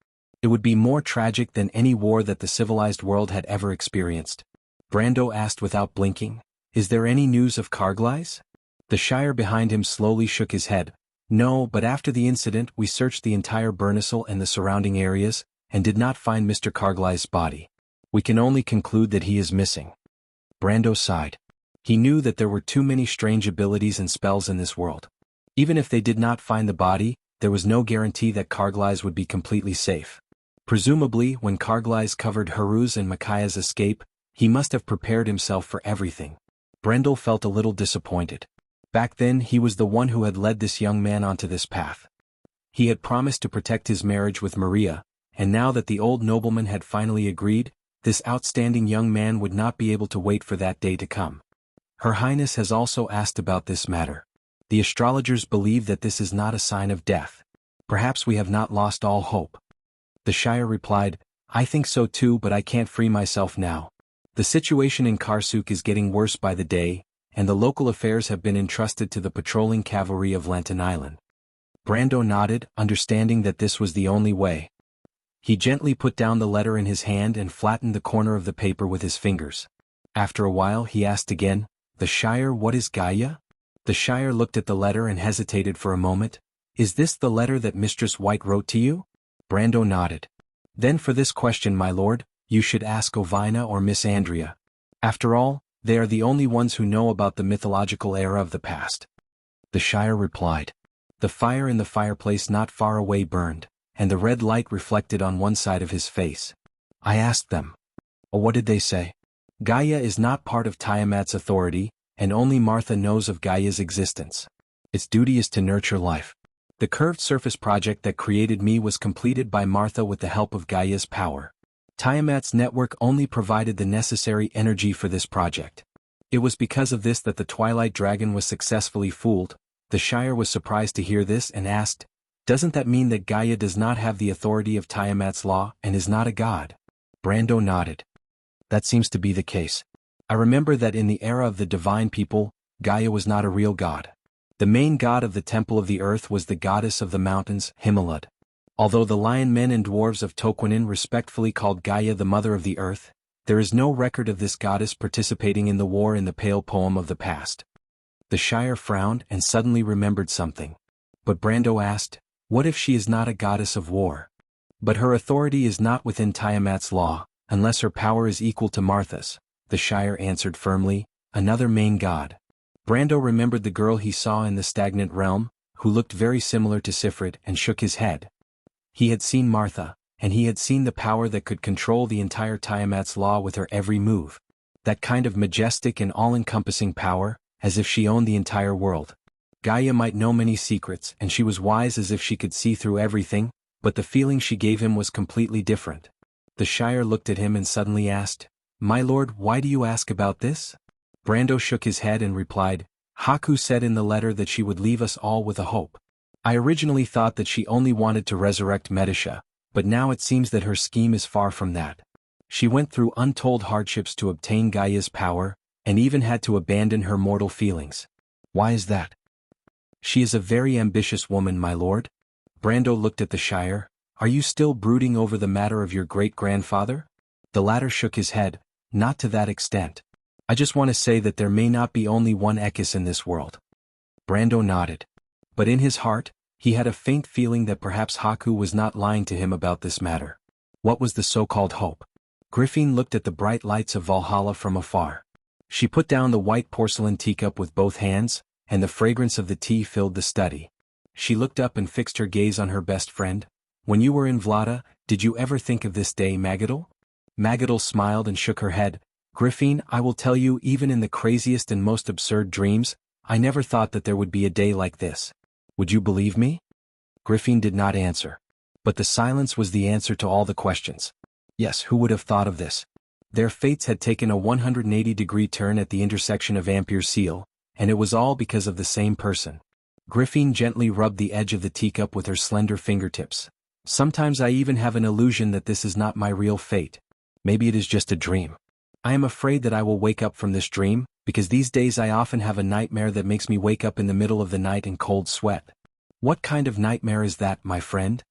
It would be more tragic than any war that the civilized world had ever experienced. Brando asked without blinking, "Is there any news of Carglass?" The Shire behind him slowly shook his head. "No, but after the incident we searched the entire Burnissel and the surrounding areas, and did not find Mr. Carglass's body. We can only conclude that he is missing." Brando sighed. He knew that there were too many strange abilities and spells in this world. Even if they did not find the body, there was no guarantee that Carglass would be completely safe. Presumably, when Carglass covered Haru's and Makaya's escape, he must have prepared himself for everything. Brendel felt a little disappointed. Back then he was the one who had led this young man onto this path. He had promised to protect his marriage with Maria, and now that the old nobleman had finally agreed, this outstanding young man would not be able to wait for that day to come. Her Highness has also asked about this matter. The astrologers believe that this is not a sign of death. Perhaps we have not lost all hope. The Shire replied, "I think so too, but I can't free myself now. The situation in Karsuk is getting worse by the day, and the local affairs have been entrusted to the patrolling cavalry of Lantan Island." Brando nodded, understanding that this was the only way. He gently put down the letter in his hand and flattened the corner of the paper with his fingers. After a while he asked again, "The Shire, what is Gaia?" The Shire looked at the letter and hesitated for a moment. "Is this the letter that Mistress White wrote to you?" Brando nodded. "Then for this question, my lord, you should ask Ovina or Miss Andrea. After all, they are the only ones who know about the mythological era of the past." The Shire replied. The fire in the fireplace not far away burned, and the red light reflected on one side of his face. "I asked them." "Oh, what did they say?" "Gaia is not part of Tiamat's authority, and only Martha knows of Gaia's existence. Its duty is to nurture life. The curved surface project that created me was completed by Martha with the help of Gaia's power. Tiamat's network only provided the necessary energy for this project. It was because of this that the Twilight Dragon was successfully fooled." The Shire was surprised to hear this and asked, "Doesn't that mean that Gaia does not have the authority of Tiamat's law and is not a god?" Brando nodded. "That seems to be the case. I remember that in the era of the divine people, Gaia was not a real god. The main god of the Temple of the Earth was the goddess of the mountains, Himalad. Although the lion men and dwarves of Toquinin respectfully called Gaia the Mother of the Earth, there is no record of this goddess participating in the war in the Pale Poem of the past." The Shire frowned and suddenly remembered something. But Brando asked, "What if she is not a goddess of war? But her authority is not within Tiamat's law, unless her power is equal to Martha's." The Shire answered firmly, "Another main god." Brando remembered the girl he saw in the stagnant realm, who looked very similar to Sifrit, and shook his head. He had seen Martha, and he had seen the power that could control the entire Tiamat's law with her every move. That kind of majestic and all-encompassing power, as if she owned the entire world. Gaia might know many secrets, and she was wise as if she could see through everything, but the feeling she gave him was completely different. The Shire looked at him and suddenly asked, "My lord, why do you ask about this?" Brando shook his head and replied, "Haku said in the letter that she would leave us all with a hope. I originally thought that she only wanted to resurrect Medisha, but now it seems that her scheme is far from that. She went through untold hardships to obtain Gaia's power, and even had to abandon her mortal feelings. Why is that?" "She is a very ambitious woman, my lord." Brando looked at the Shire. "Are you still brooding over the matter of your great-grandfather?" The latter shook his head. "Not to that extent. I just want to say that there may not be only one Ekis in this world." Brando nodded. But in his heart, he had a faint feeling that perhaps Haku was not lying to him about this matter. What was the so-called hope? Griffin looked at the bright lights of Valhalla from afar. She put down the white porcelain teacup with both hands, and the fragrance of the tea filled the study. She looked up and fixed her gaze on her best friend. "When you were in Vlada, Did you ever think of this day, Magadal? Magadal smiled and shook her head. Griffin, I will tell you, even in the craziest and most absurd dreams, I never thought that there would be a day like this. Would you believe me? Griffin did not answer. But the silence was the answer to all the questions. Yes, who would have thought of this? Their fates had taken a 180-degree turn at the intersection of Ampere Seal, and it was all because of the same person. Griffin gently rubbed the edge of the teacup with her slender fingertips. Sometimes I even have an illusion that this is not my real fate. Maybe it is just a dream. I am afraid that I will wake up from this dream, because these days I often have a nightmare that makes me wake up in the middle of the night in cold sweat. What kind of nightmare is that, my friend?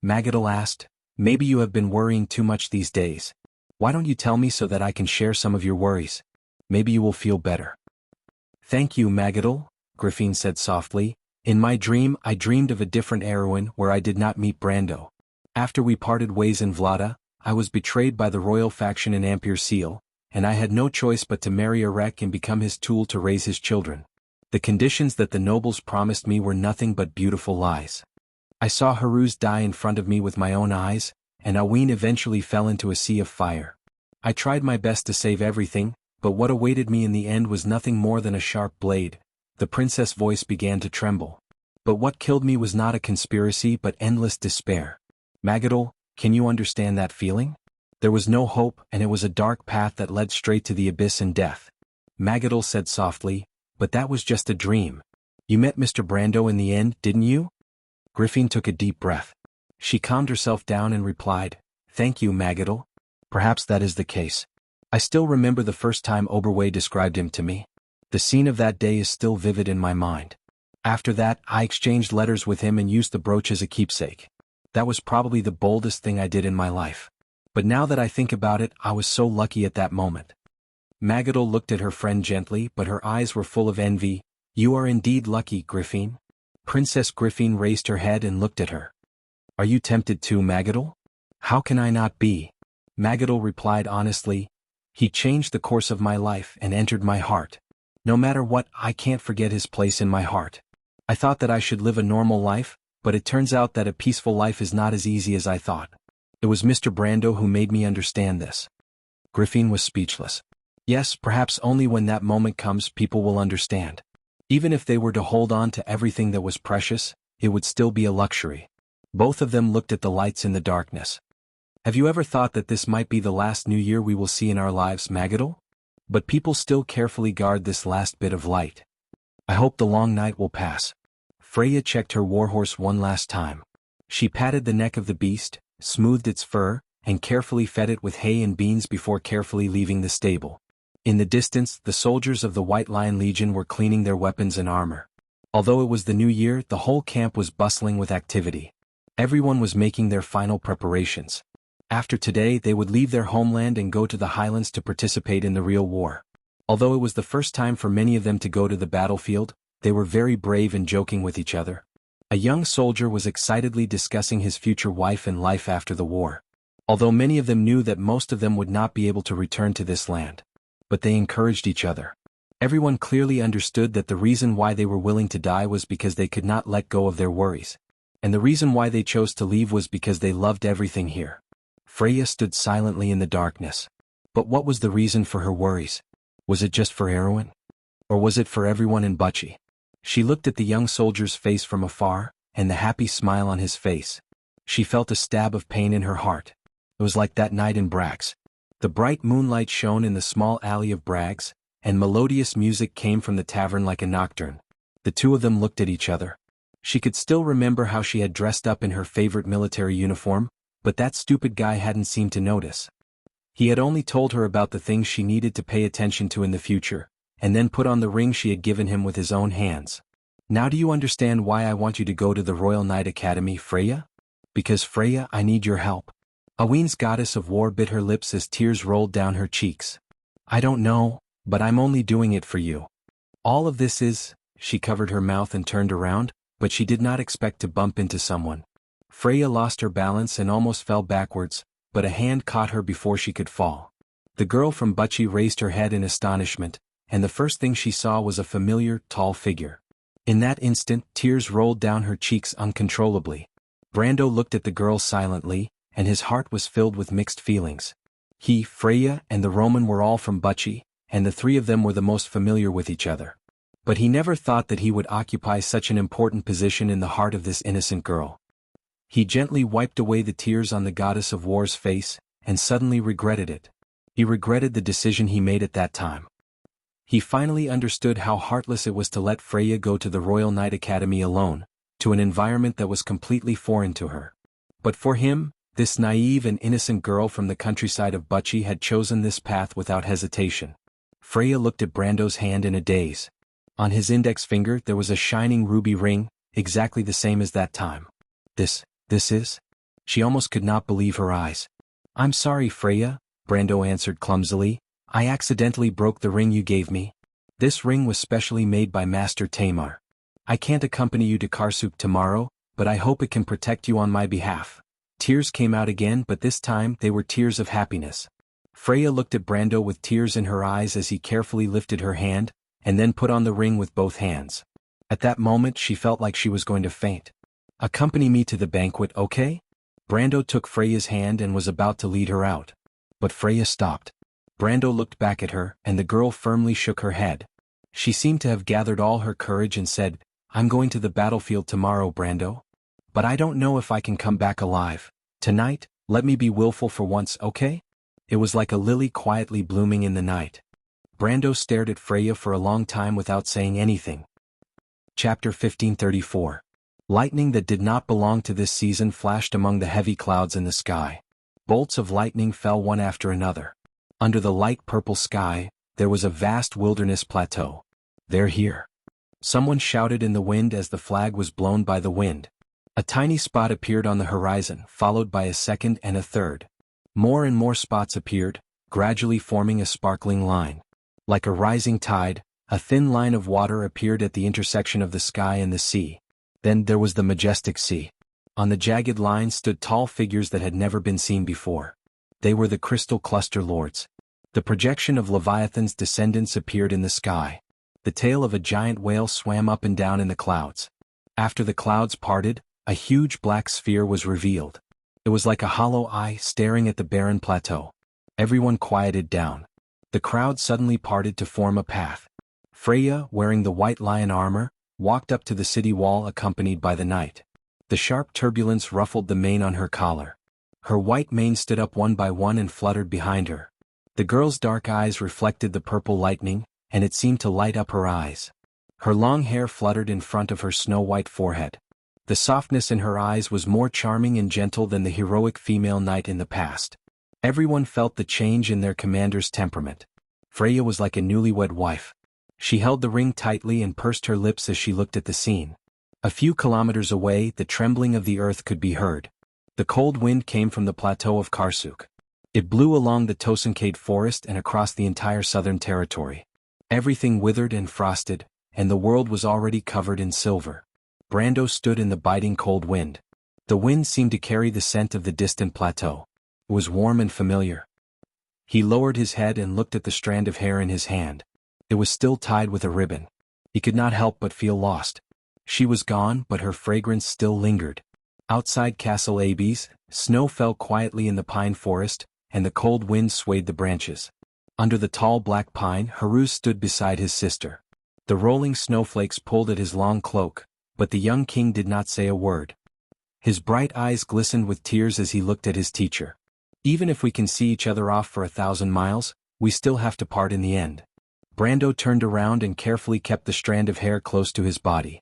Magadal asked. Maybe you have been worrying too much these days. Why don't you tell me so that I can share some of your worries? Maybe you will feel better. Thank you, Magadal, Griffin said softly. In my dream I dreamed of a different Erewhon where I did not meet Brando. After we parted ways in Vlada, I was betrayed by the royal faction in Ampere Seal, and I had no choice but to marry Erek and become his tool to raise his children. The conditions that the nobles promised me were nothing but beautiful lies. I saw Haruz die in front of me with my own eyes, and Aween eventually fell into a sea of fire. I tried my best to save everything, but what awaited me in the end was nothing more than a sharp blade. The princess' voice began to tremble. But what killed me was not a conspiracy but endless despair. Magadal, can you understand that feeling? There was no hope, and it was a dark path that led straight to the abyss and death. Magadal said softly, but that was just a dream. You met Mr. Brando in the end, didn't you? Griffin took a deep breath. She calmed herself down and replied, Thank you, Magadal. Perhaps that is the case. I still remember the first time Oberway described him to me. The scene of that day is still vivid in my mind. After that, I exchanged letters with him and used the brooch as a keepsake. That was probably the boldest thing I did in my life. But now that I think about it, I was so lucky at that moment. Magadal looked at her friend gently, but her eyes were full of envy. You are indeed lucky, Griffin. Princess Griffin raised her head and looked at her. Are you tempted too, Magadal? How can I not be? Magadal replied honestly. He changed the course of my life and entered my heart. No matter what, I can't forget his place in my heart. I thought that I should live a normal life, but it turns out that a peaceful life is not as easy as I thought. It was Mr. Brando who made me understand this. Griffin was speechless. Yes, perhaps only when that moment comes people will understand. Even if they were to hold on to everything that was precious, it would still be a luxury. Both of them looked at the lights in the darkness. Have you ever thought that this might be the last new year we will see in our lives, Magadal? But people still carefully guard this last bit of light. I hope the long night will pass. Freya checked her warhorse one last time. She patted the neck of the beast, smoothed its fur, and carefully fed it with hay and beans before carefully leaving the stable. In the distance, the soldiers of the White Lion Legion were cleaning their weapons and armor. Although it was the new year, the whole camp was bustling with activity. Everyone was making their final preparations. After today, they would leave their homeland and go to the highlands to participate in the real war. Although it was the first time for many of them to go to the battlefield, they were very brave and joking with each other. A young soldier was excitedly discussing his future wife and life after the war. Although many of them knew that most of them would not be able to return to this land. But they encouraged each other. Everyone clearly understood that the reason why they were willing to die was because they could not let go of their worries. And the reason why they chose to leave was because they loved everything here. Freya stood silently in the darkness. But what was the reason for her worries? Was it just for Erewhon? Or was it for everyone in Bucci? She looked at the young soldier's face from afar, and the happy smile on his face. She felt a stab of pain in her heart. It was like that night in Bragg's. The bright moonlight shone in the small alley of Bragg's, and melodious music came from the tavern like a nocturne. The two of them looked at each other. She could still remember how she had dressed up in her favorite military uniform, but that stupid guy hadn't seemed to notice. He had only told her about the things she needed to pay attention to in the future, and then put on the ring she had given him with his own hands. Now do you understand why I want you to go to the Royal Knight Academy, Freya? Because Freya, I need your help. Aween's goddess of war bit her lips as tears rolled down her cheeks. I don't know, but I'm only doing it for you. All of this is, she covered her mouth and turned around, but she did not expect to bump into someone. Freya lost her balance and almost fell backwards, but a hand caught her before she could fall. The girl from Bucci raised her head in astonishment, and the first thing she saw was a familiar, tall figure. In that instant, tears rolled down her cheeks uncontrollably. Brando looked at the girl silently, and his heart was filled with mixed feelings. He, Freya, and the Roman were all from Wuxia, and the three of them were the most familiar with each other. But he never thought that he would occupy such an important position in the heart of this innocent girl. He gently wiped away the tears on the goddess of war's face, and suddenly regretted it. He regretted the decision he made at that time. He finally understood how heartless it was to let Freya go to the Royal Knight Academy alone, to an environment that was completely foreign to her. But for him, this naive and innocent girl from the countryside of Wuxia had chosen this path without hesitation. Freya looked at Brando's hand in a daze. On his index finger there was a shining ruby ring, exactly the same as that time. This is? She almost could not believe her eyes. "I'm sorry, Freya," Brando answered clumsily. "I accidentally broke the ring you gave me. This ring was specially made by Master Tamar. I can't accompany you to Karsuk tomorrow, but I hope it can protect you on my behalf." Tears came out again, but this time they were tears of happiness. Freya looked at Brando with tears in her eyes as he carefully lifted her hand, and then put on the ring with both hands. At that moment she felt like she was going to faint. "Accompany me to the banquet, okay?" Brando took Freya's hand and was about to lead her out. But Freya stopped. Brando looked back at her, and the girl firmly shook her head. She seemed to have gathered all her courage and said, "I'm going to the battlefield tomorrow, Brando. But I don't know if I can come back alive. Tonight, let me be willful for once, okay?" It was like a lily quietly blooming in the night. Brando stared at Freya for a long time without saying anything. Chapter 1534. Lightning that did not belong to this season flashed among the heavy clouds in the sky. Bolts of lightning fell one after another. Under the light purple sky, there was a vast wilderness plateau. "They're here." Someone shouted in the wind as the flag was blown by the wind. A tiny spot appeared on the horizon, followed by a second and a third. More and more spots appeared, gradually forming a sparkling line. Like a rising tide, a thin line of water appeared at the intersection of the sky and the sea. Then there was the majestic sea. On the jagged line stood tall figures that had never been seen before. They were the Crystal Cluster Lords. The projection of Leviathan's descendants appeared in the sky. The tail of a giant whale swam up and down in the clouds. After the clouds parted, a huge black sphere was revealed. It was like a hollow eye staring at the barren plateau. Everyone quieted down. The crowd suddenly parted to form a path. Freya, wearing the white lion armor, walked up to the city wall accompanied by the knight. The sharp turbulence ruffled the mane on her collar. Her white mane stood up one by one and fluttered behind her. The girl's dark eyes reflected the purple lightning, and it seemed to light up her eyes. Her long hair fluttered in front of her snow-white forehead. The softness in her eyes was more charming and gentle than the heroic female knight in the past. Everyone felt the change in their commander's temperament. Freya was like a newlywed wife. She held the ring tightly and pursed her lips as she looked at the scene. A few kilometers away, the trembling of the earth could be heard. The cold wind came from the plateau of Karsuk. It blew along the Tosankade forest and across the entire southern territory. Everything withered and frosted, and the world was already covered in silver. Brando stood in the biting cold wind. The wind seemed to carry the scent of the distant plateau. It was warm and familiar. He lowered his head and looked at the strand of hair in his hand. It was still tied with a ribbon. He could not help but feel lost. She was gone, but her fragrance still lingered. Outside Castle Abes, snow fell quietly in the pine forest, and the cold wind swayed the branches. Under the tall black pine, Haruz stood beside his sister. The rolling snowflakes pulled at his long cloak, but the young king did not say a word. His bright eyes glistened with tears as he looked at his teacher. "Even if we can see each other off for 1,000 miles, we still have to part in the end." Brando turned around and carefully kept the strand of hair close to his body.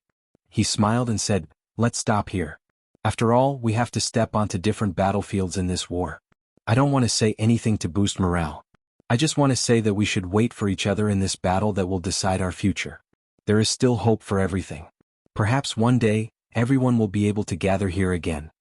He smiled and said, "Let's stop here. After all, we have to step onto different battlefields in this war. I don't want to say anything to boost morale. I just want to say that we should wait for each other in this battle that will decide our future. There is still hope for everything. Perhaps one day, everyone will be able to gather here again."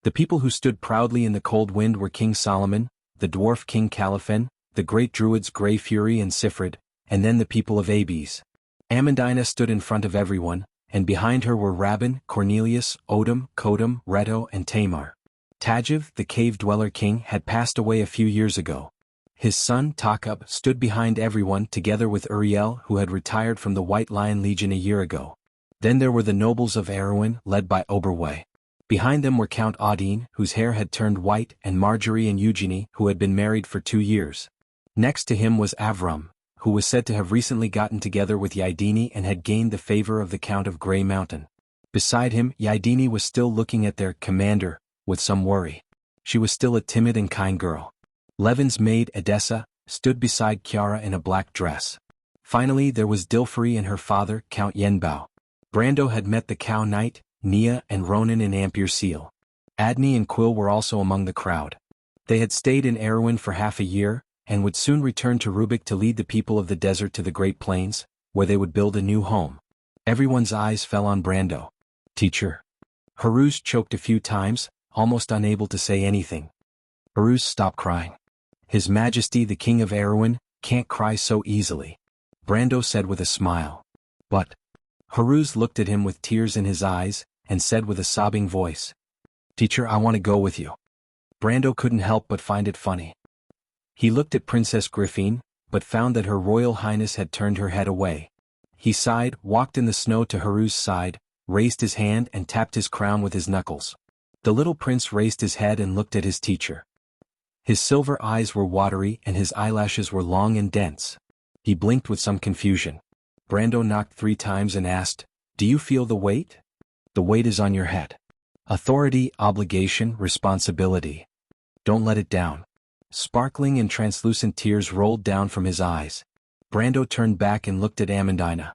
The people who stood proudly in the cold wind were King Solomon, the dwarf King Caliphan, the great druids Grey Fury and Sifrid, and then the people of Abes. Amandina stood in front of everyone, and behind her were Rabban, Cornelius, Odom, Kodam, Reto, and Tamar. Tajiv, the cave-dweller king, had passed away a few years ago. His son, Takub, stood behind everyone together with Uriel, who had retired from the White Lion Legion a year ago. Then there were the nobles of Erewhon, led by Oberway. Behind them were Count Audine, whose hair had turned white, and Marjorie and Eugenie, who had been married for 2 years. Next to him was Avram, who was said to have recently gotten together with Yaidini and had gained the favor of the Count of Grey Mountain. Beside him, Yaidini was still looking at their commander, with some worry. She was still a timid and kind girl. Levin's maid, Edessa, stood beside Chiara in a black dress. Finally there was Dilferi and her father, Count Yenbao. Brando had met the Cow Knight, Nia and Ronan in Ampere Seal. Adney and Quill were also among the crowd. They had stayed in Erewhon for half a year, and would soon return to Rubik to lead the people of the desert to the Great Plains, where they would build a new home. Everyone's eyes fell on Brando. "Teacher." Haruz choked a few times, almost unable to say anything. "Haruz, stop crying. His Majesty the King of Erewhon can't cry so easily," Brando said with a smile. "But..." Haruz looked at him with tears in his eyes, and said with a sobbing voice, "Teacher, I want to go with you." Brando couldn't help but find it funny. He looked at Princess Griffine, but found that Her Royal Highness had turned her head away. He sighed, walked in the snow to Haruz's side, raised his hand and tapped his crown with his knuckles. The little prince raised his head and looked at his teacher. His silver eyes were watery and his eyelashes were long and dense. He blinked with some confusion. Brando knocked 3 times and asked, "Do you feel the weight?" "The weight is on your head. Authority, obligation, responsibility. Don't let it down." Sparkling and translucent tears rolled down from his eyes. Brando turned back and looked at Amandina.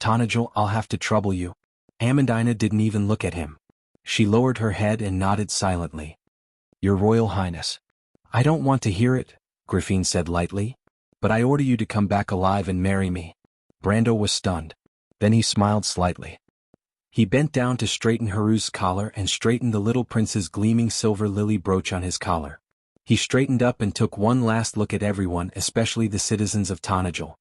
"Tonajal, I'll have to trouble you." Amandina didn't even look at him. She lowered her head and nodded silently. "Your Royal Highness." "I don't want to hear it," Griffine said lightly. "But I order you to come back alive and marry me." Brando was stunned. Then he smiled slightly. He bent down to straighten Haruz's collar and straightened the little prince's gleaming silver lily brooch on his collar. He straightened up and took one last look at everyone, especially the citizens of Tonajal.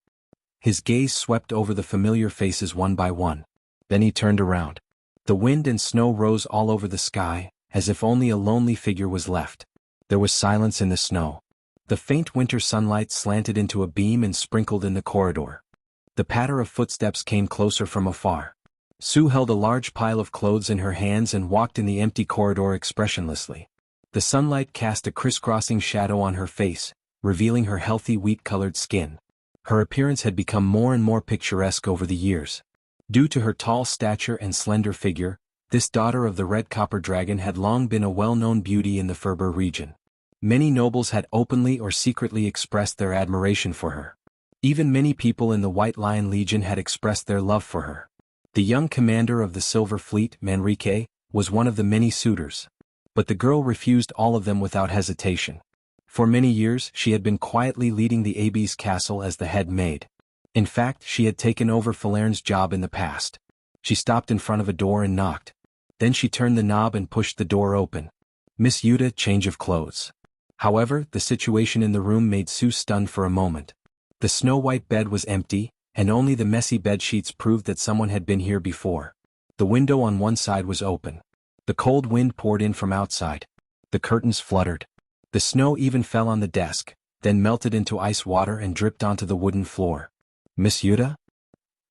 His gaze swept over the familiar faces one by one. Then he turned around. The wind and snow rose all over the sky, as if only a lonely figure was left. There was silence in the snow. The faint winter sunlight slanted into a beam and sprinkled in the corridor. The patter of footsteps came closer from afar. Sue held a large pile of clothes in her hands and walked in the empty corridor expressionlessly. The sunlight cast a crisscrossing shadow on her face, revealing her healthy wheat-colored skin. Her appearance had become more and more picturesque over the years. Due to her tall stature and slender figure, this daughter of the Red Copper Dragon had long been a well-known beauty in the Ferber region. Many nobles had openly or secretly expressed their admiration for her. Even many people in the White Lion Legion had expressed their love for her. The young commander of the Silver Fleet, Manrique, was one of the many suitors. But the girl refused all of them without hesitation. For many years she had been quietly leading the Abbey's castle as the head maid. In fact, she had taken over Falern's job in the past. She stopped in front of a door and knocked. Then she turned the knob and pushed the door open. "Miss Yuta, change of clothes." However, the situation in the room made Sue stunned for a moment. The snow-white bed was empty, and only the messy bedsheets proved that someone had been here before. The window on one side was open. The cold wind poured in from outside. The curtains fluttered. The snow even fell on the desk, then melted into ice water and dripped onto the wooden floor. "Miss Yuta?"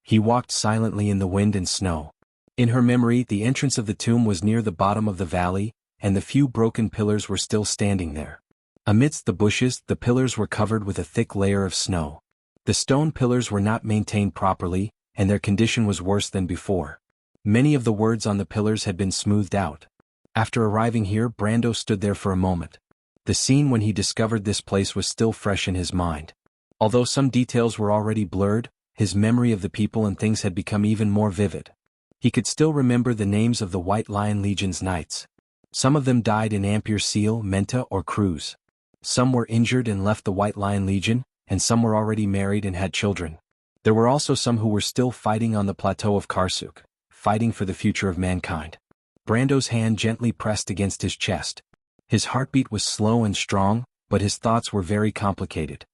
He walked silently in the wind and snow. In her memory, the entrance of the tomb was near the bottom of the valley, and the few broken pillars were still standing there. Amidst the bushes, the pillars were covered with a thick layer of snow. The stone pillars were not maintained properly, and their condition was worse than before. Many of the words on the pillars had been smoothed out. After arriving here, Brando stood there for a moment. The scene when he discovered this place was still fresh in his mind. Although some details were already blurred, his memory of the people and things had become even more vivid. He could still remember the names of the White Lion Legion's knights. Some of them died in Ampere Seal, Menta or Cruz. Some were injured and left the White Lion Legion, and some were already married and had children. There were also some who were still fighting on the plateau of Karsuk, fighting for the future of mankind. Brando's hand gently pressed against his chest. His heartbeat was slow and strong, but his thoughts were very complicated.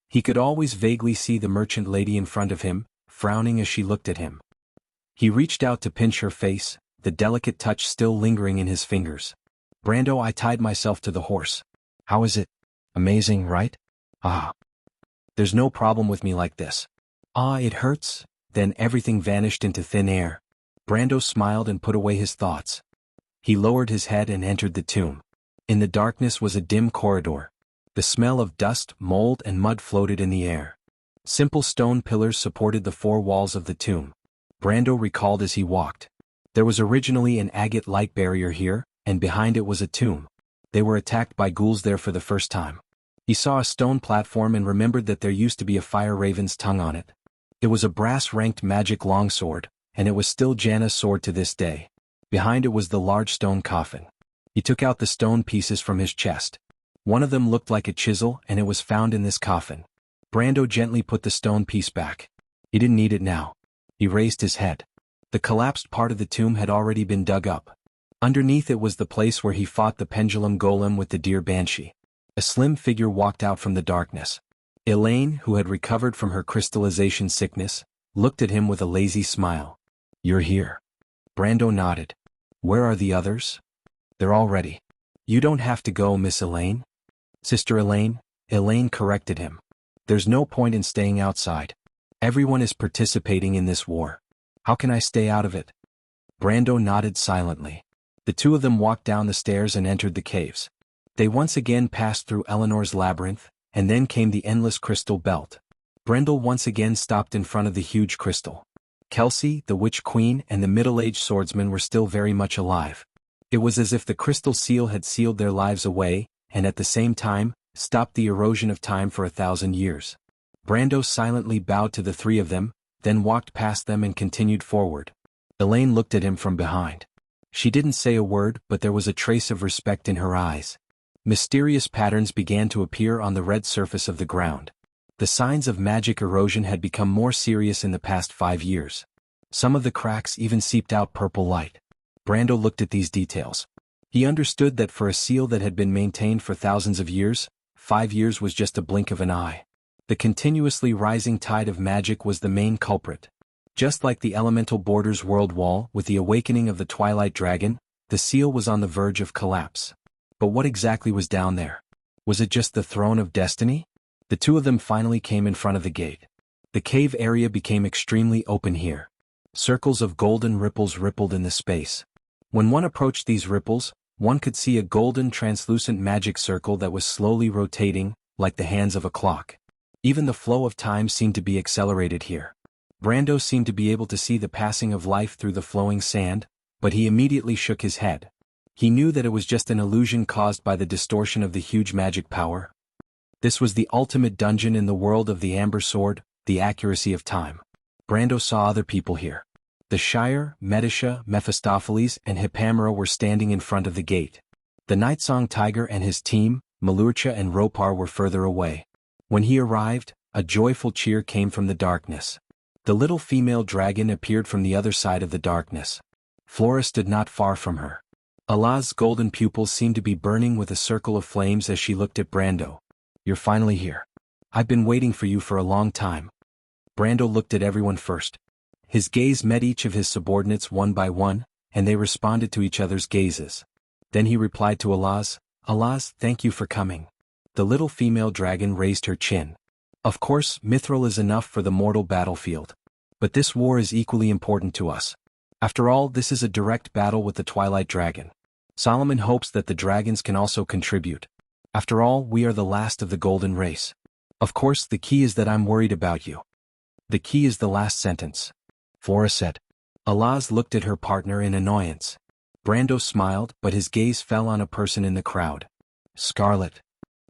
He could always vaguely see the merchant lady in front of him, frowning as she looked at him. He reached out to pinch her face, the delicate touch still lingering in his fingers. "Brando, I tied myself to the horse. How is it? Amazing, right? Ah. There's no problem with me like this." "Ah, it hurts?" Then everything vanished into thin air. Brando smiled and put away his thoughts. He lowered his head and entered the tomb. In the darkness was a dim corridor. The smell of dust, mold, and mud floated in the air. Simple stone pillars supported the four walls of the tomb. Brando recalled as he walked. There was originally an agate light barrier here, and behind it was a tomb. They were attacked by ghouls there for the first time. He saw a stone platform and remembered that there used to be a fire raven's tongue on it. It was a brass-ranked magic longsword, and it was still Janna's sword to this day. Behind it was the large stone coffin. He took out the stone pieces from his chest. One of them looked like a chisel, and it was found in this coffin. Brando gently put the stone piece back. He didn't need it now. He raised his head. The collapsed part of the tomb had already been dug up. Underneath it was the place where he fought the pendulum golem with the deer banshee. A slim figure walked out from the darkness. Elaine, who had recovered from her crystallization sickness, looked at him with a lazy smile. "You're here." Brando nodded. "Where are the others?" "They're all ready." "You don't have to go, Miss Elaine." "Sister Elaine," Elaine corrected him. "There's no point in staying outside. Everyone is participating in this war. How can I stay out of it?" Brando nodded silently. The two of them walked down the stairs and entered the caves. They once again passed through Eleanor's labyrinth, and then came the endless crystal belt. Brendel once again stopped in front of the huge crystal. Kelsey, the witch queen, and the middle-aged swordsman were still very much alive. It was as if the crystal seal had sealed their lives away, and at the same time, stopped the erosion of time for 1,000 years. Brando silently bowed to the three of them, then walked past them and continued forward. Elaine looked at him from behind. She didn't say a word, but there was a trace of respect in her eyes. Mysterious patterns began to appear on the red surface of the ground. The signs of magic erosion had become more serious in the past 5 years. Some of the cracks even seeped out purple light. Brando looked at these details. He understood that for a seal that had been maintained for thousands of years, 5 years was just a blink of an eye. The continuously rising tide of magic was the main culprit. Just like the elemental border's world wall, with the awakening of the Twilight Dragon, the seal was on the verge of collapse. But what exactly was down there? Was it just the throne of destiny? The two of them finally came in front of the gate. The cave area became extremely open here. Circles of golden ripples rippled in the space. When one approached these ripples, one could see a golden translucent magic circle that was slowly rotating, like the hands of a clock. Even the flow of time seemed to be accelerated here. Brando seemed to be able to see the passing of life through the flowing sand, but he immediately shook his head. He knew that it was just an illusion caused by the distortion of the huge magic power. This was the ultimate dungeon in the world of the Amber Sword, the accuracy of time. Brando saw other people here. The Shire, Medisha, Mephistopheles, and Hippamera were standing in front of the gate. The Nightsong Tiger and his team, Malurcha and Ropar, were further away. When he arrived, a joyful cheer came from the darkness. The little female dragon appeared from the other side of the darkness. Flora stood not far from her. Allah's golden pupils seemed to be burning with a circle of flames as she looked at Brando. "You're finally here. I've been waiting for you for a long time." Brando looked at everyone first. His gaze met each of his subordinates one by one, and they responded to each other's gazes. Then he replied to Allah's, "Thank you for coming." The little female dragon raised her chin. "Of course, Mithril is enough for the mortal battlefield. But this war is equally important to us. After all, this is a direct battle with the Twilight Dragon. Solomon hopes that the dragons can also contribute. After all, we are the last of the golden race. Of course, the key is that I'm worried about you." "The key is the last sentence," Flora said. Alaz looked at her partner in annoyance. Brando smiled, but his gaze fell on a person in the crowd. Scarlet.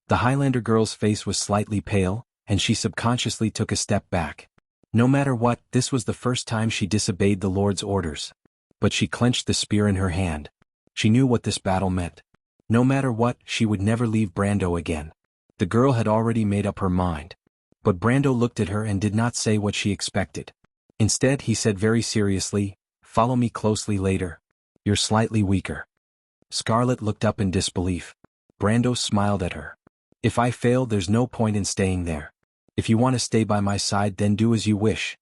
The Highlander girl's face was slightly pale, and she subconsciously took a step back. No matter what, this was the first time she disobeyed the Lord's orders. But she clenched the spear in her hand. She knew what this battle meant. No matter what, she would never leave Brando again. The girl had already made up her mind. But Brando looked at her and did not say what she expected. Instead, he said very seriously, "Follow me closely later. You're slightly weaker." Scarlet looked up in disbelief. Brando smiled at her. "If I fail, there's no point in staying there. If you want to stay by my side, then do as you wish."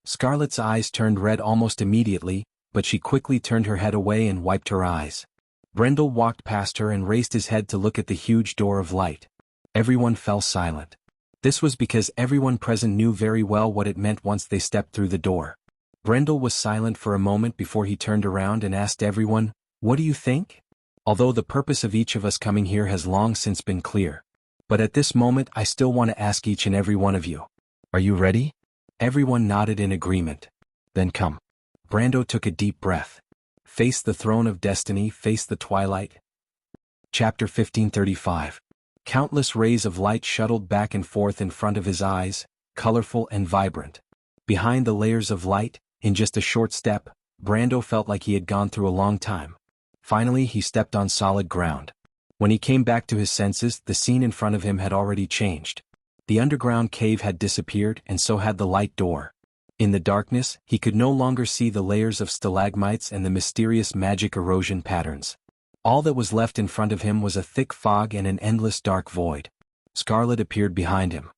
Scarlet's eyes turned red almost immediately, but she quickly turned her head away and wiped her eyes. Brendel walked past her and raised his head to look at the huge door of light. Everyone fell silent. This was because everyone present knew very well what it meant once they stepped through the door. Brendel was silent for a moment before he turned around and asked everyone, What do you think? Although the purpose of each of us coming here has long since been clear. But at this moment I still want to ask each and every one of you. Are you ready? Everyone nodded in agreement. Then come. Brando took a deep breath. Face the throne of destiny, face the twilight. Chapter 1535. Countless rays of light shuttled back and forth in front of his eyes, colorful and vibrant. Behind the layers of light, in just a short step, Brando felt like he had gone through a long time. Finally he stepped on solid ground. When he came back to his senses, the scene in front of him had already changed. The underground cave had disappeared and so had the light door. In the darkness, he could no longer see the layers of stalagmites and the mysterious magic erosion patterns. All that was left in front of him was a thick fog and an endless dark void. Scarlet appeared behind him.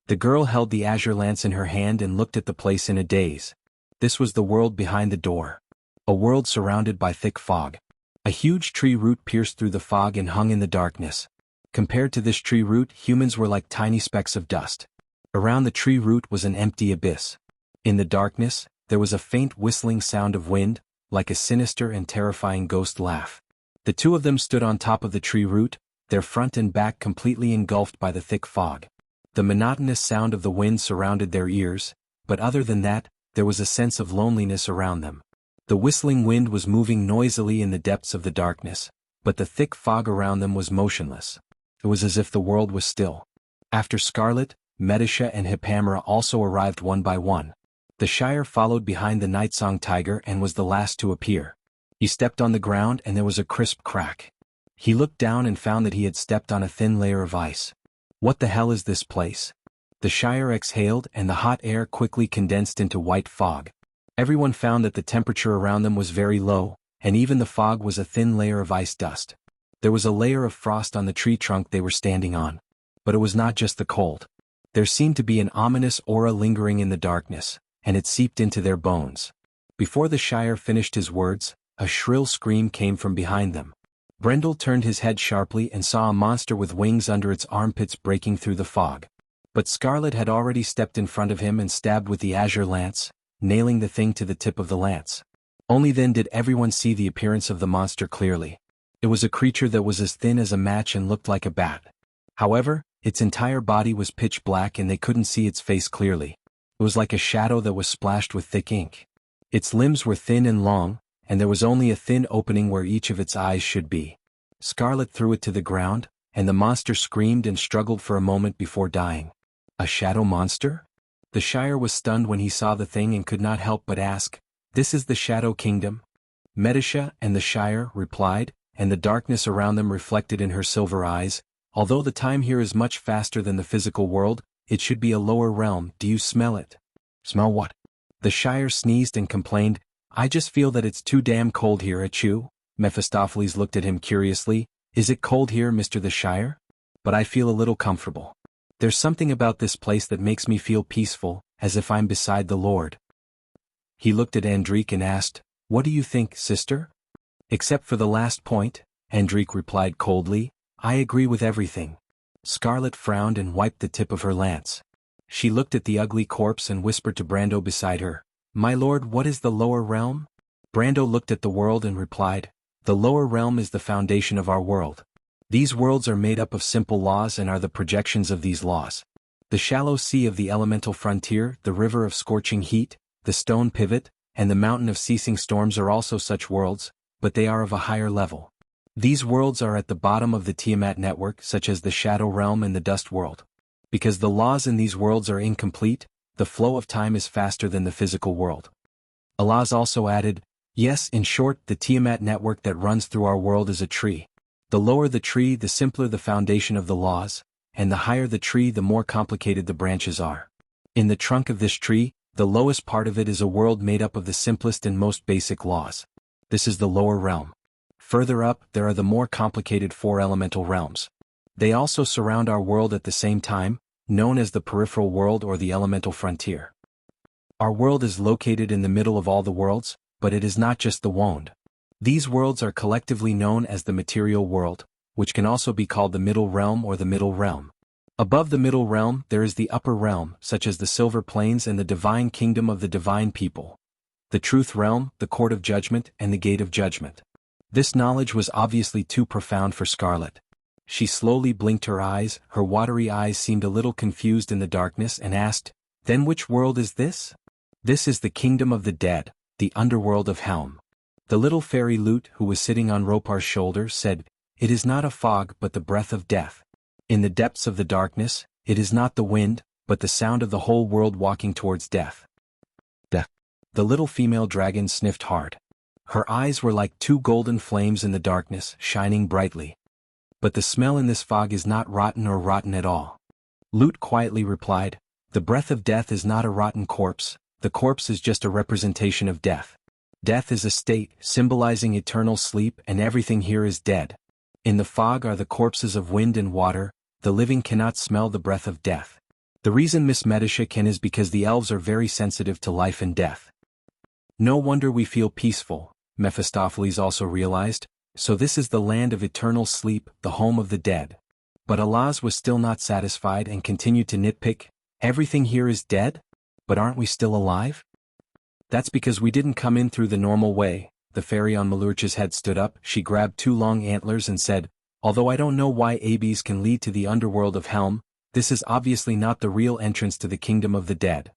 The girl held the azure lance in her hand and looked at the place in a daze. This was the world behind the door. A world surrounded by thick fog. A huge tree root pierced through the fog and hung in the darkness. Compared to this tree root, humans were like tiny specks of dust. Around the tree root was an empty abyss. In the darkness, there was a faint whistling sound of wind, like a sinister and terrifying ghost laugh. The two of them stood on top of the tree root, their front and back completely engulfed by the thick fog. The monotonous sound of the wind surrounded their ears, but other than that, there was a sense of loneliness around them. The whistling wind was moving noisily in the depths of the darkness, but the thick fog around them was motionless. It was as if the world was still. After Scarlet, Medisha and Hipamera also arrived one by one. The Shire followed behind the Nightsong Tiger and was the last to appear. He stepped on the ground and there was a crisp crack. He looked down and found that he had stepped on a thin layer of ice. What the hell is this place? The Shire exhaled and the hot air quickly condensed into white fog. Everyone found that the temperature around them was very low, and even the fog was a thin layer of ice dust. There was a layer of frost on the tree trunk they were standing on. But it was not just the cold. There seemed to be an ominous aura lingering in the darkness, and it seeped into their bones. Before the Shire finished his words, a shrill scream came from behind them. Brendel turned his head sharply and saw a monster with wings under its armpits breaking through the fog. But Scarlet had already stepped in front of him and stabbed with the azure lance, nailing the thing to the tip of the lance. Only then did everyone see the appearance of the monster clearly. It was a creature that was as thin as a match and looked like a bat. However, its entire body was pitch black and they couldn't see its face clearly. It was like a shadow that was splashed with thick ink. Its limbs were thin and long, and there was only a thin opening where each of its eyes should be. Scarlet threw it to the ground, and the monster screamed and struggled for a moment before dying. A shadow monster? The Shire was stunned when he saw the thing and could not help but ask, "This is the Shadow Kingdom?" Medisha and the Shire replied, and the darkness around them reflected in her silver eyes, "Although the time here is much faster than the physical world, it should be a lower realm. Do you smell it?" "Smell what?" The Shire sneezed and complained, "I just feel that it's too damn cold here, achoo." Mephistopheles looked at him curiously, "Is it cold here, Mr. the Shire? But I feel a little comfortable. There's something about this place that makes me feel peaceful, as if I'm beside the Lord." He looked at Andrique and asked, "What do you think, sister?" "Except for the last point," Andrique replied coldly, "I agree with everything." Scarlet frowned and wiped the tip of her lance. She looked at the ugly corpse and whispered to Brando beside her, "My lord, what is the lower realm?" Brando looked at the world and replied, "The lower realm is the foundation of our world. These worlds are made up of simple laws and are the projections of these laws. The shallow sea of the elemental frontier, the river of scorching heat, the stone pivot, and the mountain of ceasing storms are also such worlds, but they are of a higher level. These worlds are at the bottom of the Tiamat network, such as the Shadow Realm and the Dust World. Because the laws in these worlds are incomplete, the flow of time is faster than the physical world." Alaz also added, "Yes, in short, the Tiamat network that runs through our world is a tree. The lower the tree, the simpler the foundation of the laws, and the higher the tree, the more complicated the branches are. In the trunk of this tree, the lowest part of it is a world made up of the simplest and most basic laws. This is the lower realm. Further up, there are the more complicated four elemental realms. They also surround our world at the same time, known as the peripheral world or the elemental frontier. Our world is located in the middle of all the worlds, but it is not just the wand. These worlds are collectively known as the material world, which can also be called the middle realm or the middle realm. Above the middle realm there is the upper realm, such as the Silver Plains and the divine kingdom of the divine people, the truth realm, the court of judgment, and the gate of judgment. This knowledge was obviously too profound for Scarlet. She slowly blinked her eyes, her watery eyes seemed a little confused in the darkness, and asked, "Then which world is this?" "This is the kingdom of the dead, the underworld of Helm." The little fairy Lute, who was sitting on Ropar's shoulder, said, "It is not a fog but the breath of death. In the depths of the darkness, it is not the wind, but the sound of the whole world walking towards death." Death. The little female dragon sniffed hard. Her eyes were like two golden flames in the darkness, shining brightly. "But the smell in this fog is not rotten or rotten at all." Lute quietly replied, "The breath of death is not a rotten corpse, the corpse is just a representation of death. Death is a state, symbolizing eternal sleep, and everything here is dead. In the fog are the corpses of wind and water, the living cannot smell the breath of death. The reason Miss Medisha can is because the elves are very sensitive to life and death." "No wonder we feel peaceful," Mephistopheles also realized, "so this is the land of eternal sleep, the home of the dead." But Alaz was still not satisfied and continued to nitpick, "Everything here is dead? But aren't we still alive?" "That's because we didn't come in through the normal way." The fairy on Malurcha's head stood up, she grabbed two long antlers and said, "Although I don't know why ABs can lead to the underworld of Helm, this is obviously not the real entrance to the kingdom of the dead.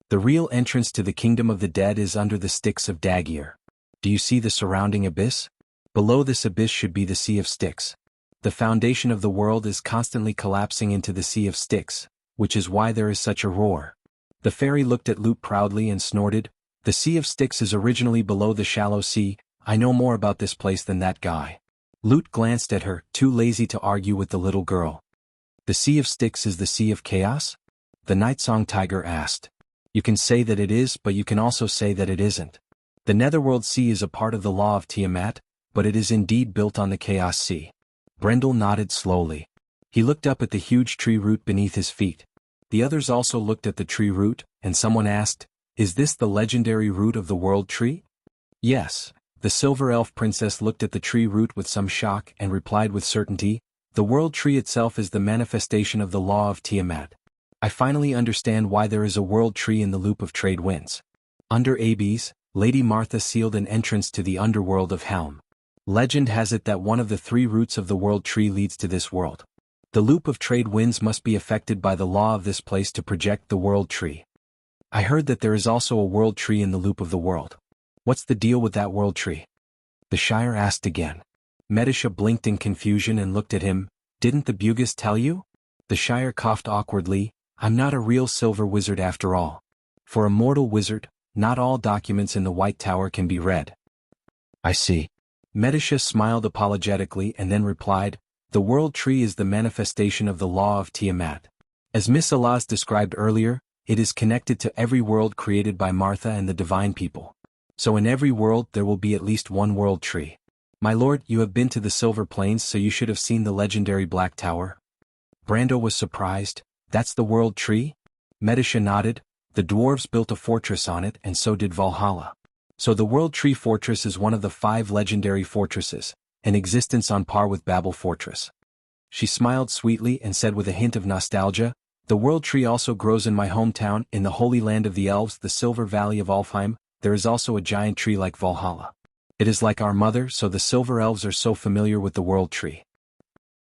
The real entrance to the kingdom of the dead is under the Styx of Dagir. Do you see the surrounding abyss? Below this abyss should be the Sea of Styx. The foundation of the world is constantly collapsing into the Sea of Styx, which is why there is such a roar." The fairy looked at Lute proudly and snorted, "The Sea of Styx is originally below the shallow sea, I know more about this place than that guy." Lute glanced at her, too lazy to argue with the little girl. "The Sea of Styx is the Sea of Chaos?" the Nightsong Tiger asked. "You can say that it is, but you can also say that it isn't. The Netherworld Sea is a part of the law of Tiamat, but it is indeed built on the Chaos Sea." Brendel nodded slowly. He looked up at the huge tree root beneath his feet. The others also looked at the tree root, and someone asked, "Is this the legendary root of the world tree?" "Yes." The silver elf princess looked at the tree root with some shock and replied with certainty, "The world tree itself is the manifestation of the law of Tiamat. I finally understand why there is a world tree in the loop of trade winds. Under ABs, Lady Martha sealed an entrance to the underworld of Helm. Legend has it that one of the three roots of the world tree leads to this world. The loop of trade winds must be affected by the law of this place to project the world tree. I heard that there is also a world tree in the loop of the world. What's the deal with that world tree?" The Shire asked again. Medisha blinked in confusion and looked at him. "Didn't the Bugis tell you?" The Shire coughed awkwardly, "I'm not a real silver wizard after all. For a mortal wizard, not all documents in the White Tower can be read." "I see." Medisha smiled apologetically and then replied, "The world tree is the manifestation of the law of Tiamat. As Miss Alaz described earlier, it is connected to every world created by Martha and the divine people. So in every world there will be at least one world tree. My lord, you have been to the Silver Plains, so you should have seen the legendary Black Tower." Brando was surprised. "That's the world tree?" Medisha nodded. "The dwarves built a fortress on it, and so did Valhalla. So the World Tree Fortress is one of the 5 legendary fortresses, an existence on par with Babel Fortress." She smiled sweetly and said with a hint of nostalgia, "The World Tree also grows in my hometown, in the holy land of the elves, the Silver Valley of Alfheim. There is also a giant tree like Valhalla. It is like our mother, so the Silver Elves are so familiar with the World Tree."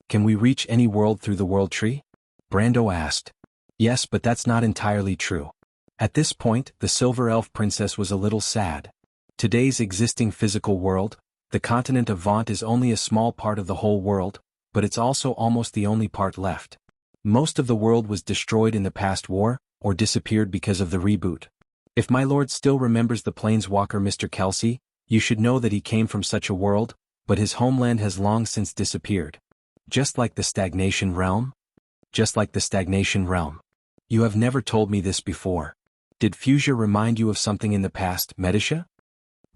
"Can we reach any world through the World Tree?" Brando asked. "Yes, but that's not entirely true." At this point, the Silver Elf princess was a little sad. Today's existing physical world, the continent of Vaunt, is only a small part of the whole world, but it's also almost the only part left. Most of the world was destroyed in the past war, or disappeared because of the reboot. If my lord still remembers the planeswalker Mr. Kelsey, you should know that he came from such a world, but his homeland has long since disappeared. Just like the Stagnation Realm? Just like the Stagnation Realm. You have never told me this before. Did Fuchsia remind you of something in the past, Medisha?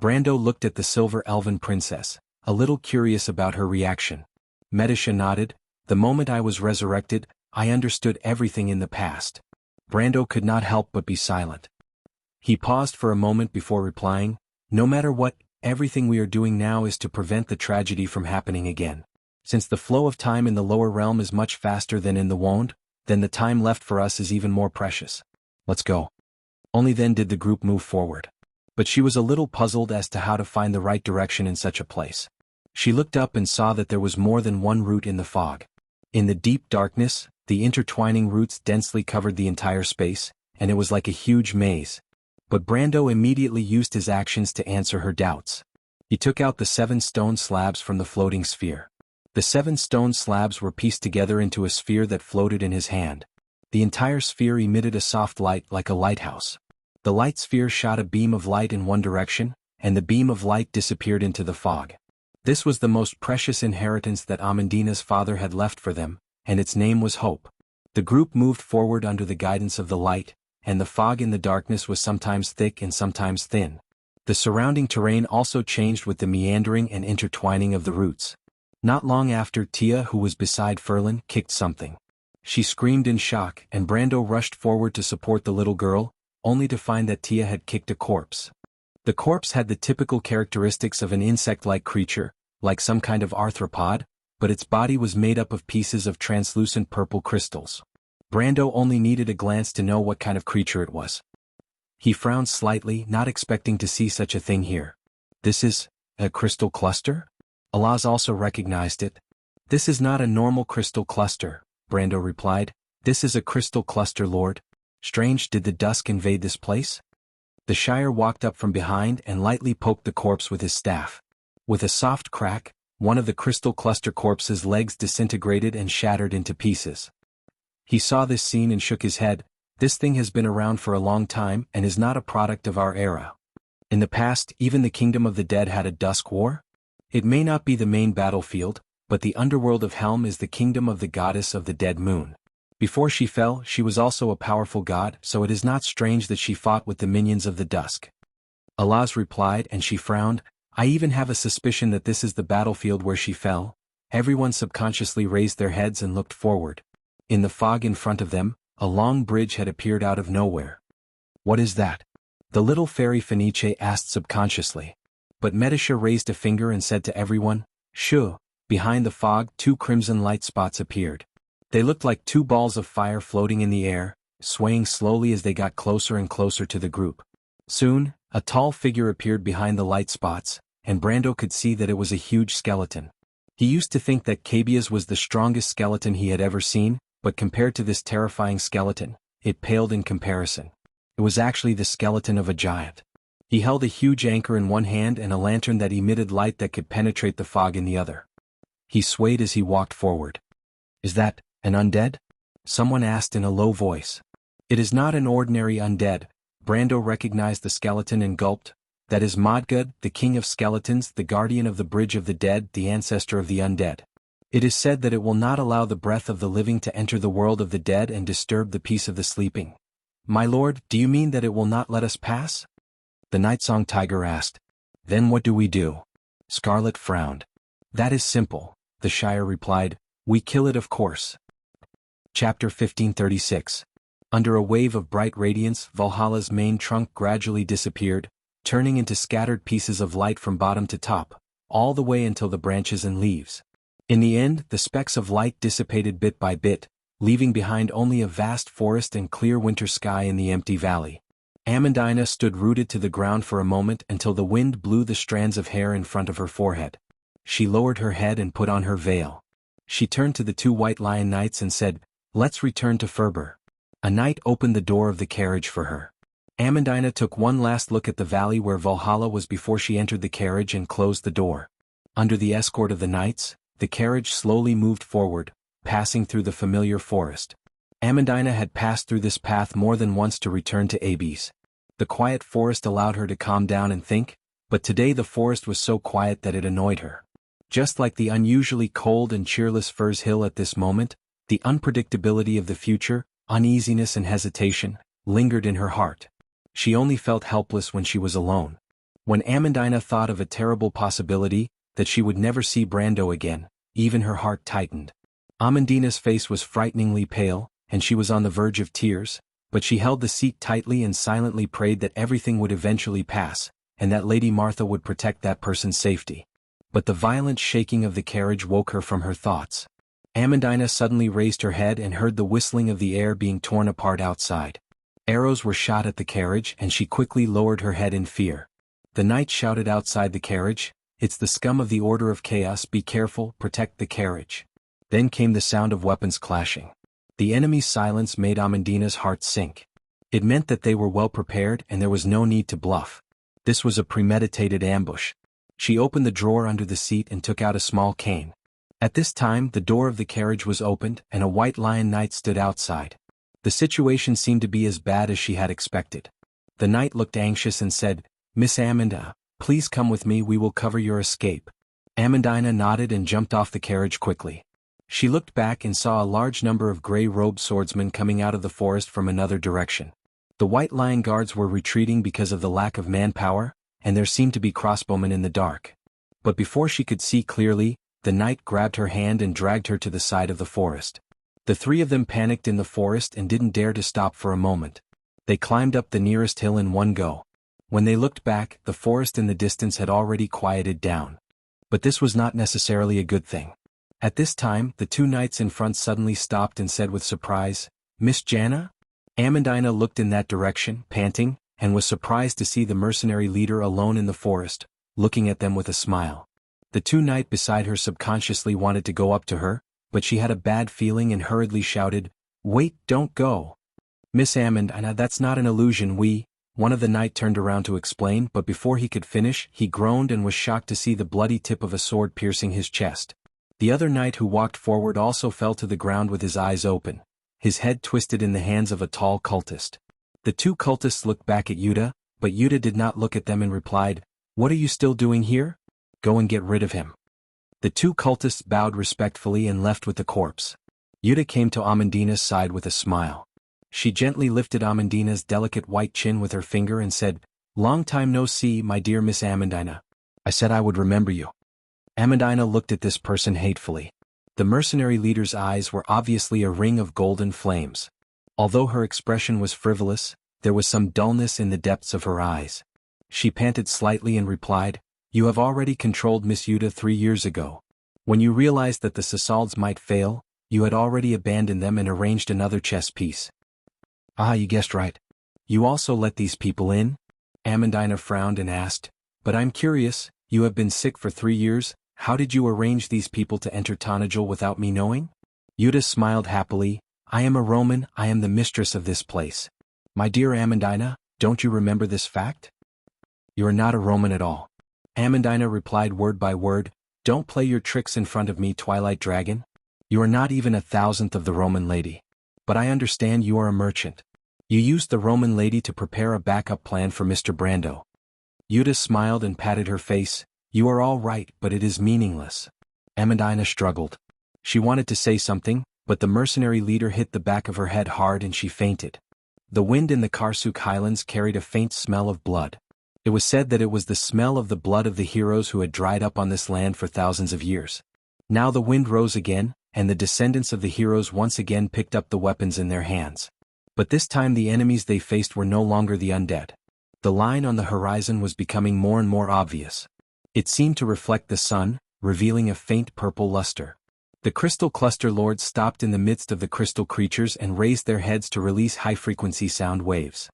Brando looked at the Silver Elven princess, a little curious about her reaction. Medisha nodded. "The moment I was resurrected, I understood everything in the past." Brando could not help but be silent. He paused for a moment before replying, "No matter what, everything we are doing now is to prevent the tragedy from happening again. Since the flow of time in the lower realm is much faster than in the Wond, then the time left for us is even more precious. Let's go." Only then did the group move forward. But she was a little puzzled as to how to find the right direction in such a place. She looked up and saw that there was more than one root in the fog. In the deep darkness, the intertwining roots densely covered the entire space, and it was like a huge maze. But Brando immediately used his actions to answer her doubts. He took out the 7 stone slabs from the floating sphere. The 7 stone slabs were pieced together into a sphere that floated in his hand. The entire sphere emitted a soft light like a lighthouse. The light sphere shot a beam of light in one direction, and the beam of light disappeared into the fog. This was the most precious inheritance that Amandina's father had left for them, and its name was hope. The group moved forward under the guidance of the light, and the fog in the darkness was sometimes thick and sometimes thin. The surrounding terrain also changed with the meandering and intertwining of the roots. Not long after, Tia, who was beside Ferlin, kicked something. She screamed in shock, and Brando rushed forward to support the little girl, only to find that Tia had kicked a corpse. The corpse had the typical characteristics of an insect-like creature, like some kind of arthropod, but its body was made up of pieces of translucent purple crystals. Brando only needed a glance to know what kind of creature it was. He frowned slightly, not expecting to see such a thing here. This is a crystal cluster? Alaz also recognized it. This is not a normal crystal cluster, Brando replied. This is a crystal cluster, Lord. Strange, did the dusk invade this place? The Shire walked up from behind and lightly poked the corpse with his staff. With a soft crack, one of the crystal cluster corpse's legs disintegrated and shattered into pieces. He saw this scene and shook his head. This thing has been around for a long time and is not a product of our era. In the past, even the Kingdom of the Dead had a Dusk War. It may not be the main battlefield, but the underworld of Helm is the kingdom of the goddess of the dead moon. Before she fell, she was also a powerful god, so it is not strange that she fought with the minions of the dusk. Alaz replied, and she frowned. I even have a suspicion that this is the battlefield where she fell. Everyone subconsciously raised their heads and looked forward. In the fog in front of them, a long bridge had appeared out of nowhere. What is that? The little fairy Fenice asked subconsciously. But Medisha raised a finger and said to everyone, Shoo! Behind the fog, 2 crimson light spots appeared. They looked like 2 balls of fire floating in the air, swaying slowly as they got closer and closer to the group. Soon, a tall figure appeared behind the light spots, and Brando could see that it was a huge skeleton. He used to think that Cabia's was the strongest skeleton he had ever seen, but compared to this terrifying skeleton, it paled in comparison. It was actually the skeleton of a giant. He held a huge anchor in one hand and a lantern that emitted light that could penetrate the fog in the other. He swayed as he walked forward. Is that an undead? Someone asked in a low voice. It is not an ordinary undead. Brando recognized the skeleton and gulped. That is Modgud, the king of skeletons, the guardian of the bridge of the dead, the ancestor of the undead. It is said that it will not allow the breath of the living to enter the world of the dead and disturb the peace of the sleeping. My lord, do you mean that it will not let us pass? The Nightsong Tiger asked. Then what do we do? Scarlet frowned. That is simple, the Shire replied. We kill it, of course. Chapter 1536. Under a wave of bright radiance, Valhalla's main trunk gradually disappeared, turning into scattered pieces of light from bottom to top, all the way until the branches and leaves. In the end, the specks of light dissipated bit by bit, leaving behind only a vast forest and clear winter sky in the empty valley. Amandina stood rooted to the ground for a moment until the wind blew the strands of hair in front of her forehead. She lowered her head and put on her veil. She turned to the 2 White Lion Knights and said, Let's return to Ferber. A knight opened the door of the carriage for her. Amandina took one last look at the valley where Valhalla was before she entered the carriage and closed the door. Under the escort of the knights, the carriage slowly moved forward, passing through the familiar forest. Amandina had passed through this path more than once to return to Abes. The quiet forest allowed her to calm down and think, but today the forest was so quiet that it annoyed her. Just like the unusually cold and cheerless Furs Hill at this moment, the unpredictability of the future, uneasiness and hesitation, lingered in her heart. She only felt helpless when she was alone. When Amandina thought of a terrible possibility, that she would never see Brando again, even her heart tightened. Amandina's face was frighteningly pale, and she was on the verge of tears, but she held the seat tightly and silently prayed that everything would eventually pass, and that Lady Martha would protect that person's safety. But the violent shaking of the carriage woke her from her thoughts. Amandina suddenly raised her head and heard the whistling of the air being torn apart outside. Arrows were shot at the carriage and she quickly lowered her head in fear. The knight shouted outside the carriage, "It's the scum of the Order of Chaos, be careful, protect the carriage." Then came the sound of weapons clashing. The enemy's silence made Amandina's heart sink. It meant that they were well prepared and there was no need to bluff. This was a premeditated ambush. She opened the drawer under the seat and took out a small cane. At this time the door of the carriage was opened and a white lion knight stood outside. The situation seemed to be as bad as she had expected. The knight looked anxious and said, "Miss Amanda, please come with me, we will cover your escape." Amandina nodded and jumped off the carriage quickly. She looked back and saw a large number of gray-robed swordsmen coming out of the forest from another direction. The White Lion guards were retreating because of the lack of manpower, and there seemed to be crossbowmen in the dark. But before she could see clearly, the knight grabbed her hand and dragged her to the side of the forest. The three of them panicked in the forest and didn't dare to stop for a moment. They climbed up the nearest hill in one go. When they looked back, the forest in the distance had already quieted down. But this was not necessarily a good thing. At this time, the two knights in front suddenly stopped and said with surprise, "Miss Jana?" Amandina looked in that direction, panting, and was surprised to see the mercenary leader alone in the forest, looking at them with a smile. The two knights beside her subconsciously wanted to go up to her, but she had a bad feeling and hurriedly shouted, "Wait, don't go. Miss Amandina, that's not an illusion, One of the knights turned around to explain, but before he could finish, he groaned and was shocked to see the bloody tip of a sword piercing his chest. The other knight who walked forward also fell to the ground with his eyes open, his head twisted in the hands of a tall cultist. The two cultists looked back at Yuta, but Yuta did not look at them and replied, "What are you still doing here? Go and get rid of him." The two cultists bowed respectfully and left with the corpse. Yuta came to Amandina's side with a smile. She gently lifted Amandina's delicate white chin with her finger and said, "Long time no see, my dear Miss Amandina. I said I would remember you." Amandina looked at this person hatefully. The mercenary leader's eyes were obviously a ring of golden flames. Although her expression was frivolous, there was some dullness in the depths of her eyes. She panted slightly and replied, "You have already controlled Miss Yuta 3 years ago. When you realized that the Sasalds might fail, you had already abandoned them and arranged another chess piece." "Ah, you guessed right. You also let these people in?" Amandina frowned and asked, "But I'm curious, you have been sick for 3 years, how did you arrange these people to enter Tanajul without me knowing?" Yuta smiled happily, "I am a Roman, I am the mistress of this place. My dear Amandina, don't you remember this fact?" "You are not a Roman at all." Amandina replied word by word, "Don't play your tricks in front of me, Twilight Dragon. You are not even 1,000th of the Roman lady. But I understand you are a merchant. You used the Roman lady to prepare a backup plan for Mr. Brando." Yuta smiled and patted her face, "You are all right, but it is meaningless." Amandina struggled. She wanted to say something, but the mercenary leader hit the back of her head hard and she fainted. The wind in the Karsuk highlands carried a faint smell of blood. It was said that it was the smell of the blood of the heroes who had dried up on this land for thousands of years. Now the wind rose again, and the descendants of the heroes once again picked up the weapons in their hands. But this time the enemies they faced were no longer the undead. The line on the horizon was becoming more and more obvious. It seemed to reflect the sun, revealing a faint purple luster. The crystal cluster lords stopped in the midst of the crystal creatures and raised their heads to release high-frequency sound waves.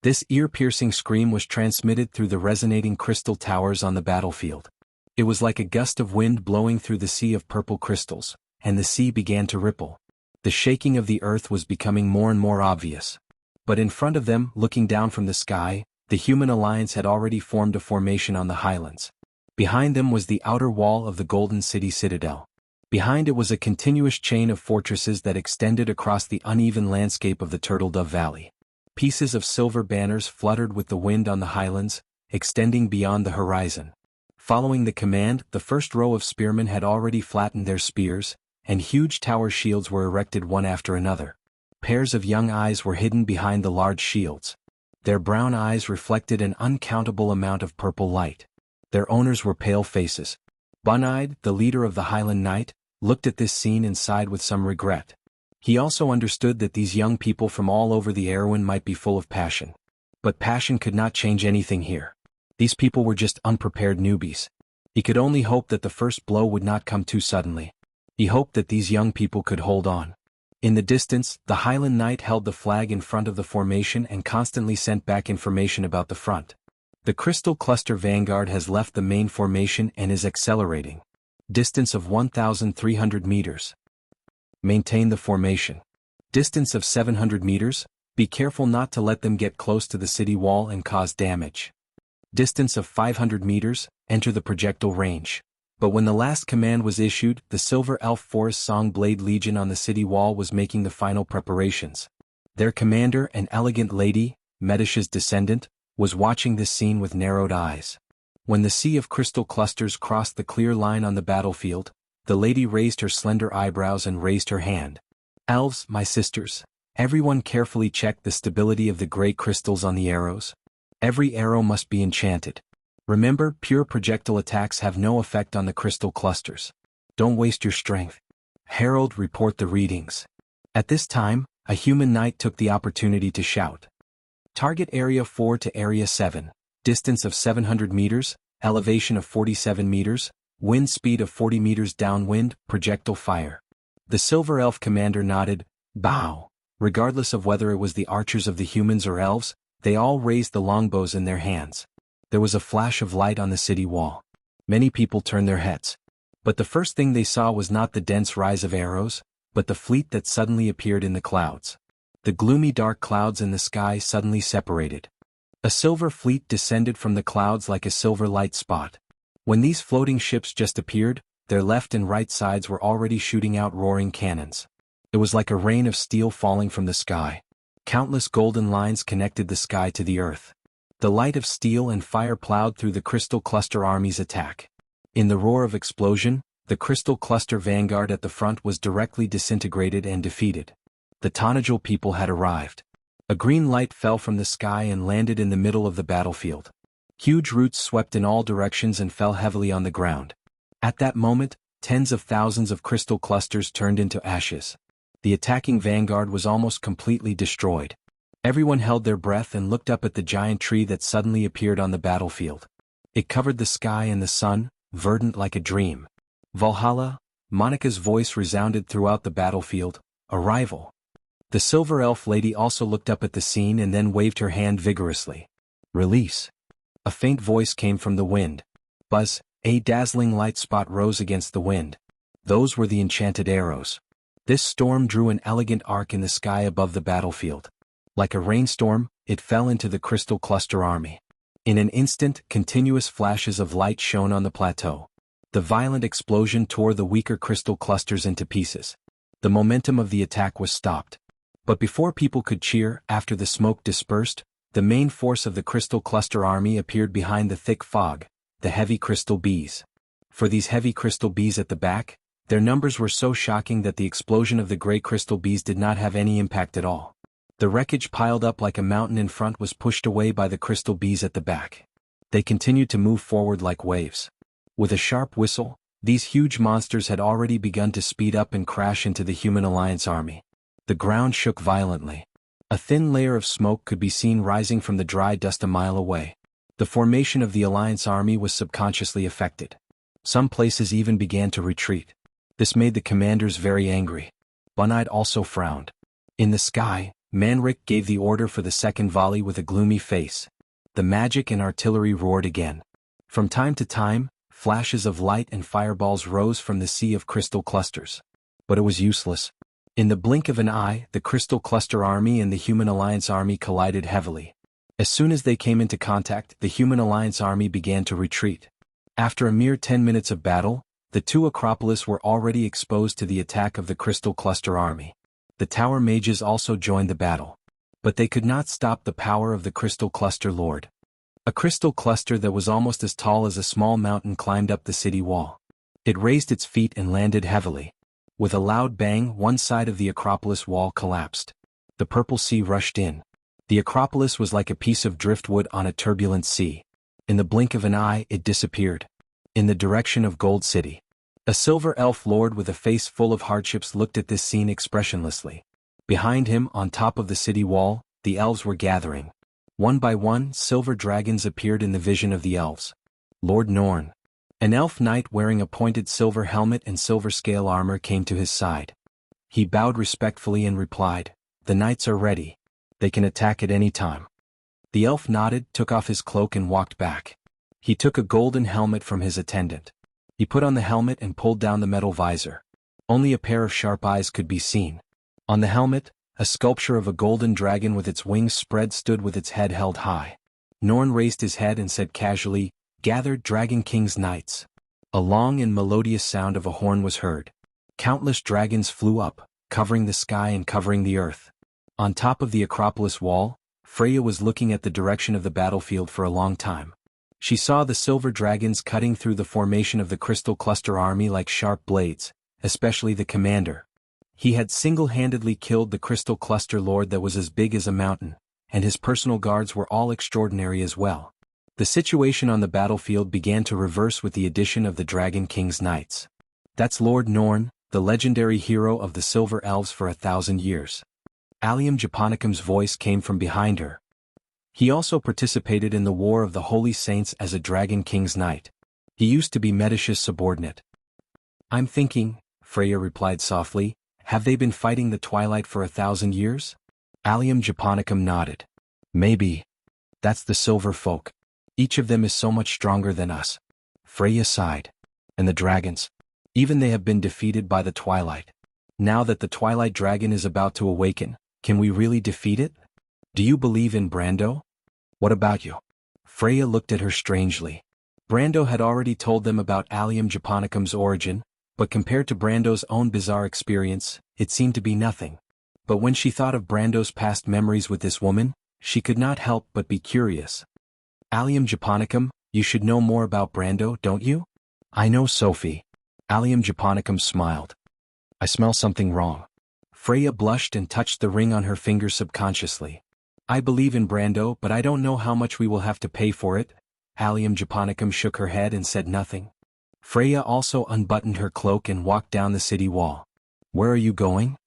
This ear-piercing scream was transmitted through the resonating crystal towers on the battlefield. It was like a gust of wind blowing through the sea of purple crystals, and the sea began to ripple. The shaking of the earth was becoming more and more obvious. But in front of them, looking down from the sky, the human alliance had already formed a formation on the highlands. Behind them was the outer wall of the Golden City Citadel. Behind it was a continuous chain of fortresses that extended across the uneven landscape of the Turtle Dove Valley. Pieces of silver banners fluttered with the wind on the highlands, extending beyond the horizon. Following the command, the first row of spearmen had already flattened their spears, and huge tower shields were erected one after another. Pairs of young eyes were hidden behind the large shields. Their brown eyes reflected an uncountable amount of purple light. Their owners were pale faces. Bun-eyed, the leader of the Highland Knight, looked at this scene and sighed with some regret. He also understood that these young people from all over the Erewhon might be full of passion. But passion could not change anything here. These people were just unprepared newbies. He could only hope that the first blow would not come too suddenly. He hoped that these young people could hold on. In the distance, the Highland Knight held the flag in front of the formation and constantly sent back information about the front. The crystal cluster vanguard has left the main formation and is accelerating. Distance of 1,300 meters. Maintain the formation. Distance of 700 meters, be careful not to let them get close to the city wall and cause damage. Distance of 500 meters, enter the projectile range. But when the last command was issued, the Silver Elf Forest Song Blade Legion on the city wall was making the final preparations. Their commander, an elegant lady, Medish's descendant, was watching this scene with narrowed eyes. When the sea of crystal clusters crossed the clear line on the battlefield, the lady raised her slender eyebrows and raised her hand. Elves, my sisters, everyone carefully check the stability of the gray crystals on the arrows. Every arrow must be enchanted. Remember, pure projectile attacks have no effect on the crystal clusters. Don't waste your strength. Herald, report the readings. At this time, a human knight took the opportunity to shout. Target Area 4 to Area 7, distance of 700 meters, elevation of 47 meters, wind speed of 40 meters downwind, projectile fire. The Silver Elf commander nodded, bow. Regardless of whether it was the archers of the humans or elves, they all raised the longbows in their hands. There was a flash of light on the city wall. Many people turned their heads. But the first thing they saw was not the dense rise of arrows, but the fleet that suddenly appeared in the clouds. The gloomy dark clouds in the sky suddenly separated. A silver fleet descended from the clouds like a silver light spot. When these floating ships just appeared, their left and right sides were already shooting out roaring cannons. It was like a rain of steel falling from the sky. Countless golden lines connected the sky to the earth. The light of steel and fire plowed through the Crystal Cluster Army's attack. In the roar of explosion, the Crystal Cluster vanguard at the front was directly disintegrated and defeated. The Tanajul people had arrived. A green light fell from the sky and landed in the middle of the battlefield. Huge roots swept in all directions and fell heavily on the ground. At that moment, tens of thousands of crystal clusters turned into ashes. The attacking vanguard was almost completely destroyed. Everyone held their breath and looked up at the giant tree that suddenly appeared on the battlefield. It covered the sky and the sun, verdant like a dream. Valhalla, Monica's voice resounded throughout the battlefield, arrival. The Silver Elf lady also looked up at the scene and then waved her hand vigorously. Release. A faint voice came from the wind. Buzz, a dazzling light spot rose against the wind. Those were the enchanted arrows. This storm drew an elegant arc in the sky above the battlefield. Like a rainstorm, it fell into the Crystal Cluster Army. In an instant, continuous flashes of light shone on the plateau. The violent explosion tore the weaker crystal clusters into pieces. The momentum of the attack was stopped. But before people could cheer, after the smoke dispersed, the main force of the Crystal Cluster Army appeared behind the thick fog, the heavy crystal bees. For these heavy crystal bees at the back, their numbers were so shocking that the explosion of the gray crystal bees did not have any impact at all. The wreckage piled up like a mountain in front was pushed away by the crystal bees at the back. They continued to move forward like waves. With a sharp whistle, these huge monsters had already begun to speed up and crash into the Human Alliance army. The ground shook violently. A thin layer of smoke could be seen rising from the dry dust a mile away. The formation of the Alliance army was subconsciously affected. Some places even began to retreat. This made the commanders very angry. Bunide also frowned. In the sky, Manrik gave the order for the second volley with a gloomy face. The magic and artillery roared again. From time to time, flashes of light and fireballs rose from the sea of crystal clusters. But it was useless. In the blink of an eye, the Crystal Cluster Army and the Human Alliance Army collided heavily. As soon as they came into contact, the Human Alliance Army began to retreat. After a mere 10 minutes of battle, the two Acropolis were already exposed to the attack of the Crystal Cluster Army. The Tower Mages also joined the battle. But they could not stop the power of the Crystal Cluster Lord. A crystal cluster that was almost as tall as a small mountain climbed up the city wall. It raised its feet and landed heavily. With a loud bang, one side of the Acropolis wall collapsed. The purple sea rushed in. The Acropolis was like a piece of driftwood on a turbulent sea. In the blink of an eye, it disappeared. In the direction of Gold City. A silver elf lord with a face full of hardships looked at this scene expressionlessly. Behind him, on top of the city wall, the elves were gathering. One by one, silver dragons appeared in the vision of the elves. Lord Norn. An elf knight wearing a pointed silver helmet and silver scale armor came to his side. He bowed respectfully and replied, "The knights are ready. They can attack at any time." The elf nodded, took off his cloak and walked back. He took a golden helmet from his attendant. He put on the helmet and pulled down the metal visor. Only a pair of sharp eyes could be seen. On the helmet, a sculpture of a golden dragon with its wings spread stood with its head held high. Norn raised his head and said casually, "Gather, Dragon King's knights." A long and melodious sound of a horn was heard. Countless dragons flew up, covering the sky and covering the earth. On top of the Acropolis wall, Freya was looking at the direction of the battlefield for a long time. She saw the silver dragons cutting through the formation of the Crystal Cluster army like sharp blades, especially the commander. He had single-handedly killed the Crystal Cluster lord that was as big as a mountain, and his personal guards were all extraordinary as well. The situation on the battlefield began to reverse with the addition of the Dragon King's knights. "That's Lord Norn, the legendary hero of the Silver Elves for 1,000 years. Allium Japonicum's voice came from behind her. He also participated in the War of the Holy Saints as a Dragon King's knight. He used to be Medicia's subordinate." "I'm thinking," Freya replied softly, "have they been fighting the Twilight for 1,000 years?" Allium Japonicum nodded. "Maybe. That's the Silver Folk. Each of them is so much stronger than us." Freya sighed. "And the dragons? Even they have been defeated by the Twilight. Now that the Twilight Dragon is about to awaken, can we really defeat it? Do you believe in Brando? What about you?" Freya looked at her strangely. Brando had already told them about Allium Japonicum's origin, but compared to Brando's own bizarre experience, it seemed to be nothing. But when she thought of Brando's past memories with this woman, she could not help but be curious. "Allium Japonicum, you should know more about Brando, don't you?" "I know Sophie." Allium Japonicum smiled. "I smell something wrong." Freya blushed and touched the ring on her finger subconsciously. "I believe in Brando, but I don't know how much we will have to pay for it." Allium Japonicum shook her head and said nothing. Freya also unbuttoned her cloak and walked down the city wall. "Where are you going?"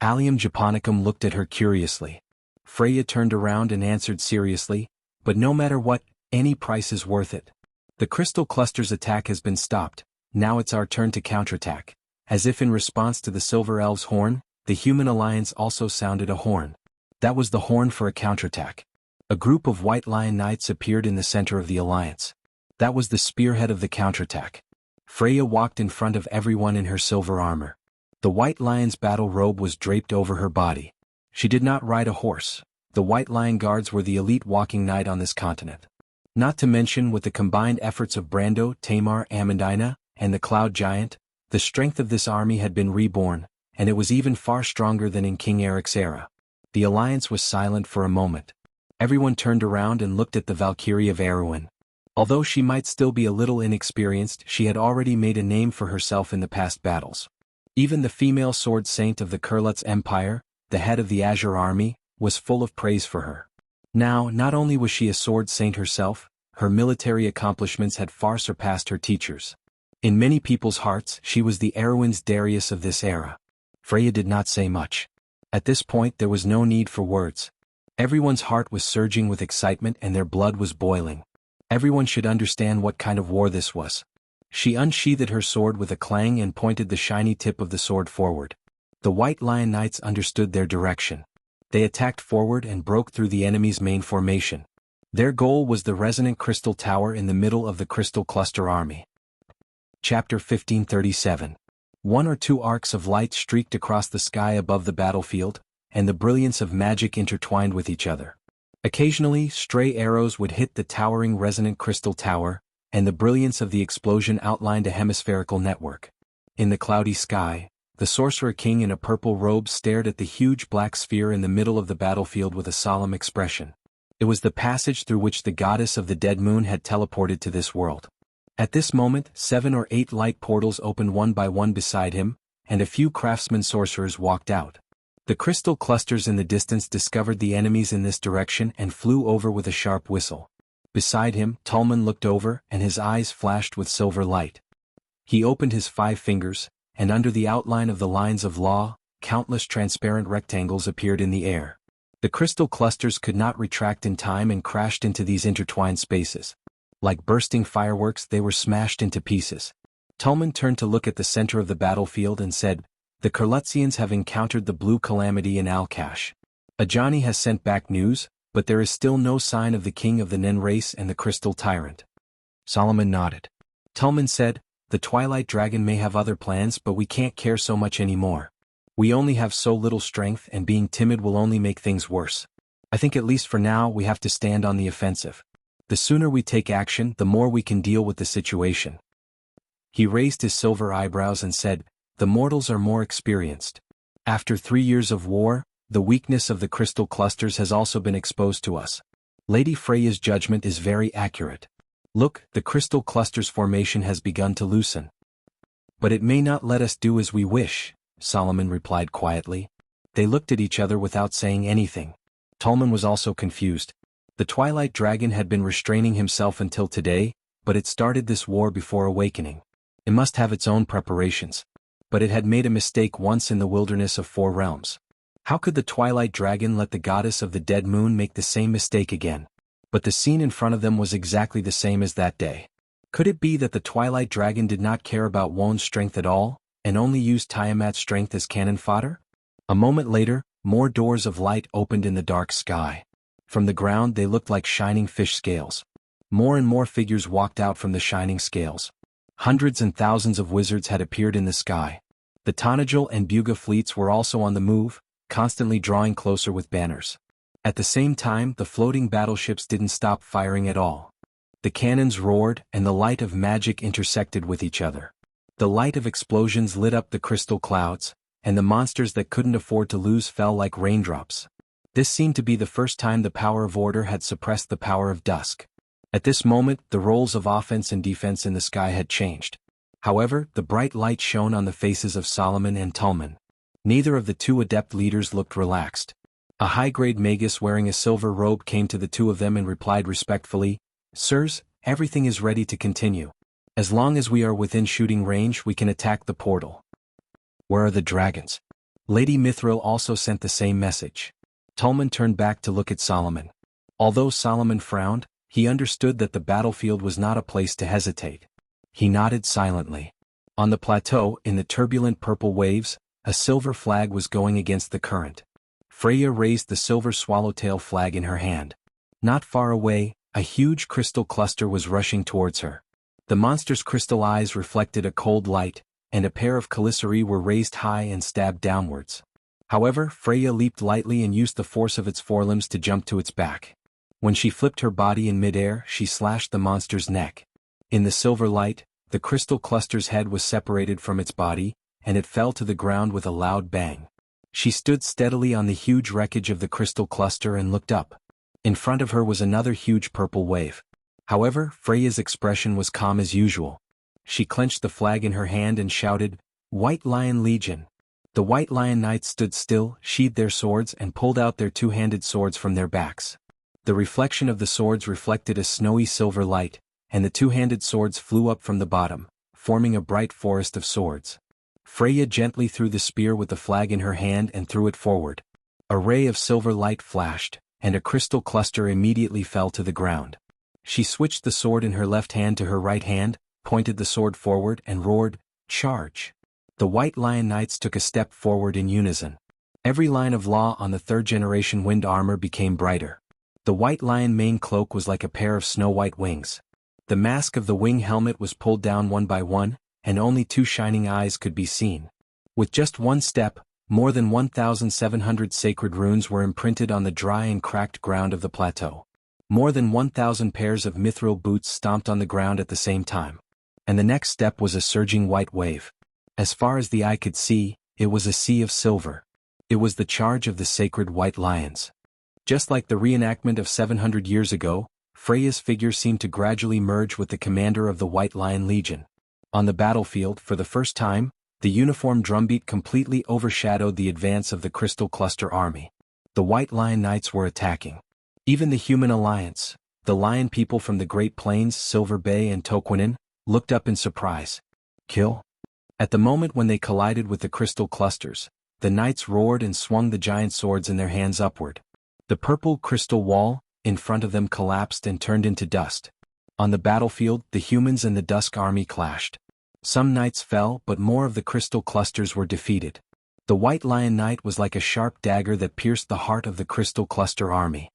Allium Japonicum looked at her curiously. Freya turned around and answered seriously, "But no matter what, any price is worth it. The Crystal Cluster's attack has been stopped, now it's our turn to counterattack." As if in response to the Silver Elves' horn, the Human Alliance also sounded a horn. That was the horn for a counterattack. A group of White Lion Knights appeared in the center of the alliance. That was the spearhead of the counterattack. Freya walked in front of everyone in her silver armor. The White Lion's battle robe was draped over her body. She did not ride a horse. The White Lion Guards were the elite walking knight on this continent. Not to mention with the combined efforts of Brando, Tamar, Amandina, and the Cloud Giant, the strength of this army had been reborn, and it was even far stronger than in King Eric's era. The alliance was silent for a moment. Everyone turned around and looked at the Valkyrie of Erewhon. Although she might still be a little inexperienced, she had already made a name for herself in the past battles. Even the female sword saint of the Kurlutz Empire, the head of the Azure Army, was full of praise for her. Now, not only was she a sword saint herself, her military accomplishments had far surpassed her teachers. In many people's hearts, she was the Erewhon's Darius of this era. Freya did not say much. At this point there was no need for words. Everyone's heart was surging with excitement and their blood was boiling. Everyone should understand what kind of war this was. She unsheathed her sword with a clang and pointed the shiny tip of the sword forward. The White Lion Knights understood their direction. They attacked forward and broke through the enemy's main formation. Their goal was the resonant crystal tower in the middle of the Crystal Cluster army. Chapter 1537. One or two arcs of light streaked across the sky above the battlefield, and the brilliance of magic intertwined with each other. Occasionally, stray arrows would hit the towering resonant crystal tower, and the brilliance of the explosion outlined a hemispherical network. In the cloudy sky, the Sorcerer King in a purple robe stared at the huge black sphere in the middle of the battlefield with a solemn expression. It was the passage through which the goddess of the dead moon had teleported to this world. At this moment, 7 or 8 light portals opened one by one beside him, and a few craftsman sorcerers walked out. The crystal clusters in the distance discovered the enemies in this direction and flew over with a sharp whistle. Beside him, Tolman looked over, and his eyes flashed with silver light. He opened his 5 fingers, and under the outline of the lines of law, countless transparent rectangles appeared in the air. The crystal clusters could not retract in time and crashed into these intertwined spaces. Like bursting fireworks, they were smashed into pieces. Tolman turned to look at the center of the battlefield and said, "The Kurlutzians have encountered the Blue Calamity in Alkash. Ajani has sent back news, but there is still no sign of the king of the Nen race and the crystal tyrant. Solomon nodded. Tulman said, the Twilight Dragon may have other plans, but we can't care so much anymore. We only have so little strength, and being timid will only make things worse. I think at least for now we have to stand on the offensive. The sooner we take action, the more we can deal with the situation. He raised his silver eyebrows and said, the mortals are more experienced. After 3 years of war, the weakness of the crystal clusters has also been exposed to us. Lady Freya's judgment is very accurate. Look, the crystal clusters formation has begun to loosen. But it may not let us do as we wish, Solomon replied quietly. They looked at each other without saying anything. Tulman was also confused. The Twilight Dragon had been restraining himself until today, but it started this war before awakening. It must have its own preparations. But it had made a mistake once in the wilderness of 4 realms. How could the Twilight Dragon let the goddess of the dead moon make the same mistake again? But the scene in front of them was exactly the same as that day. Could it be that the Twilight Dragon did not care about Won's strength at all, and only used Tiamat's strength as cannon fodder? A moment later, more doors of light opened in the dark sky. From the ground they looked like shining fish scales. More and more figures walked out from the shining scales. Hundreds and thousands of wizards had appeared in the sky. The Tanajal and Buga fleets were also on the move, constantly drawing closer with banners. At the same time, the floating battleships didn't stop firing at all. The cannons roared, and the light of magic intersected with each other. The light of explosions lit up the crystal clouds, and the monsters that couldn't afford to lose fell like raindrops. This seemed to be the first time the power of order had suppressed the power of dusk. At this moment, the roles of offense and defense in the sky had changed. However, the bright light shone on the faces of Solomon and Tulman. Neither of the 2 adept leaders looked relaxed. A high-grade magus wearing a silver robe came to the 2 of them and replied respectfully, Sirs, everything is ready to continue. As long as we are within shooting range, we can attack the portal. Where are the dragons? Lady Mithril also sent the same message. Tulman turned back to look at Solomon. Although Solomon frowned, he understood that the battlefield was not a place to hesitate. He nodded silently. On the plateau, in the turbulent purple waves, a silver flag was going against the current. Freya raised the silver swallowtail flag in her hand. Not far away, a huge crystal cluster was rushing towards her. The monster's crystal eyes reflected a cold light, and a pair of caliceri were raised high and stabbed downwards. However, Freya leaped lightly and used the force of its forelimbs to jump to its back. When she flipped her body in midair, she slashed the monster's neck. In the silver light, the crystal cluster's head was separated from its body, and it fell to the ground with a loud bang. She stood steadily on the huge wreckage of the crystal cluster and looked up. In front of her was another huge purple wave. However, Freya's expression was calm as usual. She clenched the flag in her hand and shouted, White Lion Legion. The White Lion Knights stood still, sheathed their swords and pulled out their 2-handed swords from their backs. The reflection of the swords reflected a snowy silver light, and the 2-handed swords flew up from the bottom, forming a bright forest of swords. Freya gently threw the spear with the flag in her hand and threw it forward. A ray of silver light flashed, and a crystal cluster immediately fell to the ground. She switched the sword in her left hand to her right hand, pointed the sword forward and roared, Charge! The White Lion Knights took a step forward in unison. Every line of law on the 3rd-generation wind armor became brighter. The White Lion main cloak was like a pair of snow-white wings. The mask of the wing helmet was pulled down one by one, and only 2 shining eyes could be seen. With just one step, more than 1,700 sacred runes were imprinted on the dry and cracked ground of the plateau. More than 1,000 pairs of mithril boots stomped on the ground at the same time. And the next step was a surging white wave. As far as the eye could see, it was a sea of silver. It was the charge of the sacred white lions. Just like the reenactment of 700 years ago, Freya's figure seemed to gradually merge with the commander of the White Lion Legion. On the battlefield, for the first time, the uniform drumbeat completely overshadowed the advance of the Crystal Cluster army. The White Lion Knights were attacking. Even the Human Alliance, the Lion people from the Great Plains, Silver Bay and Toquinen, looked up in surprise. Kill? At the moment when they collided with the Crystal Clusters, the knights roared and swung the giant swords in their hands upward. The purple crystal wall, in front of them collapsed and turned into dust. On the battlefield, the humans and the Dusk army clashed. Some knights fell, but more of the Crystal Clusters were defeated. The White Lion Knight was like a sharp dagger that pierced the heart of the Crystal Cluster army.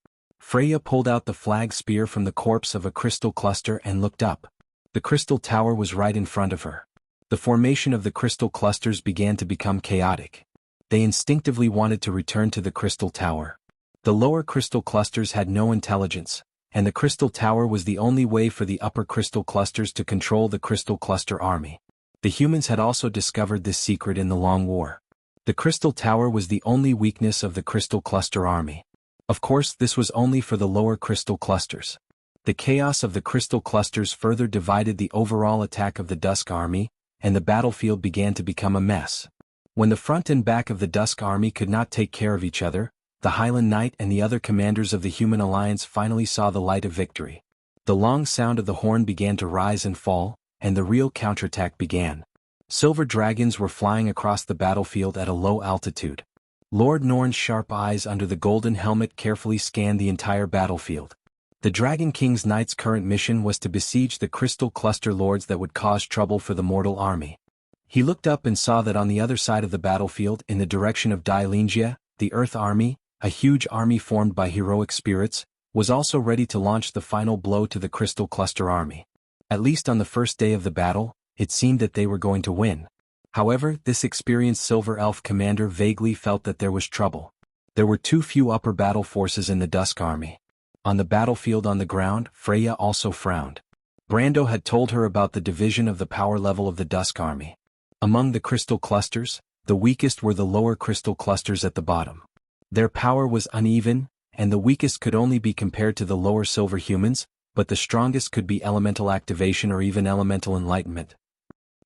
Freya pulled out the flag spear from the corpse of a crystal cluster and looked up. The crystal tower was right in front of her. The formation of the crystal clusters began to become chaotic. They instinctively wanted to return to the crystal tower. The lower crystal clusters had no intelligence, and the crystal tower was the only way for the upper crystal clusters to control the crystal cluster army. The humans had also discovered this secret in the Long War. The crystal tower was the only weakness of the crystal cluster army. Of course, this was only for the lower crystal clusters. The chaos of the crystal clusters further divided the overall attack of the Dusk army, and the battlefield began to become a mess. When the front and back of the Dusk army could not take care of each other, the Highland Knight and the other commanders of the human alliance finally saw the light of victory. The long sound of the horn began to rise and fall, and the real counterattack began. Silver dragons were flying across the battlefield at a low altitude. Lord Norn's sharp eyes under the golden helmet carefully scanned the entire battlefield. The Dragon King's knight's current mission was to besiege the crystal cluster lords that would cause trouble for the mortal army. He looked up and saw that on the other side of the battlefield, in the direction of Dailingia, the Earth Army, a huge army formed by heroic spirits, was also ready to launch the final blow to the crystal cluster army. At least on the first day of the battle, it seemed that they were going to win. However, this experienced Silver Elf commander vaguely felt that there was trouble. There were too few upper battle forces in the Dusk army. On the battlefield on the ground, Freya also frowned. Brando had told her about the division of the power level of the Dusk army. Among the crystal clusters, the weakest were the lower crystal clusters at the bottom. Their power was uneven, and the weakest could only be compared to the lower silver humans, but the strongest could be elemental activation or even elemental enlightenment.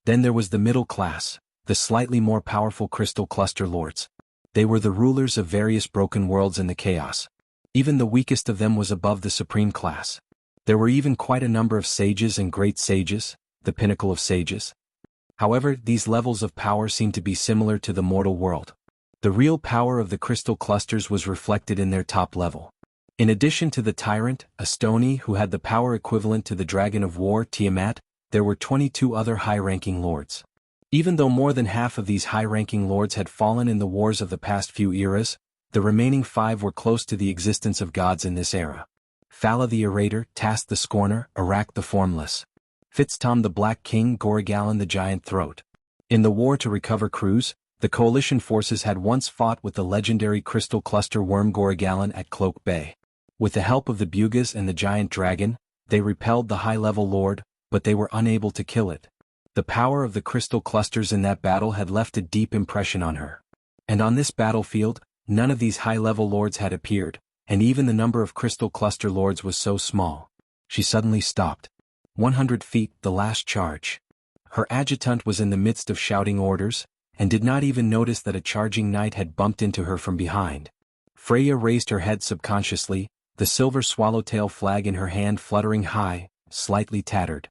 Then there was the middle class, the slightly more powerful crystal cluster lords. They were the rulers of various broken worlds in the chaos. Even the weakest of them was above the supreme class. There were even quite a number of sages and great sages, the pinnacle of sages. However, these levels of power seemed to be similar to the mortal world. The real power of the crystal clusters was reflected in their top level. In addition to the tyrant, Astoni, who had the power equivalent to the dragon of war, Tiamat, there were 22 other high-ranking lords. Even though more than half of these high-ranking lords had fallen in the wars of the past few eras, the remaining 5 were close to the existence of gods in this era. Fala the Orator, Tast the Scorner, Arak the Formless, Fitztom the Black King, Gorigalan the Giant Throat. In the war to recover Cruz, the coalition forces had once fought with the legendary crystal cluster worm Gorigalan at Cloak Bay. With the help of the Bugas and the giant dragon, they repelled the high-level lord, but they were unable to kill it. The power of the crystal clusters in that battle had left a deep impression on her. And on this battlefield, none of these high-level lords had appeared, and even the number of crystal cluster lords was so small. She suddenly stopped. 100 feet, the last charge. Her adjutant was in the midst of shouting orders, and did not even notice that a charging knight had bumped into her from behind. Freya raised her head subconsciously, the silver swallowtail flag in her hand fluttering high, slightly tattered.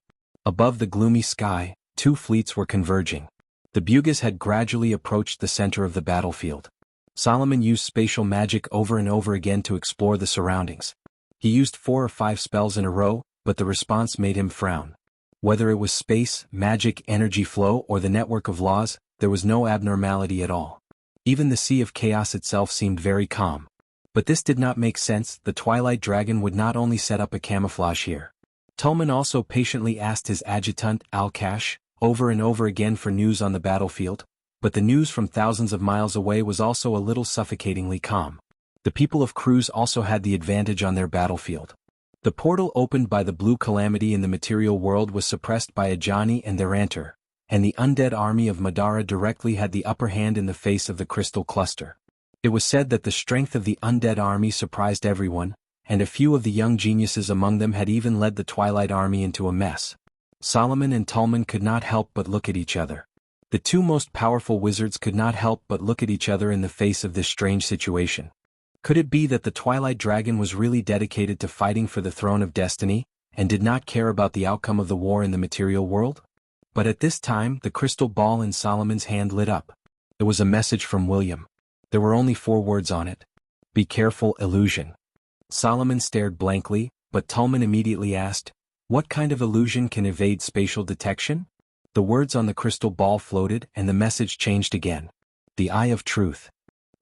Above the gloomy sky, 2 fleets were converging. The Bugas had gradually approached the center of the battlefield. Solomon used spatial magic over and over again to explore the surroundings. He used 4 or 5 spells in a row, but the response made him frown. Whether it was space, magic, energy flow, or the network of laws, there was no abnormality at all. Even the Sea of Chaos itself seemed very calm. But this did not make sense. The Twilight Dragon would not only set up a camouflage here. Tulman also patiently asked his adjutant, Alkash, over and over again for news on the battlefield, but the news from thousands of miles away was also a little suffocatingly calm. The people of Cruz also had the advantage on their battlefield. The portal opened by the Blue Calamity in the material world was suppressed by Ajani and their Antar, and the undead army of Madara directly had the upper hand in the face of the crystal cluster. It was said that the strength of the undead army surprised everyone, and a few of the young geniuses among them had even led the Twilight army into a mess. Solomon and Tulman could not help but look at each other. The 2 most powerful wizards could not help but look at each other in the face of this strange situation. Could it be that the Twilight Dragon was really dedicated to fighting for the throne of destiny, and did not care about the outcome of the war in the material world? But at this time, the crystal ball in Solomon's hand lit up. It was a message from William. There were only 4 words on it. Be careful, illusion. Solomon stared blankly, but Tulman immediately asked, what kind of illusion can evade spatial detection? The words on the crystal ball floated and the message changed again. The Eye of Truth.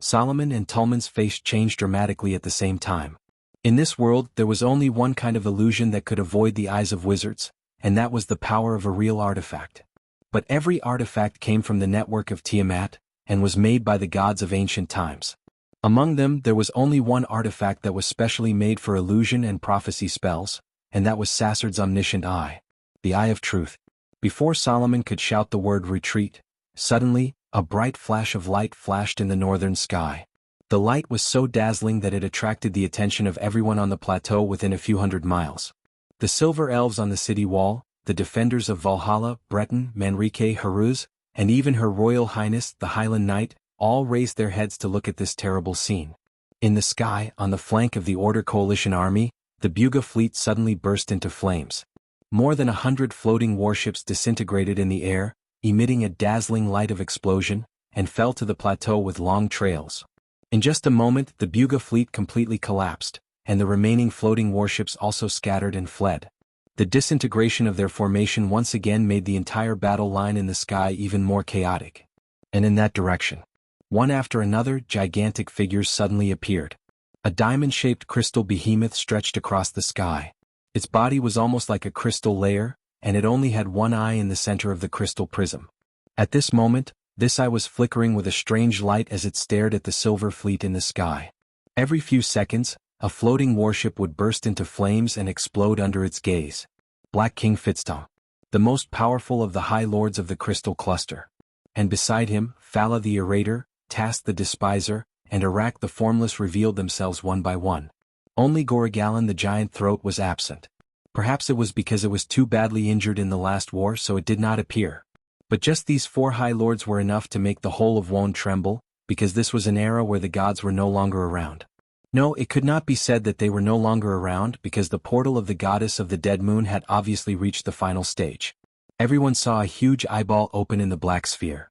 Solomon and Tulman's face changed dramatically at the same time. In this world there was only one kind of illusion that could avoid the eyes of wizards, and that was the power of a real artifact. But every artifact came from the network of Tiamat, and was made by the gods of ancient times. Among them there was only one artifact that was specially made for illusion and prophecy spells, and that was Sasard's omniscient eye, the Eye of Truth. Before Solomon could shout the word retreat, suddenly, a bright flash of light flashed in the northern sky. The light was so dazzling that it attracted the attention of everyone on the plateau within a few hundred miles. The silver elves on the city wall, the defenders of Valhalla, Breton, Manrique, Haruz, and even Her Royal Highness the Highland Knight, all raised their heads to look at this terrible scene. In the sky, on the flank of the Order Coalition army, the Buga fleet suddenly burst into flames. More than 100 floating warships disintegrated in the air, emitting a dazzling light of explosion, and fell to the plateau with long trails. In just a moment the Buga fleet completely collapsed, and the remaining floating warships also scattered and fled. The disintegration of their formation once again made the entire battle line in the sky even more chaotic. And in that direction, one after another, gigantic figures suddenly appeared. A diamond-shaped crystal behemoth stretched across the sky. Its body was almost like a crystal layer, and it only had one eye in the center of the crystal prism. At this moment, this eye was flickering with a strange light as it stared at the silver fleet in the sky. Every few seconds, a floating warship would burst into flames and explode under its gaze. Black King Fitztong, the most powerful of the High Lords of the Crystal Cluster. And beside him, Fala the Orator, Tas the Despiser, and Arak the Formless revealed themselves one by one. Only Gorigalan the Giant Throat was absent. Perhaps it was because it was too badly injured in the last war so it did not appear. But just these 4 High Lords were enough to make the whole of Wone tremble, because this was an era where the gods were no longer around. No, it could not be said that they were no longer around because the portal of the goddess of the dead moon had obviously reached the final stage. Everyone saw a huge eyeball open in the black sphere.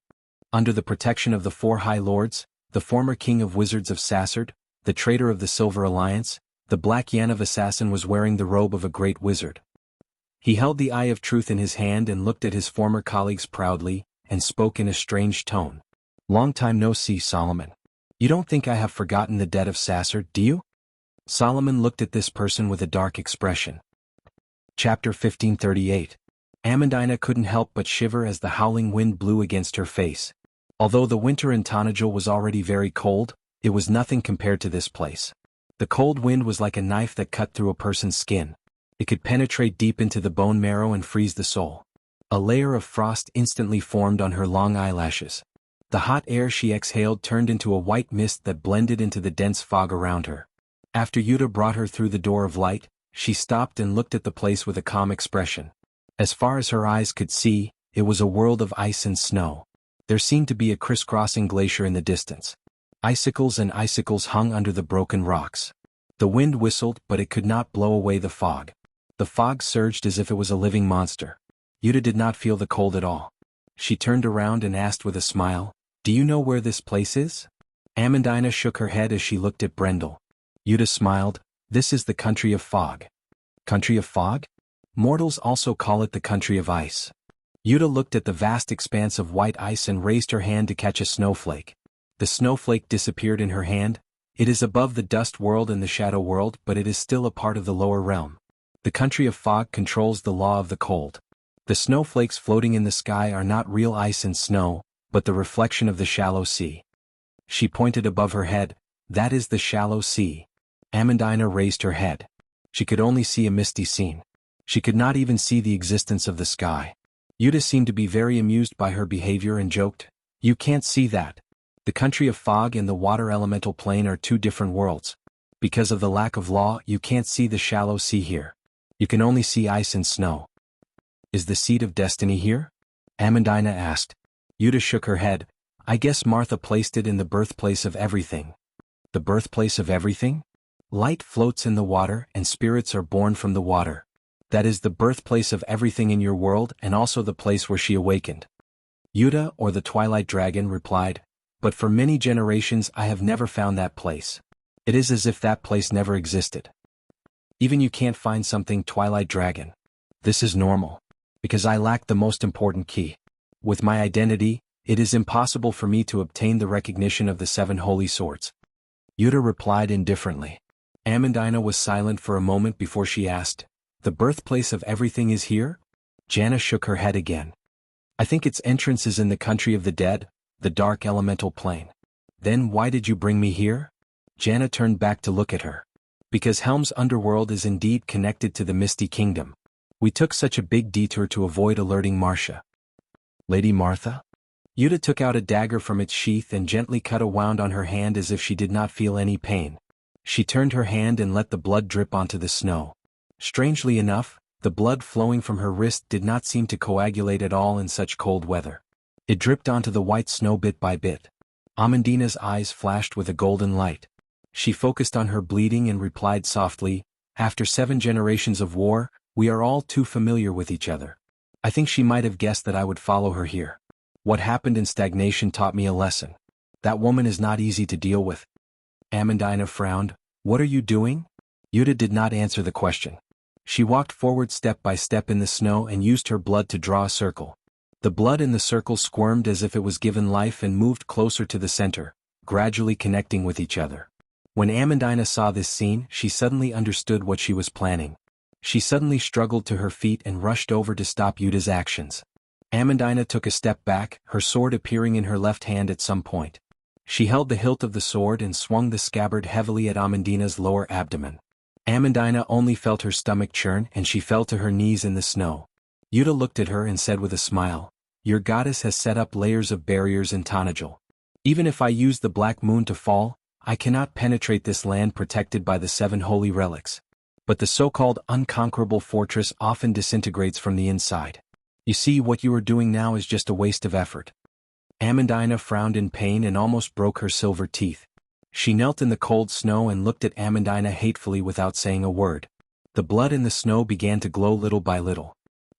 Under the protection of the 4 High Lords, the former king of wizards of Sasard, the traitor of the Silver Alliance, the Black Yanav assassin was wearing the robe of a great wizard. He held the Eye of Truth in his hand and looked at his former colleagues proudly, and spoke in a strange tone. "Long time no see, Solomon. You don't think I have forgotten the dead of Sasard, do you?" Solomon looked at this person with a dark expression. Chapter 1538. Amandina couldn't help but shiver as the howling wind blew against her face. Although the winter in Tanajul was already very cold, it was nothing compared to this place. The cold wind was like a knife that cut through a person's skin. It could penetrate deep into the bone marrow and freeze the soul. A layer of frost instantly formed on her long eyelashes. The hot air she exhaled turned into a white mist that blended into the dense fog around her. After Yuta brought her through the door of light, she stopped and looked at the place with a calm expression. As far as her eyes could see, it was a world of ice and snow. There seemed to be a crisscrossing glacier in the distance. Icicles and icicles hung under the broken rocks. The wind whistled, but it could not blow away the fog. The fog surged as if it was a living monster. Yuta did not feel the cold at all. She turned around and asked with a smile, "Do you know where this place is?" Amandina shook her head as she looked at Brendel. Yuta smiled. "This is the country of fog." Country of fog? Mortals also call it the country of ice. Yuta looked at the vast expanse of white ice and raised her hand to catch a snowflake. The snowflake disappeared in her hand. It is above the dust world and the shadow world, but it is still a part of the lower realm. The country of fog controls the law of the cold. The snowflakes floating in the sky are not real ice and snow, but the reflection of the shallow sea. She pointed above her head. "That is the shallow sea." Amandina raised her head. She could only see a misty scene. She could not even see the existence of the sky. Yuta seemed to be very amused by her behavior and joked, "You can't see that. The country of fog and the water elemental plane are 2 different worlds. Because of the lack of law, you can't see the shallow sea here. You can only see ice and snow." "Is the seed of destiny here?" Amandina asked. Yuta shook her head. "I guess Martha placed it in the birthplace of everything." "The birthplace of everything?" "Light floats in the water and spirits are born from the water. That is the birthplace of everything in your world and also the place where she awakened." Yuta, or the Twilight Dragon, replied, "But for many generations I have never found that place. It is as if that place never existed." "Even you can't find something, Twilight Dragon?" "This is normal. Because I lack the most important key. With my identity, it is impossible for me to obtain the recognition of the 7 holy swords." Yuta replied indifferently. Amandina was silent for a moment before she asked, "The birthplace of everything is here?" Janna shook her head again. "I think its entrance is in the country of the dead, the dark elemental plane." "Then why did you bring me here?" Janna turned back to look at her. "Because Helm's underworld is indeed connected to the Misty Kingdom. We took such a big detour to avoid alerting Marcia." "Lady Martha?" Yuta took out a dagger from its sheath and gently cut a wound on her hand as if she did not feel any pain. She turned her hand and let the blood drip onto the snow. Strangely enough, the blood flowing from her wrist did not seem to coagulate at all in such cold weather. It dripped onto the white snow bit by bit. Amandina's eyes flashed with a golden light. She focused on her bleeding and replied softly, "After 7 generations of war, we are all too familiar with each other. I think she might have guessed that I would follow her here. What happened in stagnation taught me a lesson. That woman is not easy to deal with." Amandina frowned. "What are you doing?" Yuta did not answer the question. She walked forward step by step in the snow and used her blood to draw a circle. The blood in the circle squirmed as if it was given life and moved closer to the center, gradually connecting with each other. When Amandina saw this scene, she suddenly understood what she was planning. She suddenly struggled to her feet and rushed over to stop Yuta's actions. Amandina took a step back, her sword appearing in her left hand at some point. She held the hilt of the sword and swung the scabbard heavily at Amandina's lower abdomen. Amandina only felt her stomach churn and she fell to her knees in the snow. Yuta looked at her and said with a smile, "Your goddess has set up layers of barriers in Tanajal. Even if I use the black moon to fall, I cannot penetrate this land protected by the 7 holy relics. But the so-called unconquerable fortress often disintegrates from the inside. You see, what you are doing now is just a waste of effort." Amandina frowned in pain and almost broke her silver teeth. She knelt in the cold snow and looked at Amandina hatefully without saying a word. The blood in the snow began to glow little by little.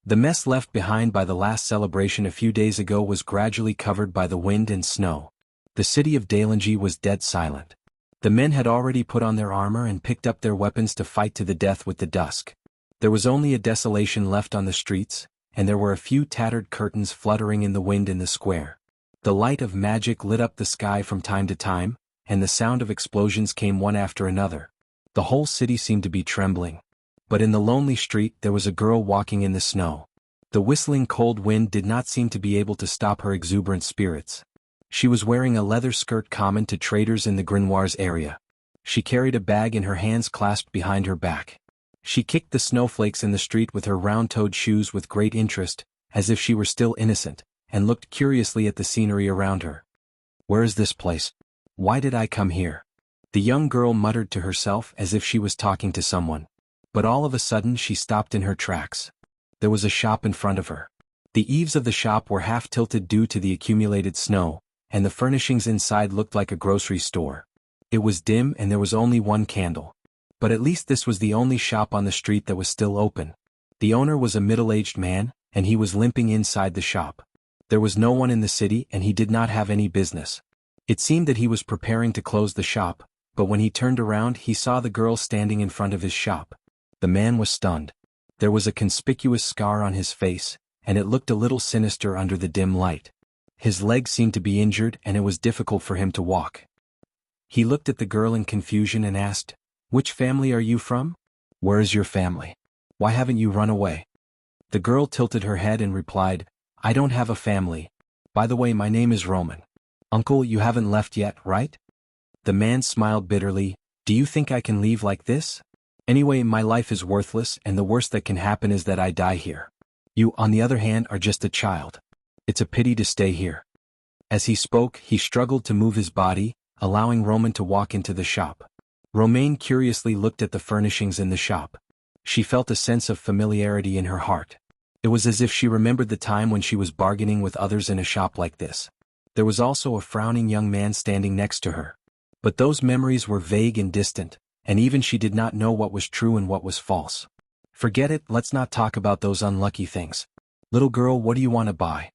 The mess left behind by the last celebration a few days ago was gradually covered by the wind and snow. The city of Daelanji was dead silent. The men had already put on their armor and picked up their weapons to fight to the death with the dusk. There was only a desolation left on the streets, and there were a few tattered curtains fluttering in the wind in the square. The light of magic lit up the sky from time to time, and the sound of explosions came one after another. The whole city seemed to be trembling. But in the lonely street there was a girl walking in the snow. The whistling cold wind did not seem to be able to stop her exuberant spirits. She was wearing a leather skirt common to traders in the Grimoires area. She carried a bag in her hands clasped behind her back. She kicked the snowflakes in the street with her round-toed shoes with great interest, as if she were still innocent, and looked curiously at the scenery around her. "Where is this place? Why did I come here?" The young girl muttered to herself as if she was talking to someone. But all of a sudden she stopped in her tracks. There was a shop in front of her. The eaves of the shop were half tilted due to the accumulated snow, and the furnishings inside looked like a grocery store. It was dim and there was only one candle. But at least this was the only shop on the street that was still open. The owner was a middle-aged man, and he was limping inside the shop. There was no one in the city and he did not have any business. It seemed that he was preparing to close the shop, but when he turned around he saw the girl standing in front of his shop. The man was stunned. There was a conspicuous scar on his face, and it looked a little sinister under the dim light. His legs seemed to be injured and it was difficult for him to walk. He looked at the girl in confusion and asked, "Which family are you from? Where is your family? Why haven't you run away?" The girl tilted her head and replied, "I don't have a family. By the way, my name is Roman. Uncle, you haven't left yet, right?" The man smiled bitterly. "Do you think I can leave like this? Anyway, my life is worthless and the worst that can happen is that I die here. You, on the other hand, are just a child. It's a pity to stay here." As he spoke, he struggled to move his body, allowing Roman to walk into the shop. Romaine curiously looked at the furnishings in the shop. She felt a sense of familiarity in her heart. It was as if she remembered the time when she was bargaining with others in a shop like this. There was also a frowning young man standing next to her. But those memories were vague and distant, and even she did not know what was true and what was false. "Forget it, let's not talk about those unlucky things. Little girl, what do you want to buy?"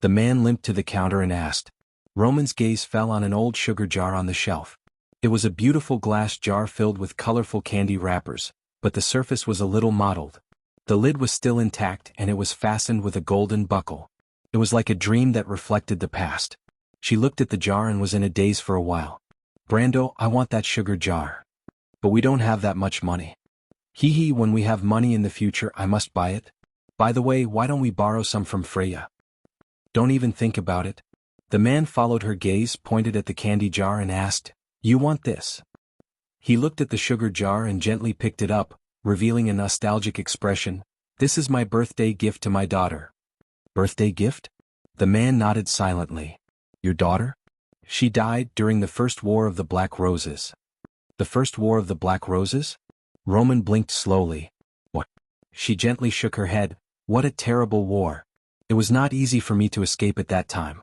The man limped to the counter and asked. Roman's gaze fell on an old sugar jar on the shelf. It was a beautiful glass jar filled with colorful candy wrappers, but the surface was a little mottled. The lid was still intact and it was fastened with a golden buckle. It was like a dream that reflected the past. She looked at the jar and was in a daze for a while. "Brando, I want that sugar jar." But we don't have that much money. Hee hee, when we have money in the future I must buy it. By the way, why don't we borrow some from Freya? Don't even think about it. The man followed her gaze, pointed at the candy jar and asked, "You want this?" He looked at the sugar jar and gently picked it up, revealing a nostalgic expression. "This is my birthday gift to my daughter." Birthday gift? The man nodded silently. Your daughter? She died during the First War of the Black Roses. The First War of the Black Roses? Roman blinked slowly. What? She gently shook her head. What a terrible war. It was not easy for me to escape at that time.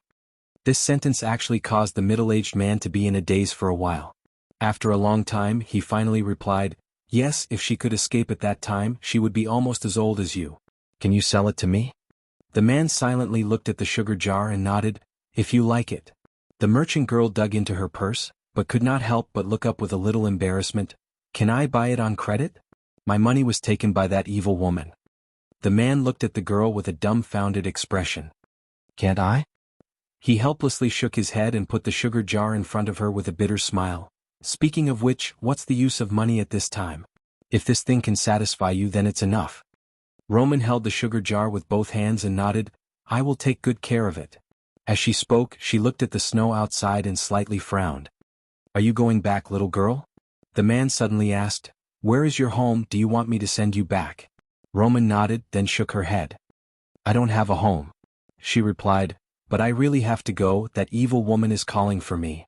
This sentence actually caused the middle-aged man to be in a daze for a while. After a long time, he finally replied, "Yes, if she could escape at that time, she would be almost as old as you. Can you sell it to me?" The man silently looked at the sugar jar and nodded, "If you like it." The merchant girl dug into her purse, but could not help but look up with a little embarrassment. "Can I buy it on credit? My money was taken by that evil woman." The man looked at the girl with a dumbfounded expression. "Can't I?" He helplessly shook his head and put the sugar jar in front of her with a bitter smile. "Speaking of which, what's the use of money at this time? If this thing can satisfy you, then it's enough." Roman held the sugar jar with both hands and nodded, "I will take good care of it." As she spoke, she looked at the snow outside and slightly frowned. "Are you going back, little girl?" The man suddenly asked, "Where is your home? Do you want me to send you back?" Roman nodded, then shook her head. "I don't have a home," she replied, "but I really have to go. That evil woman is calling for me."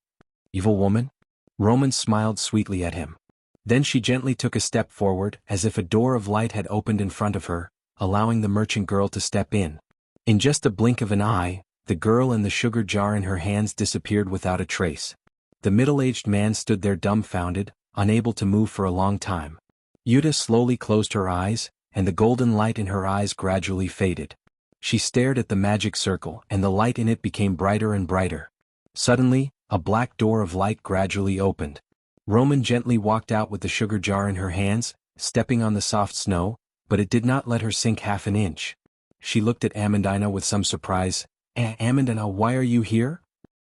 "Evil woman?" Roman smiled sweetly at him. Then she gently took a step forward, as if a door of light had opened in front of her, allowing the merchant girl to step in. In just a blink of an eye, the girl and the sugar jar in her hands disappeared without a trace. The middle-aged man stood there dumbfounded, unable to move for a long time. Yuta slowly closed her eyes, and the golden light in her eyes gradually faded. She stared at the magic circle, and the light in it became brighter and brighter. Suddenly, a black door of light gradually opened. Roman gently walked out with the sugar jar in her hands, stepping on the soft snow, but it did not let her sink half an inch. She looked at Amandina with some surprise. Amandina, why are you here?"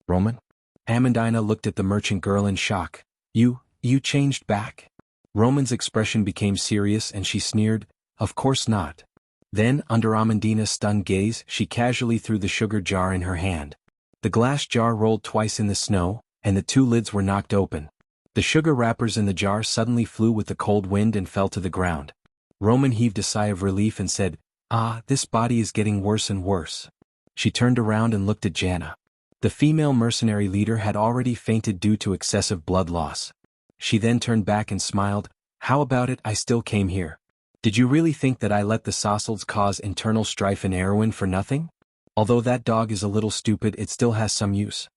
"Roman?" Amandina looked at the merchant girl in shock. You changed back?" Roman's expression became serious and she sneered, "Of course not." Then, under Amandina's stunned gaze, she casually threw the sugar jar in her hand. The glass jar rolled twice in the snow, and the two lids were knocked open. The sugar wrappers in the jar suddenly flew with the cold wind and fell to the ground. Roman heaved a sigh of relief and said, "Ah, this body is getting worse and worse." She turned around and looked at Jana. The female mercenary leader had already fainted due to excessive blood loss. She then turned back and smiled, "How about it, I still came here. Did you really think that I let the Sassalds cause internal strife in Erwin for nothing? Although that dog is a little stupid, it still has some use."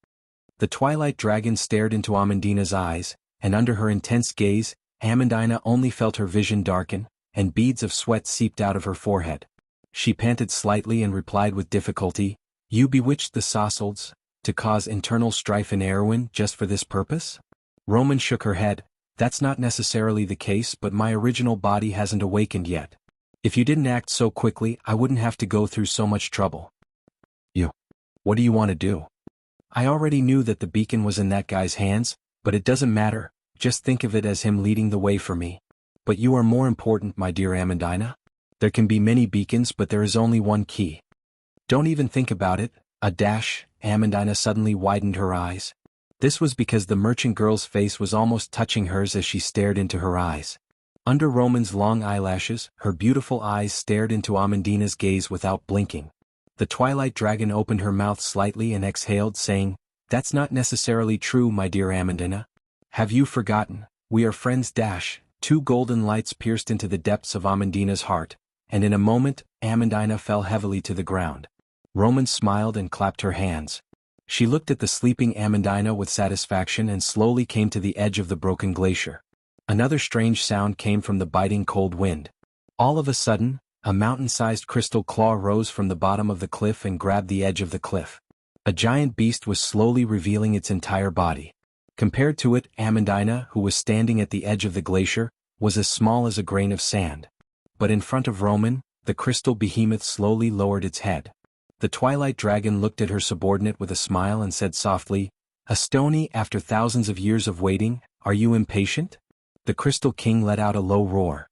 The Twilight Dragon stared into Amandina's eyes, and under her intense gaze, Amandina only felt her vision darken, and beads of sweat seeped out of her forehead. She panted slightly and replied with difficulty, "You bewitched the Sassalds to cause internal strife in Erwin just for this purpose?" Roman shook her head. "That's not necessarily the case, but my original body hasn't awakened yet. If you didn't act so quickly, I wouldn't have to go through so much trouble." What do you want to do?" "I already knew that the beacon was in that guy's hands, but it doesn't matter, just think of it as him leading the way for me. But you are more important, my dear Amandina. There can be many beacons, but there is only one key. Don't even think about it." Amandina suddenly widened her eyes. This was because the merchant girl's face was almost touching hers as she stared into her eyes. Under Roman's long eyelashes, her beautiful eyes stared into Amandina's gaze without blinking. The Twilight Dragon opened her mouth slightly and exhaled, saying, "That's not necessarily true, my dear Amandina. Have you forgotten? We are friends." Two golden lights pierced into the depths of Amandina's heart, and in a moment, Amandina fell heavily to the ground. Roman smiled and clapped her hands. She looked at the sleeping Amandina with satisfaction and slowly came to the edge of the broken glacier. Another strange sound came from the biting cold wind. All of a sudden, a mountain-sized crystal claw rose from the bottom of the cliff and grabbed the edge of the cliff. A giant beast was slowly revealing its entire body. Compared to it, Amandina, who was standing at the edge of the glacier, was as small as a grain of sand. But in front of Roman, the crystal behemoth slowly lowered its head. The Twilight Dragon looked at her subordinate with a smile and said softly, "Astoni, after thousands of years of waiting, are you impatient?" The Crystal King let out a low roar.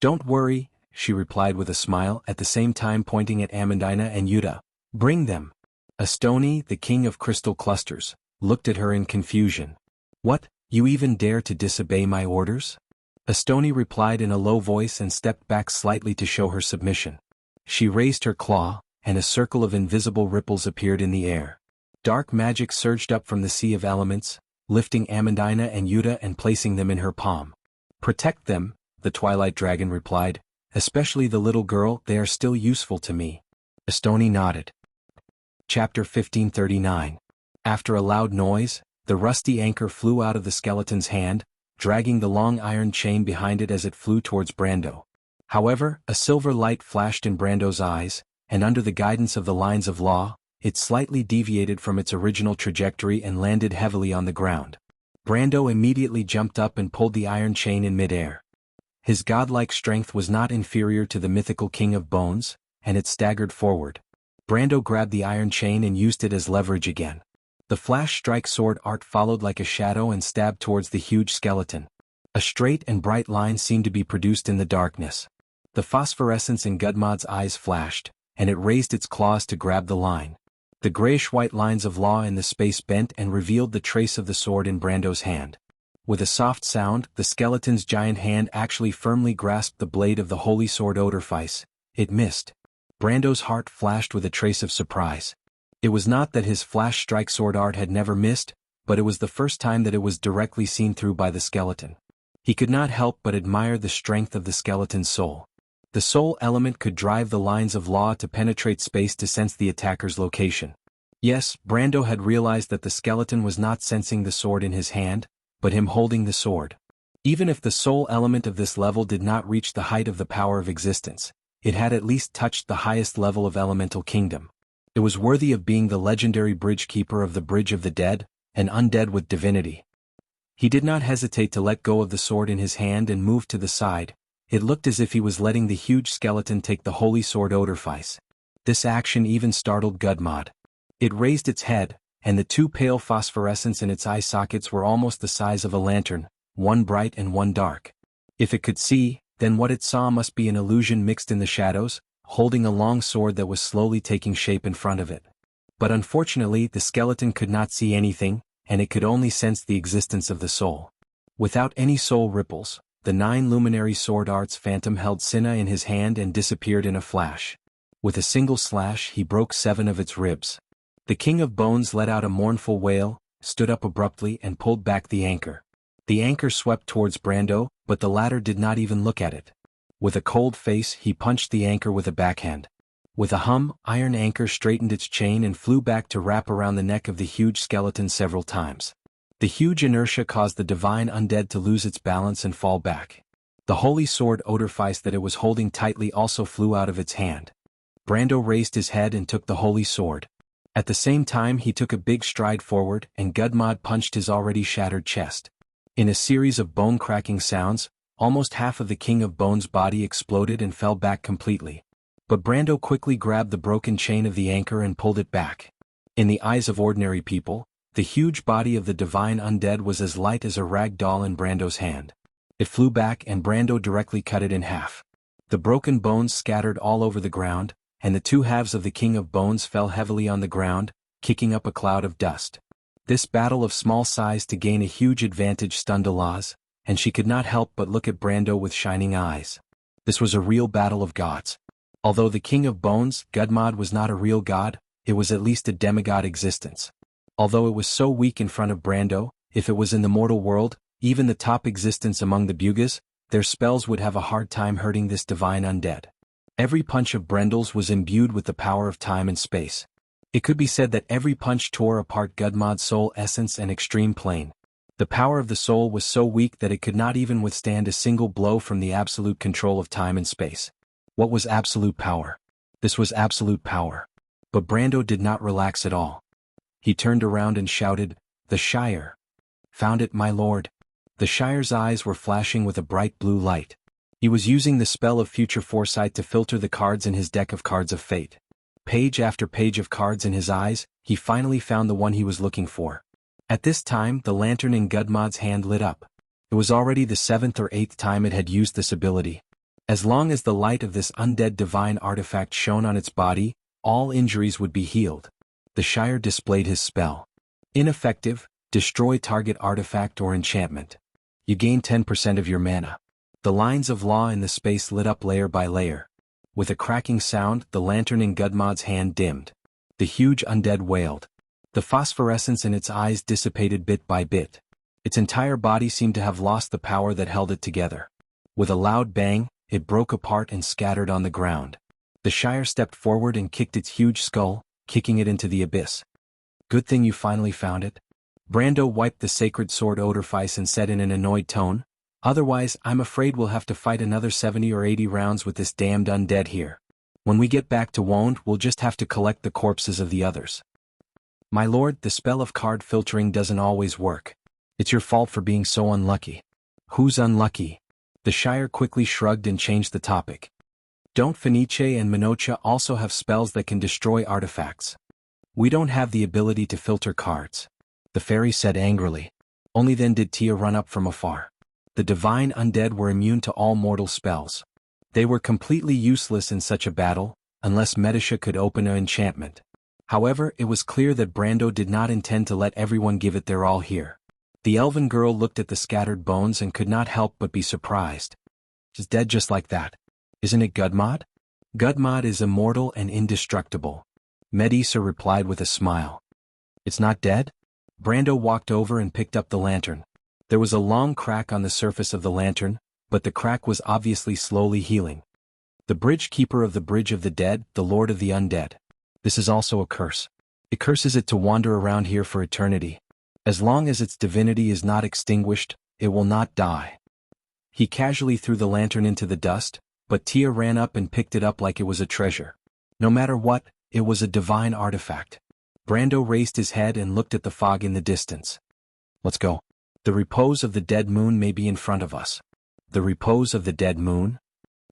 "Don't worry," she replied with a smile, at the same time pointing at Amandina and Yuta. "Bring them." Astoni, the king of crystal clusters, looked at her in confusion. "What, you even dare to disobey my orders?" Astoni replied in a low voice and stepped back slightly to show her submission. She raised her claw, and a circle of invisible ripples appeared in the air. Dark magic surged up from the sea of elements, lifting Amandina and Yuta and placing them in her palm. "Protect them," the Twilight Dragon replied, "especially the little girl, they are still useful to me." Astoni nodded. Chapter 1539. After a loud noise, the rusty anchor flew out of the skeleton's hand, dragging the long iron chain behind it as it flew towards Brando. However, a silver light flashed in Brando's eyes, and under the guidance of the lines of law, it slightly deviated from its original trajectory and landed heavily on the ground. Brando immediately jumped up and pulled the iron chain in midair. His godlike strength was not inferior to the mythical King of Bones, and it staggered forward. Brando grabbed the iron chain and used it as leverage again. The flash strike sword art followed like a shadow and stabbed towards the huge skeleton. A straight and bright line seemed to be produced in the darkness. The phosphorescence in Gudmod's eyes flashed, and it raised its claws to grab the line. The grayish-white lines of law in the space bent and revealed the trace of the sword in Brando's hand. With a soft sound, the skeleton's giant hand actually firmly grasped the blade of the holy sword Odorfice. It missed. Brando's heart flashed with a trace of surprise. It was not that his flash strike sword art had never missed, but it was the first time that it was directly seen through by the skeleton. He could not help but admire the strength of the skeleton's soul. The soul element could drive the lines of law to penetrate space to sense the attacker's location. Yes, Brando had realized that the skeleton was not sensing the sword in his hand, but him holding the sword. Even if the soul element of this level did not reach the height of the power of existence, it had at least touched the highest level of elemental kingdom. It was worthy of being the legendary bridge keeper of the Bridge of the Dead, an undead with divinity. He did not hesitate to let go of the sword in his hand and move to the side. It looked as if he was letting the huge skeleton take the holy sword Odorfice. This action even startled Gudmod. It raised its head, and the two pale phosphorescence in its eye sockets were almost the size of a lantern, one bright and one dark. If it could see, then what it saw must be an illusion mixed in the shadows, holding a long sword that was slowly taking shape in front of it. But unfortunately the skeleton could not see anything, and it could only sense the existence of the soul. Without any soul ripples, the 9 luminary sword arts phantom held Cinna in his hand and disappeared in a flash. With a single slash he broke 7 of its ribs. The King of Bones let out a mournful wail, stood up abruptly and pulled back the anchor. The anchor swept towards Brando, but the latter did not even look at it. With a cold face he punched the anchor with a backhand. With a hum, iron anchor straightened its chain and flew back to wrap around the neck of the huge skeleton several times. The huge inertia caused the divine undead to lose its balance and fall back. The holy sword Odorfice that it was holding tightly also flew out of its hand. Brando raised his head and took the holy sword. At the same time he took a big stride forward and Gudmod punched his already shattered chest. In a series of bone-cracking sounds, almost half of the King of Bones' body exploded and fell back completely. But Brando quickly grabbed the broken chain of the anchor and pulled it back. In the eyes of ordinary people, the huge body of the divine undead was as light as a rag doll in Brando's hand. It flew back and Brando directly cut it in half. The broken bones scattered all over the ground, and the 2 halves of the King of Bones fell heavily on the ground, kicking up a cloud of dust. This battle of small size to gain a huge advantage stunned Alaz, and she could not help but look at Brando with shining eyes. This was a real battle of gods. Although the King of Bones, Gudmod, was not a real god, it was at least a demigod existence. Although it was so weak in front of Brando, if it was in the mortal world, even the top existence among the Bugas, their spells would have a hard time hurting this divine undead. Every punch of Brendel's was imbued with the power of time and space. It could be said that every punch tore apart Gudmod's soul essence and extreme plane. The power of the soul was so weak that it could not even withstand a single blow from the absolute control of time and space. What was absolute power? This was absolute power. But Brando did not relax at all. He turned around and shouted, "The Shire! Found it, my lord!" The Shire's eyes were flashing with a bright blue light. He was using the spell of future foresight to filter the cards in his deck of cards of fate. Page after page of cards in his eyes, he finally found the one he was looking for. At this time the lantern in Gudmod's hand lit up. It was already the 7th or 8th time it had used this ability. As long as the light of this undead divine artifact shone on its body, all injuries would be healed. The Shire displayed his spell. Ineffective, destroy target artifact or enchantment. You gain 10% of your mana. The lines of law in the space lit up layer by layer. With a cracking sound, the lantern in Gudmod's hand dimmed. The huge undead wailed. The phosphorescence in its eyes dissipated bit by bit. Its entire body seemed to have lost the power that held it together. With a loud bang, it broke apart and scattered on the ground. The Shire stepped forward and kicked its huge skull, kicking it into the abyss. Good thing you finally found it. Brando wiped the sacred sword Odorfice and said in an annoyed tone, otherwise I'm afraid we'll have to fight another 70 or 80 rounds with this damned undead here. When we get back to Wound, we'll just have to collect the corpses of the others. My lord, the spell of card filtering doesn't always work. It's your fault for being so unlucky. Who's unlucky? The Shire quickly shrugged and changed the topic. Don't Fenice and Minocha also have spells that can destroy artifacts? We don't have the ability to filter cards. The fairy said angrily. Only then did Tia run up from afar. The divine undead were immune to all mortal spells. They were completely useless in such a battle, unless Medisha could open an enchantment. However, it was clear that Brando did not intend to let everyone give it their all here. The elven girl looked at the scattered bones and could not help but be surprised. It's dead just like that. Isn't it Gudmod? Gudmod is immortal and indestructible. Medisa replied with a smile. It's not dead? Brando walked over and picked up the lantern. There was a long crack on the surface of the lantern, but the crack was obviously slowly healing. The bridge keeper of the Bridge of the Dead, the Lord of the Undead. This is also a curse. It curses it to wander around here for eternity. As long as its divinity is not extinguished, it will not die. He casually threw the lantern into the dust, but Tia ran up and picked it up like it was a treasure. No matter what, it was a divine artifact. Brando raised his head and looked at the fog in the distance. Let's go. The repose of the dead moon may be in front of us. The repose of the dead moon?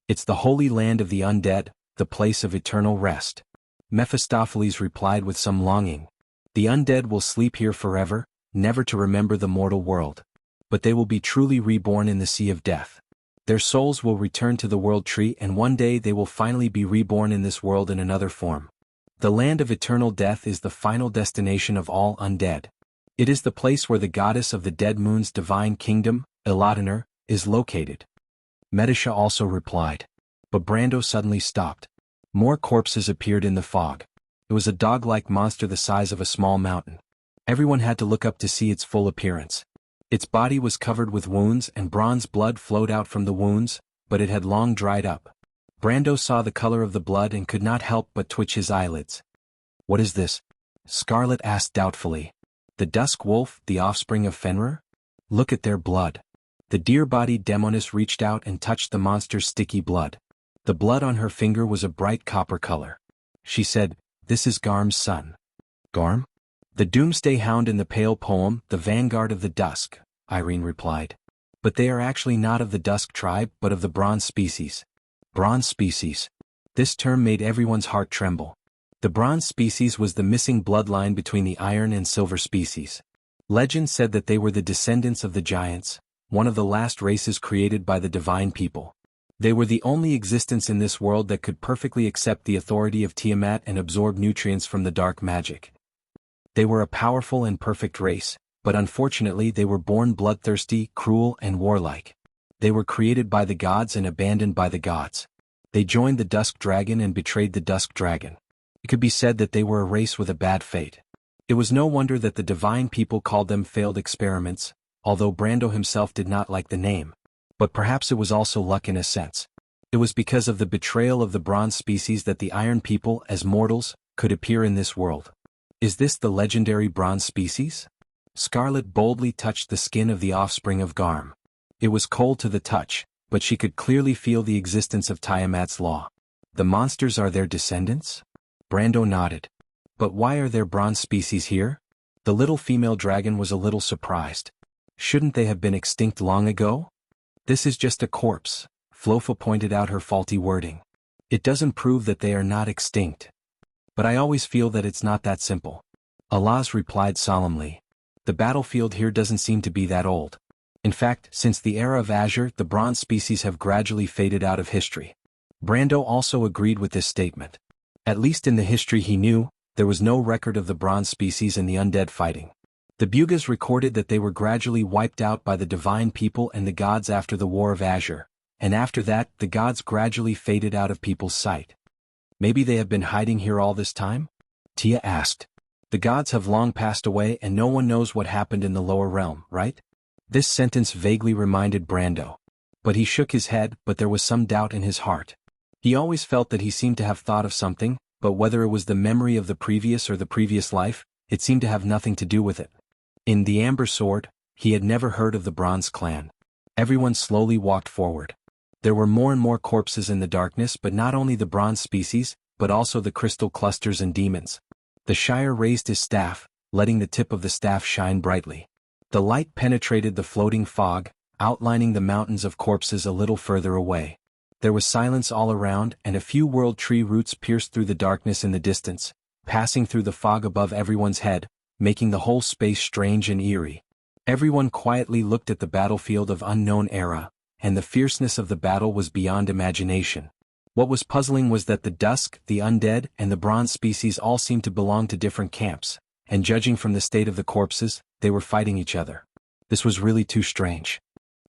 It's the holy land of the undead, the place of eternal rest. Mephistopheles replied with some longing. The undead will sleep here forever, never to remember the mortal world. But they will be truly reborn in the sea of death. Their souls will return to the world tree, and one day they will finally be reborn in this world in another form. The land of eternal death is the final destination of all undead. It is the place where the goddess of the dead moon's divine kingdom, Illodanur, is located. Medisha also replied. But Brando suddenly stopped. More corpses appeared in the fog. It was a dog-like monster the size of a small mountain. Everyone had to look up to see its full appearance. Its body was covered with wounds and bronze blood flowed out from the wounds, but it had long dried up. Brando saw the color of the blood and could not help but twitch his eyelids. What is this? Scarlet asked doubtfully. The dusk wolf, the offspring of Fenrir? Look at their blood. The deer-bodied Demonis reached out and touched the monster's sticky blood. The blood on her finger was a bright copper color. She said, "This is Garm's son." Garm? The Doomsday Hound in the Pale poem, the vanguard of the dusk, Irene replied. But they are actually not of the dusk tribe but of the bronze species. Bronze species. This term made everyone's heart tremble. The bronze species was the missing bloodline between the iron and silver species. Legend said that they were the descendants of the giants, one of the last races created by the divine people. They were the only existence in this world that could perfectly accept the authority of Tiamat and absorb nutrients from the dark magic. They were a powerful and perfect race, but unfortunately they were born bloodthirsty, cruel, and warlike. They were created by the gods and abandoned by the gods. They joined the Dusk Dragon and betrayed the Dusk Dragon. It could be said that they were a race with a bad fate. It was no wonder that the divine people called them failed experiments, although Brando himself did not like the name. But perhaps it was also luck in a sense. It was because of the betrayal of the bronze species that the iron people, as mortals, could appear in this world. Is this the legendary bronze species? Scarlet boldly touched the skin of the offspring of Garm. It was cold to the touch, but she could clearly feel the existence of Tiamat's law. The monsters are their descendants? Brando nodded. But why are there bronze species here? The little female dragon was a little surprised. Shouldn't they have been extinct long ago? This is just a corpse, Flofa pointed out her faulty wording. It doesn't prove that they are not extinct. But I always feel that it's not that simple. Alaz replied solemnly. The battlefield here doesn't seem to be that old. In fact, since the era of Azure, the bronze species have gradually faded out of history. Brando also agreed with this statement. At least in the history he knew, there was no record of the bronze species and the undead fighting. The Bugas recorded that they were gradually wiped out by the divine people and the gods after the War of Azure, and after that, the gods gradually faded out of people's sight. Maybe they have been hiding here all this time? Tia asked. The gods have long passed away and no one knows what happened in the lower realm, right? This sentence vaguely reminded Brando. But he shook his head, but there was some doubt in his heart. He always felt that he seemed to have thought of something, but whether it was the memory of the previous or the previous life, it seemed to have nothing to do with it. In the Amber Sword, he had never heard of the Bronze Clan. Everyone slowly walked forward. There were more and more corpses in the darkness, but not only the bronze species, but also the crystal clusters and demons. The Shire raised his staff, letting the tip of the staff shine brightly. The light penetrated the floating fog, outlining the mountains of corpses a little further away. There was silence all around, and a few world tree roots pierced through the darkness in the distance, passing through the fog above everyone's head, making the whole space strange and eerie. Everyone quietly looked at the battlefield of unknown era, and the fierceness of the battle was beyond imagination. What was puzzling was that the dusk, the undead, and the bronze species all seemed to belong to different camps, and judging from the state of the corpses, they were fighting each other. This was really too strange.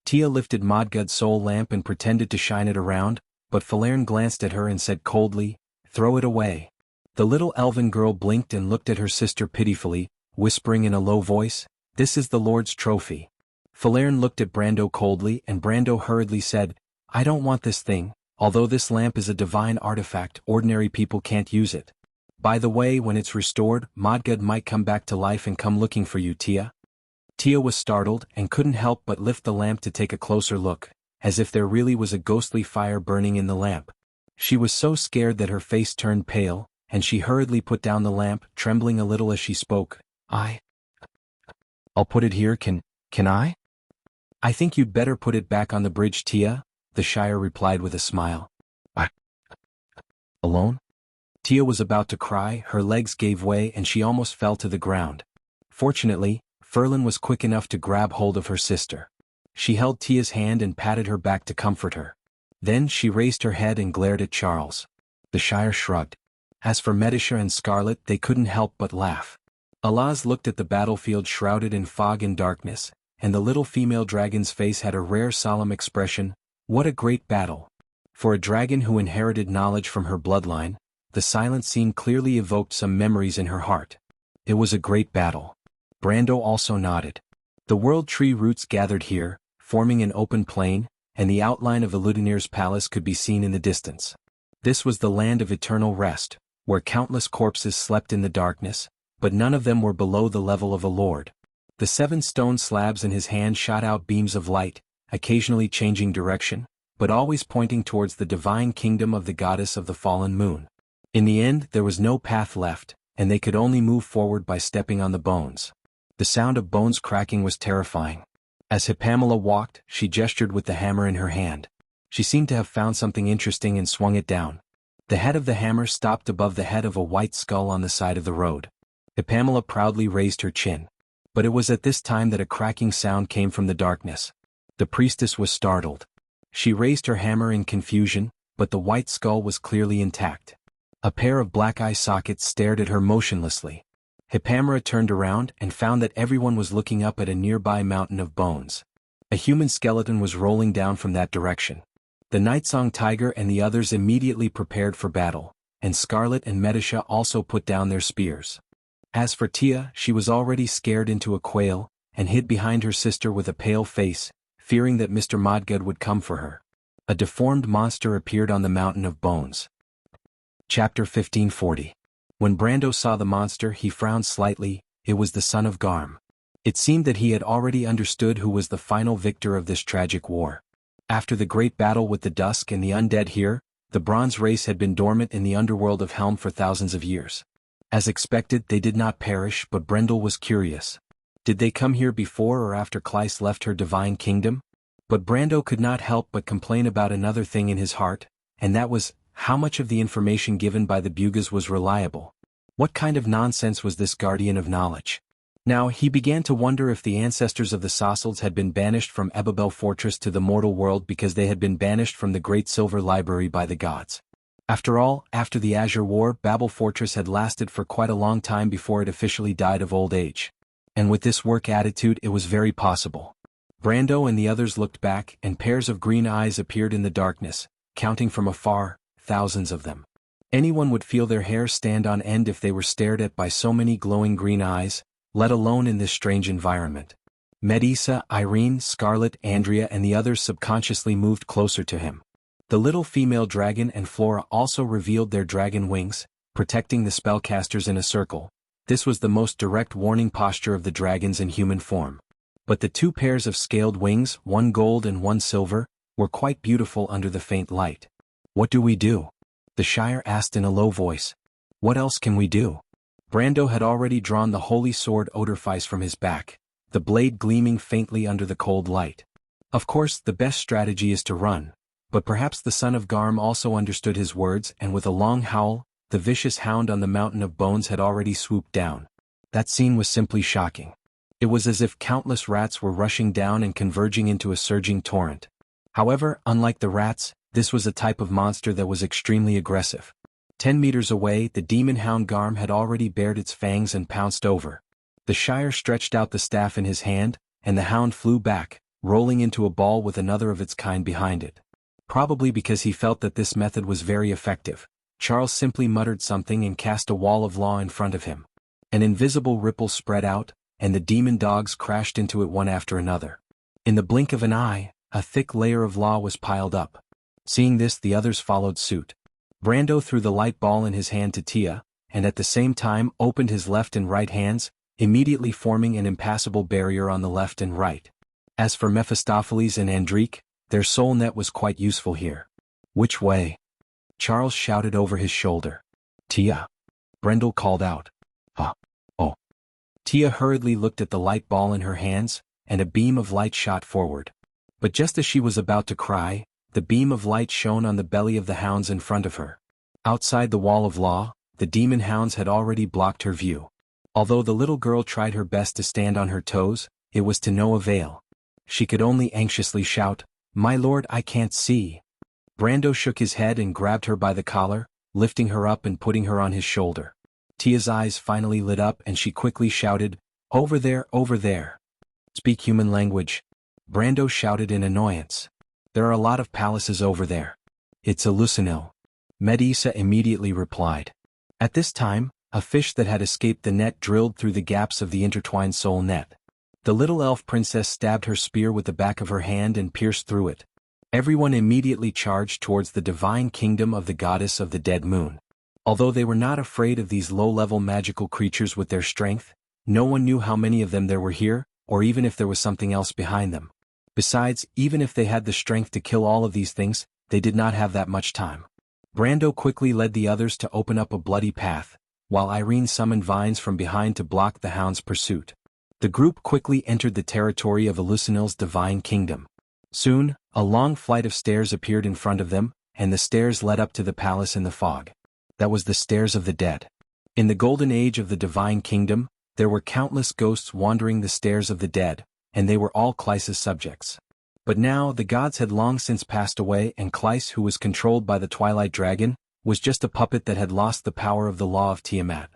Tia lifted Modgud's soul lamp and pretended to shine it around, but Falern glanced at her and said coldly, "Throw it away." The little elven girl blinked and looked at her sister pitifully, whispering in a low voice, "This is the Lord's trophy." Falern looked at Brando coldly and Brando hurriedly said, "I don't want this thing, although this lamp is a divine artifact, ordinary people can't use it. By the way, when it's restored, Modgud might come back to life and come looking for you, Tia." Tia was startled and couldn't help but lift the lamp to take a closer look, as if there really was a ghostly fire burning in the lamp. She was so scared that her face turned pale, and she hurriedly put down the lamp, trembling a little as she spoke. I'll put it here, can I?" "I think you'd better put it back on the bridge, Tia," the Shire replied with a smile. Alone? Tia was about to cry, her legs gave way and she almost fell to the ground. Fortunately, Ferlin was quick enough to grab hold of her sister. She held Tia's hand and patted her back to comfort her. Then she raised her head and glared at Charles. The Shire shrugged. As for Medisha and Scarlet, they couldn't help but laugh. Alaz looked at the battlefield shrouded in fog and darkness, and the little female dragon's face had a rare solemn expression. What a great battle! For a dragon who inherited knowledge from her bloodline, the silent scene clearly evoked some memories in her heart. It was a great battle. Brando also nodded. The world tree roots gathered here, forming an open plain, and the outline of the Ludenir's palace could be seen in the distance. This was the land of eternal rest, where countless corpses slept in the darkness, but none of them were below the level of a lord. The 7 stone slabs in his hand shot out beams of light, occasionally changing direction, but always pointing towards the divine kingdom of the goddess of the fallen moon. In the end, there was no path left, and they could only move forward by stepping on the bones. The sound of bones cracking was terrifying. As Hippamela walked, she gestured with the hammer in her hand. She seemed to have found something interesting and swung it down. The head of the hammer stopped above the head of a white skull on the side of the road. Hippamela proudly raised her chin. But it was at this time that a cracking sound came from the darkness. The priestess was startled. She raised her hammer in confusion, but the white skull was clearly intact. A pair of black eye sockets stared at her motionlessly. Hippamela turned around and found that everyone was looking up at a nearby mountain of bones. A human skeleton was rolling down from that direction. The Nightsong Tiger and the others immediately prepared for battle, and Scarlet and Medisha also put down their spears. As for Tia, she was already scared into a quail, and hid behind her sister with a pale face, fearing that Mr. Modgud would come for her. A deformed monster appeared on the mountain of bones. Chapter 1540. When Brando saw the monster, he frowned slightly. It was the son of Garm. It seemed that he had already understood who was the final victor of this tragic war. After the great battle with the Dusk and the undead here, the Bronze race had been dormant in the underworld of Helm for thousands of years. As expected, they did not perish, but Brendel was curious. Did they come here before or after Cleis left her divine kingdom? But Brando could not help but complain about another thing in his heart, and that was, how much of the information given by the Bugas was reliable? What kind of nonsense was this guardian of knowledge? Now he began to wonder if the ancestors of the Sassals had been banished from Ebabel Fortress to the mortal world because they had been banished from the Great Silver Library by the gods. After all, after the Azure War, Babel Fortress had lasted for quite a long time before it officially died of old age. And with this work attitude it was very possible. Brando and the others looked back, and pairs of green eyes appeared in the darkness, counting from afar, thousands of them. Anyone would feel their hair stand on end if they were stared at by so many glowing green eyes, let alone in this strange environment. Medisa, Irene, Scarlet, Andrea and the others subconsciously moved closer to him. The little female dragon and Flora also revealed their dragon wings, protecting the spellcasters in a circle. This was the most direct warning posture of the dragons in human form. But the two pairs of scaled wings, one gold and one silver, were quite beautiful under the faint light. "What do we do?" the Shire asked in a low voice. "What else can we do?" Brando had already drawn the holy sword Odorfice from his back, the blade gleaming faintly under the cold light. Of course, the best strategy is to run, but perhaps the son of Garm also understood his words, and with a long howl, the vicious hound on the mountain of bones had already swooped down. That scene was simply shocking. It was as if countless rats were rushing down and converging into a surging torrent. However, unlike the rats, this was a type of monster that was extremely aggressive. 10 meters away, the demon hound Garm had already bared its fangs and pounced over. The Shire stretched out the staff in his hand, and the hound flew back, rolling into a ball with another of its kind behind it. Probably because he felt that this method was very effective, Charles simply muttered something and cast a wall of law in front of him. An invisible ripple spread out, and the demon dogs crashed into it one after another. In the blink of an eye, a thick layer of law was piled up. Seeing this, the others followed suit. Brando threw the light ball in his hand to Tia, and at the same time opened his left and right hands, immediately forming an impassable barrier on the left and right. As for Mephistopheles and Andrique, their soul net was quite useful here. "Which way?" Charles shouted over his shoulder. "Tia." Brendel called out. Oh. Tia hurriedly looked at the light ball in her hands, and a beam of light shot forward. But just as she was about to cry, the beam of light shone on the belly of the hounds in front of her. Outside the wall of law, the demon hounds had already blocked her view. Although the little girl tried her best to stand on her toes, it was to no avail. She could only anxiously shout, "My lord, I can't see." Brando shook his head and grabbed her by the collar, lifting her up and putting her on his shoulder. Tia's eyes finally lit up and she quickly shouted, "Over there, over there." "Speak human language," Brando shouted in annoyance. "There are a lot of palaces over there." "It's a Lucinil," Medisa immediately replied. At this time, a fish that had escaped the net drilled through the gaps of the intertwined soul net. The little elf princess stabbed her spear with the back of her hand and pierced through it. Everyone immediately charged towards the divine kingdom of the goddess of the dead moon. Although they were not afraid of these low-level magical creatures with their strength, no one knew how many of them there were here, or even if there was something else behind them. Besides, even if they had the strength to kill all of these things, they did not have that much time. Brando quickly led the others to open up a bloody path, while Irene summoned vines from behind to block the hound's pursuit. The group quickly entered the territory of Lucinil's divine kingdom. Soon, a long flight of stairs appeared in front of them, and the stairs led up to the palace in the fog. That was the stairs of the dead. In the golden age of the divine kingdom, there were countless ghosts wandering the stairs of the dead, and they were all Clyce's subjects. But now the gods had long since passed away, and Clyce, who was controlled by the Twilight Dragon, was just a puppet that had lost the power of the law of Tiamat.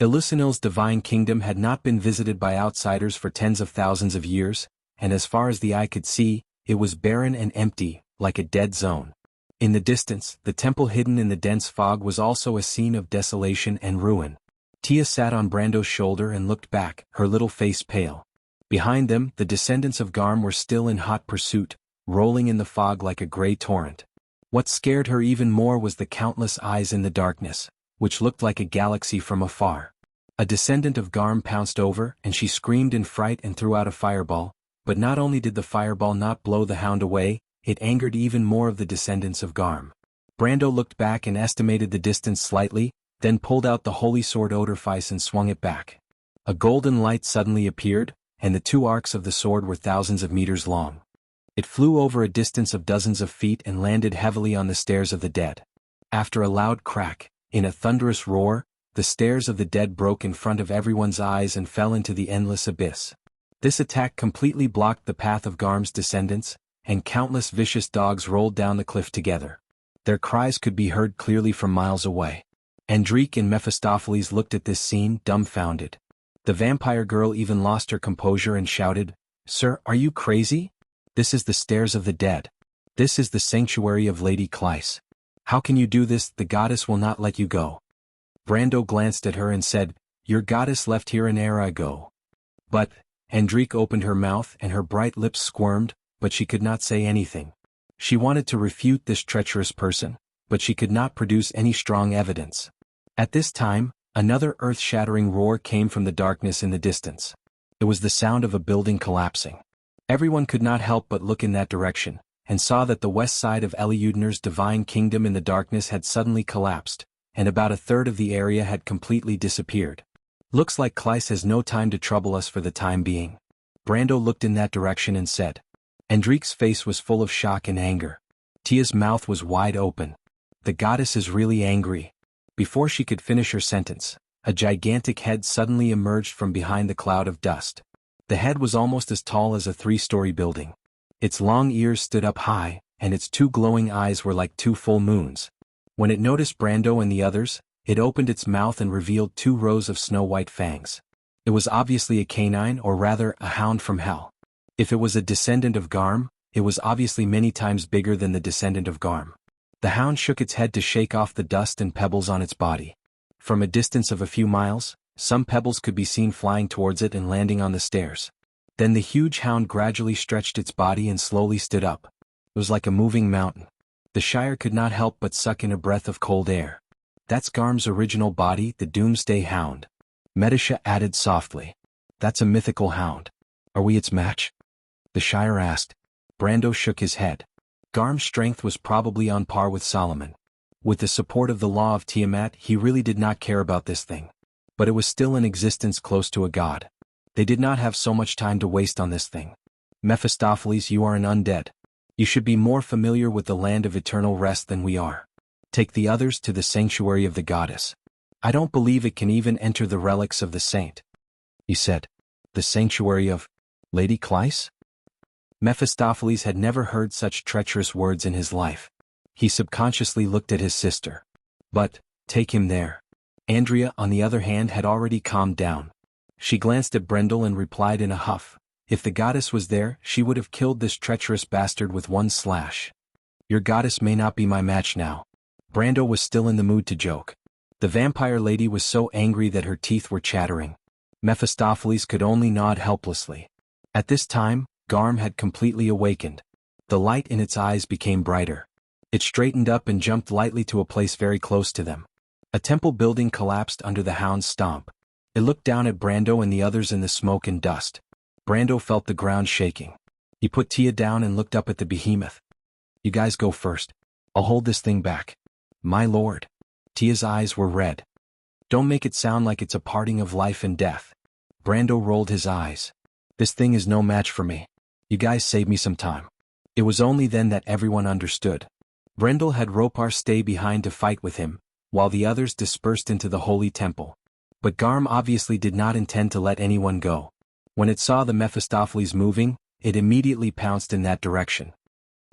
Lucinil's divine kingdom had not been visited by outsiders for tens of thousands of years, and as far as the eye could see, it was barren and empty, like a dead zone. In the distance, the temple hidden in the dense fog was also a scene of desolation and ruin. Tia sat on Brando's shoulder and looked back, her little face pale. Behind them, the descendants of Garm were still in hot pursuit, rolling in the fog like a gray torrent. What scared her even more was the countless eyes in the darkness, which looked like a galaxy from afar. A descendant of Garm pounced over, and she screamed in fright and threw out a fireball, but not only did the fireball not blow the hound away, it angered even more of the descendants of Garm. Brando looked back and estimated the distance slightly, then pulled out the holy sword Odorfice and swung it back. A golden light suddenly appeared, and the two arcs of the sword were thousands of meters long. It flew over a distance of dozens of feet and landed heavily on the stairs of the dead. After a loud crack, in a thunderous roar, the The stairs of the dead broke in front of everyone's eyes and fell into the endless abyss. This attack completely blocked the path of Garm's descendants, and countless vicious dogs rolled down the cliff together. Their cries could be heard clearly from miles away. Andrique and Mephistopheles looked at this scene, dumbfounded. The vampire girl even lost her composure and shouted, "Sir, are you crazy? This is the stairs of the dead. This is the sanctuary of Lady Clyce. How can you do this? The goddess will not let you go." Brando glanced at her and said, "Your goddess left here an era ago." But, Andrique opened her mouth and her bright lips squirmed, but she could not say anything. She wanted to refute this treacherous person, but she could not produce any strong evidence. At this time, another earth-shattering roar came from the darkness in the distance. It was the sound of a building collapsing. Everyone could not help but look in that direction, and saw that the west side of Eliudner's divine kingdom in the darkness had suddenly collapsed, and about a third of the area had completely disappeared. "Looks like Clyce has no time to trouble us for the time being." Brando looked in that direction and said. Andrique's face was full of shock and anger. Tia's mouth was wide open. "The goddess is really angry." Before she could finish her sentence, a gigantic head suddenly emerged from behind the cloud of dust. The head was almost as tall as a 3-story building. Its long ears stood up high, and its 2 glowing eyes were like 2 full moons. When it noticed Brando and the others, it opened its mouth and revealed 2 rows of snow-white fangs. It was obviously a canine, or rather, a hound from hell. If it was a descendant of Garm, it was obviously many times bigger than the descendant of Garm. The hound shook its head to shake off the dust and pebbles on its body. From a distance of a few miles, some pebbles could be seen flying towards it and landing on the stairs. Then the huge hound gradually stretched its body and slowly stood up. It was like a moving mountain. The Shire could not help but suck in a breath of cold air. "That's Garm's original body, the Doomsday Hound," Medisha added softly. "That's a mythical hound. Are we its match?" the Shire asked. Brando shook his head. Garm's strength was probably on par with Solomon. With the support of the law of Tiamat, he really did not care about this thing. But it was still in existence close to a god. They did not have so much time to waste on this thing. "Mephistopheles, you are an undead. You should be more familiar with the land of eternal rest than we are. Take the others to the sanctuary of the goddess. I don't believe it can even enter the relics of the saint," he said. "The sanctuary of Lady Clyce?" Mephistopheles had never heard such treacherous words in his life. He subconsciously looked at his sister. "But, take him there." Andrea, on the other hand, had already calmed down. She glanced at Brendel and replied in a huff, "If the goddess was there, she would have killed this treacherous bastard with one slash. Your goddess may not be my match now." Brando was still in the mood to joke. The vampire lady was so angry that her teeth were chattering. Mephistopheles could only nod helplessly. At this time, Garm had completely awakened. The light in its eyes became brighter. It straightened up and jumped lightly to a place very close to them. A temple building collapsed under the hound's stomp. It looked down at Brando and the others in the smoke and dust. Brando felt the ground shaking. He put Tia down and looked up at the behemoth. "You guys go first. I'll hold this thing back." "My lord." Tia's eyes were red. "Don't make it sound like it's a parting of life and death." Brando rolled his eyes. "This thing is no match for me. You guys save me some time." It was only then that everyone understood. Brendel had Ropar stay behind to fight with him, while the others dispersed into the holy temple. But Garm obviously did not intend to let anyone go. When it saw the Mephistopheles moving, it immediately pounced in that direction.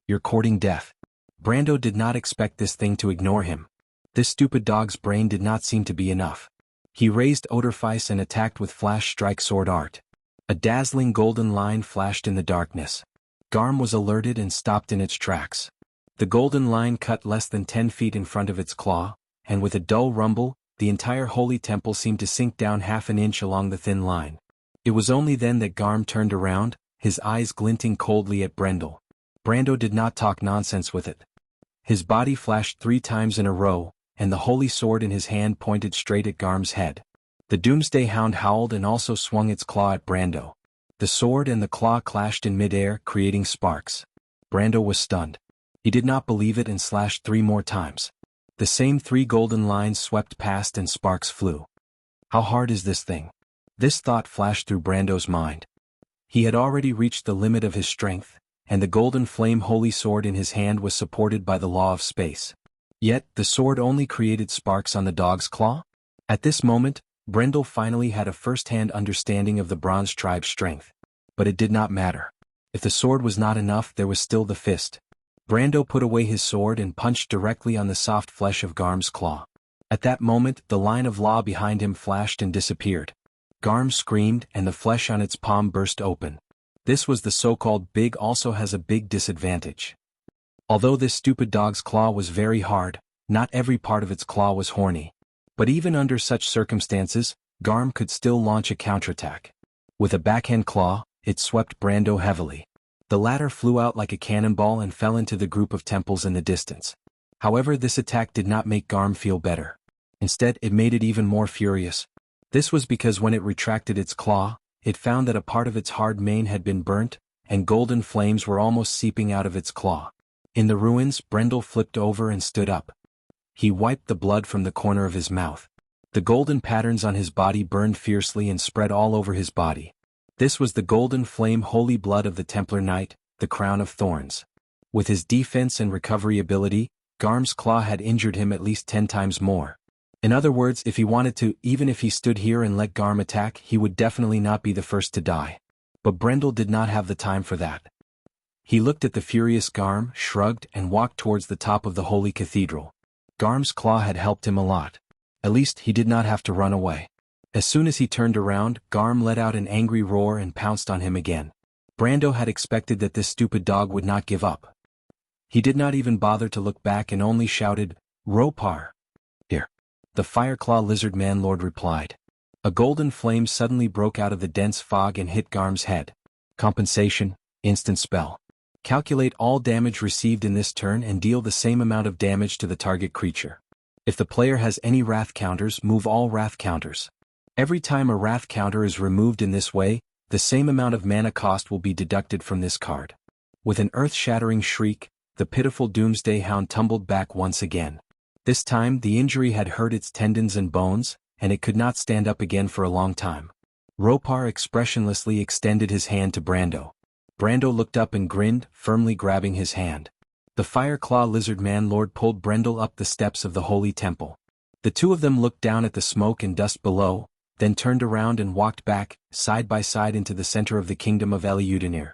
"You're courting death." Brando did not expect this thing to ignore him. This stupid dog's brain did not seem to be enough. He raised Odorfice and attacked with Flash Strike Sword Art. A dazzling golden line flashed in the darkness. Garm was alerted and stopped in its tracks. The golden line cut less than 10 feet in front of its claw, and with a dull rumble, the entire holy temple seemed to sink down half an inch along the thin line. It was only then that Garm turned around, his eyes glinting coldly at Brendel. Brando did not talk nonsense with it. His body flashed 3 times in a row, and the holy sword in his hand pointed straight at Garm's head. The Doomsday Hound howled and also swung its claw at Brando. The sword and the claw clashed in midair, creating sparks. Brando was stunned. He did not believe it and slashed 3 more times. The same 3 golden lines swept past and sparks flew. How hard is this thing? This thought flashed through Brando's mind. He had already reached the limit of his strength, and the golden flame holy sword in his hand was supported by the law of space. Yet, the sword only created sparks on the dog's claw? At this moment, Brendel finally had a first-hand understanding of the Bronze tribe's strength. But it did not matter. If the sword was not enough, there was still the fist. Brando put away his sword and punched directly on the soft flesh of Garm's claw. At that moment, the line of law behind him flashed and disappeared. Garm screamed and the flesh on its palm burst open. This was the so-called big also has a big disadvantage. Although this stupid dog's claw was very hard, not every part of its claw was horny. But even under such circumstances, Garm could still launch a counterattack. With a backhand claw, it swept Brando heavily. The latter flew out like a cannonball and fell into the group of temples in the distance. However, this attack did not make Garm feel better. Instead, it made it even more furious. This was because when it retracted its claw, it found that a part of its hard mane had been burnt, and golden flames were almost seeping out of its claw. In the ruins, Brendel flipped over and stood up. He wiped the blood from the corner of his mouth. The golden patterns on his body burned fiercely and spread all over his body. This was the golden flame holy blood of the Templar Knight, the crown of thorns. With his defense and recovery ability, Garm's claw had injured him at least 10 times more. In other words, if he wanted to, even if he stood here and let Garm attack, he would definitely not be the first to die. But Brendel did not have the time for that. He looked at the furious Garm, shrugged, and walked towards the top of the holy cathedral. Garm's claw had helped him a lot. At least he did not have to run away. As soon as he turned around, Garm let out an angry roar and pounced on him again. Brando had expected that this stupid dog would not give up. He did not even bother to look back and only shouted, "Ropar!" "Here." The Fireclaw Lizard Man Lord replied. A golden flame suddenly broke out of the dense fog and hit Garm's head. Compensation, instant spell. Calculate all damage received in this turn and deal the same amount of damage to the target creature. If the player has any wrath counters, move all wrath counters. Every time a wrath counter is removed in this way, the same amount of mana cost will be deducted from this card. With an earth-shattering shriek, the pitiful Doomsday Hound tumbled back once again. This time the injury had hurt its tendons and bones, and it could not stand up again for a long time. Ropar expressionlessly extended his hand to Brando. Brando looked up and grinned, firmly grabbing his hand. The Fireclaw Lizard Man Lord pulled Brendel up the steps of the holy temple. The two of them looked down at the smoke and dust below, then turned around and walked back, side by side into the center of the kingdom of Eliudanir.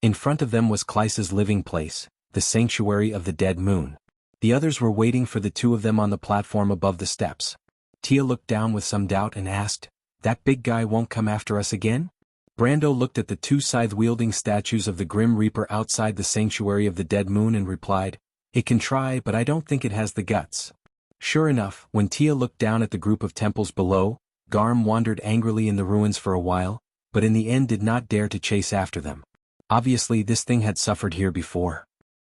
In front of them was Klyce's living place, the sanctuary of the dead moon. The others were waiting for the two of them on the platform above the steps. Tia looked down with some doubt and asked, "That big guy won't come after us again?" Brando looked at the two scythe-wielding statues of the Grim Reaper outside the sanctuary of the dead moon and replied, "It can try, but I don't think it has the guts." Sure enough, when Tia looked down at the group of temples below, Garm wandered angrily in the ruins for a while, but in the end did not dare to chase after them. Obviously this thing had suffered here before.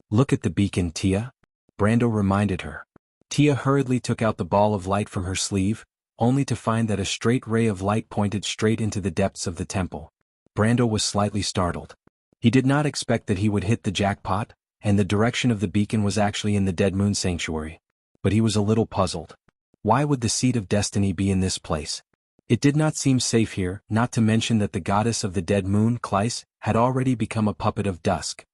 "Look at the beacon, Tia," Brando reminded her. Tia hurriedly took out the ball of light from her sleeve, only to find that a straight ray of light pointed straight into the depths of the temple. Brando was slightly startled. He did not expect that he would hit the jackpot, and the direction of the beacon was actually in the Dead Moon Sanctuary. But he was a little puzzled. Why would the Seat of Destiny be in this place? It did not seem safe here, not to mention that the goddess of the dead moon, Klyce, had already become a puppet of dusk.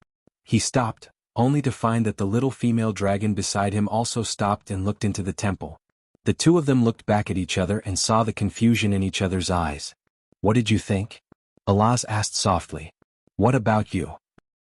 He stopped, only to find that the little female dragon beside him also stopped and looked into the temple. The two of them looked back at each other and saw the confusion in each other's eyes. "What did you think?" Alaz asked softly. "What about you?"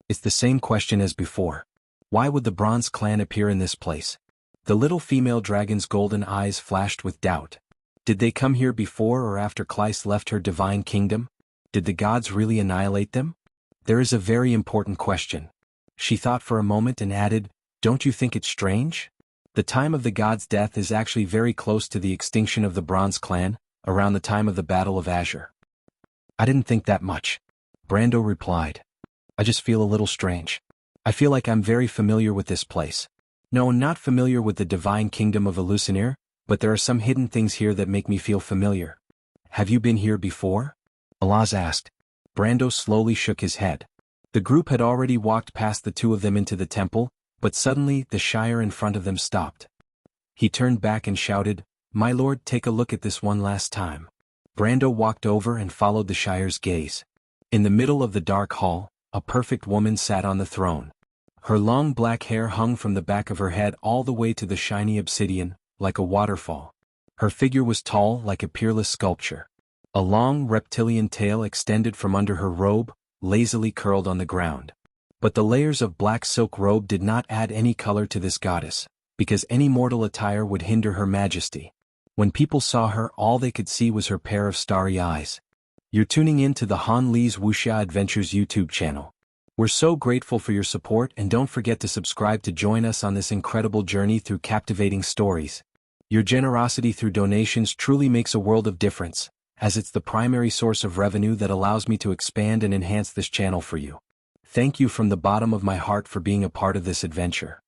"It's the same question as before. Why would the Bronze clan appear in this place?" The little female dragon's golden eyes flashed with doubt. Did they come here before or after Klyce left her divine kingdom? Did the gods really annihilate them? There is a very important question. She thought for a moment and added, "Don't you think it's strange? The time of the god's death is actually very close to the extinction of the Bronze clan, around the time of the Battle of Azure." "I didn't think that much," Brando replied. "I just feel a little strange. I feel like I'm very familiar with this place. No, not familiar with the divine kingdom of Elucinir, but there are some hidden things here that make me feel familiar." "Have you been here before?" Alaz asked. Brando slowly shook his head. The group had already walked past the two of them into the temple, but suddenly the Shire in front of them stopped. He turned back and shouted, "My lord, take a look at this one last time." Brando walked over and followed the Shire's gaze. In the middle of the dark hall, a perfect woman sat on the throne. Her long black hair hung from the back of her head all the way to the shiny obsidian, like a waterfall. Her figure was tall like a peerless sculpture. A long reptilian tail extended from under her robe, lazily curled on the ground. But the layers of black silk robe did not add any color to this goddess, because any mortal attire would hinder her majesty. When people saw her, all they could see was her pair of starry eyes. You're tuning in to the Han Li's Wuxia Adventures YouTube channel. We're so grateful for your support, and don't forget to subscribe to join us on this incredible journey through captivating stories. Your generosity through donations truly makes a world of difference, as it's the primary source of revenue that allows me to expand and enhance this channel for you. Thank you from the bottom of my heart for being a part of this adventure.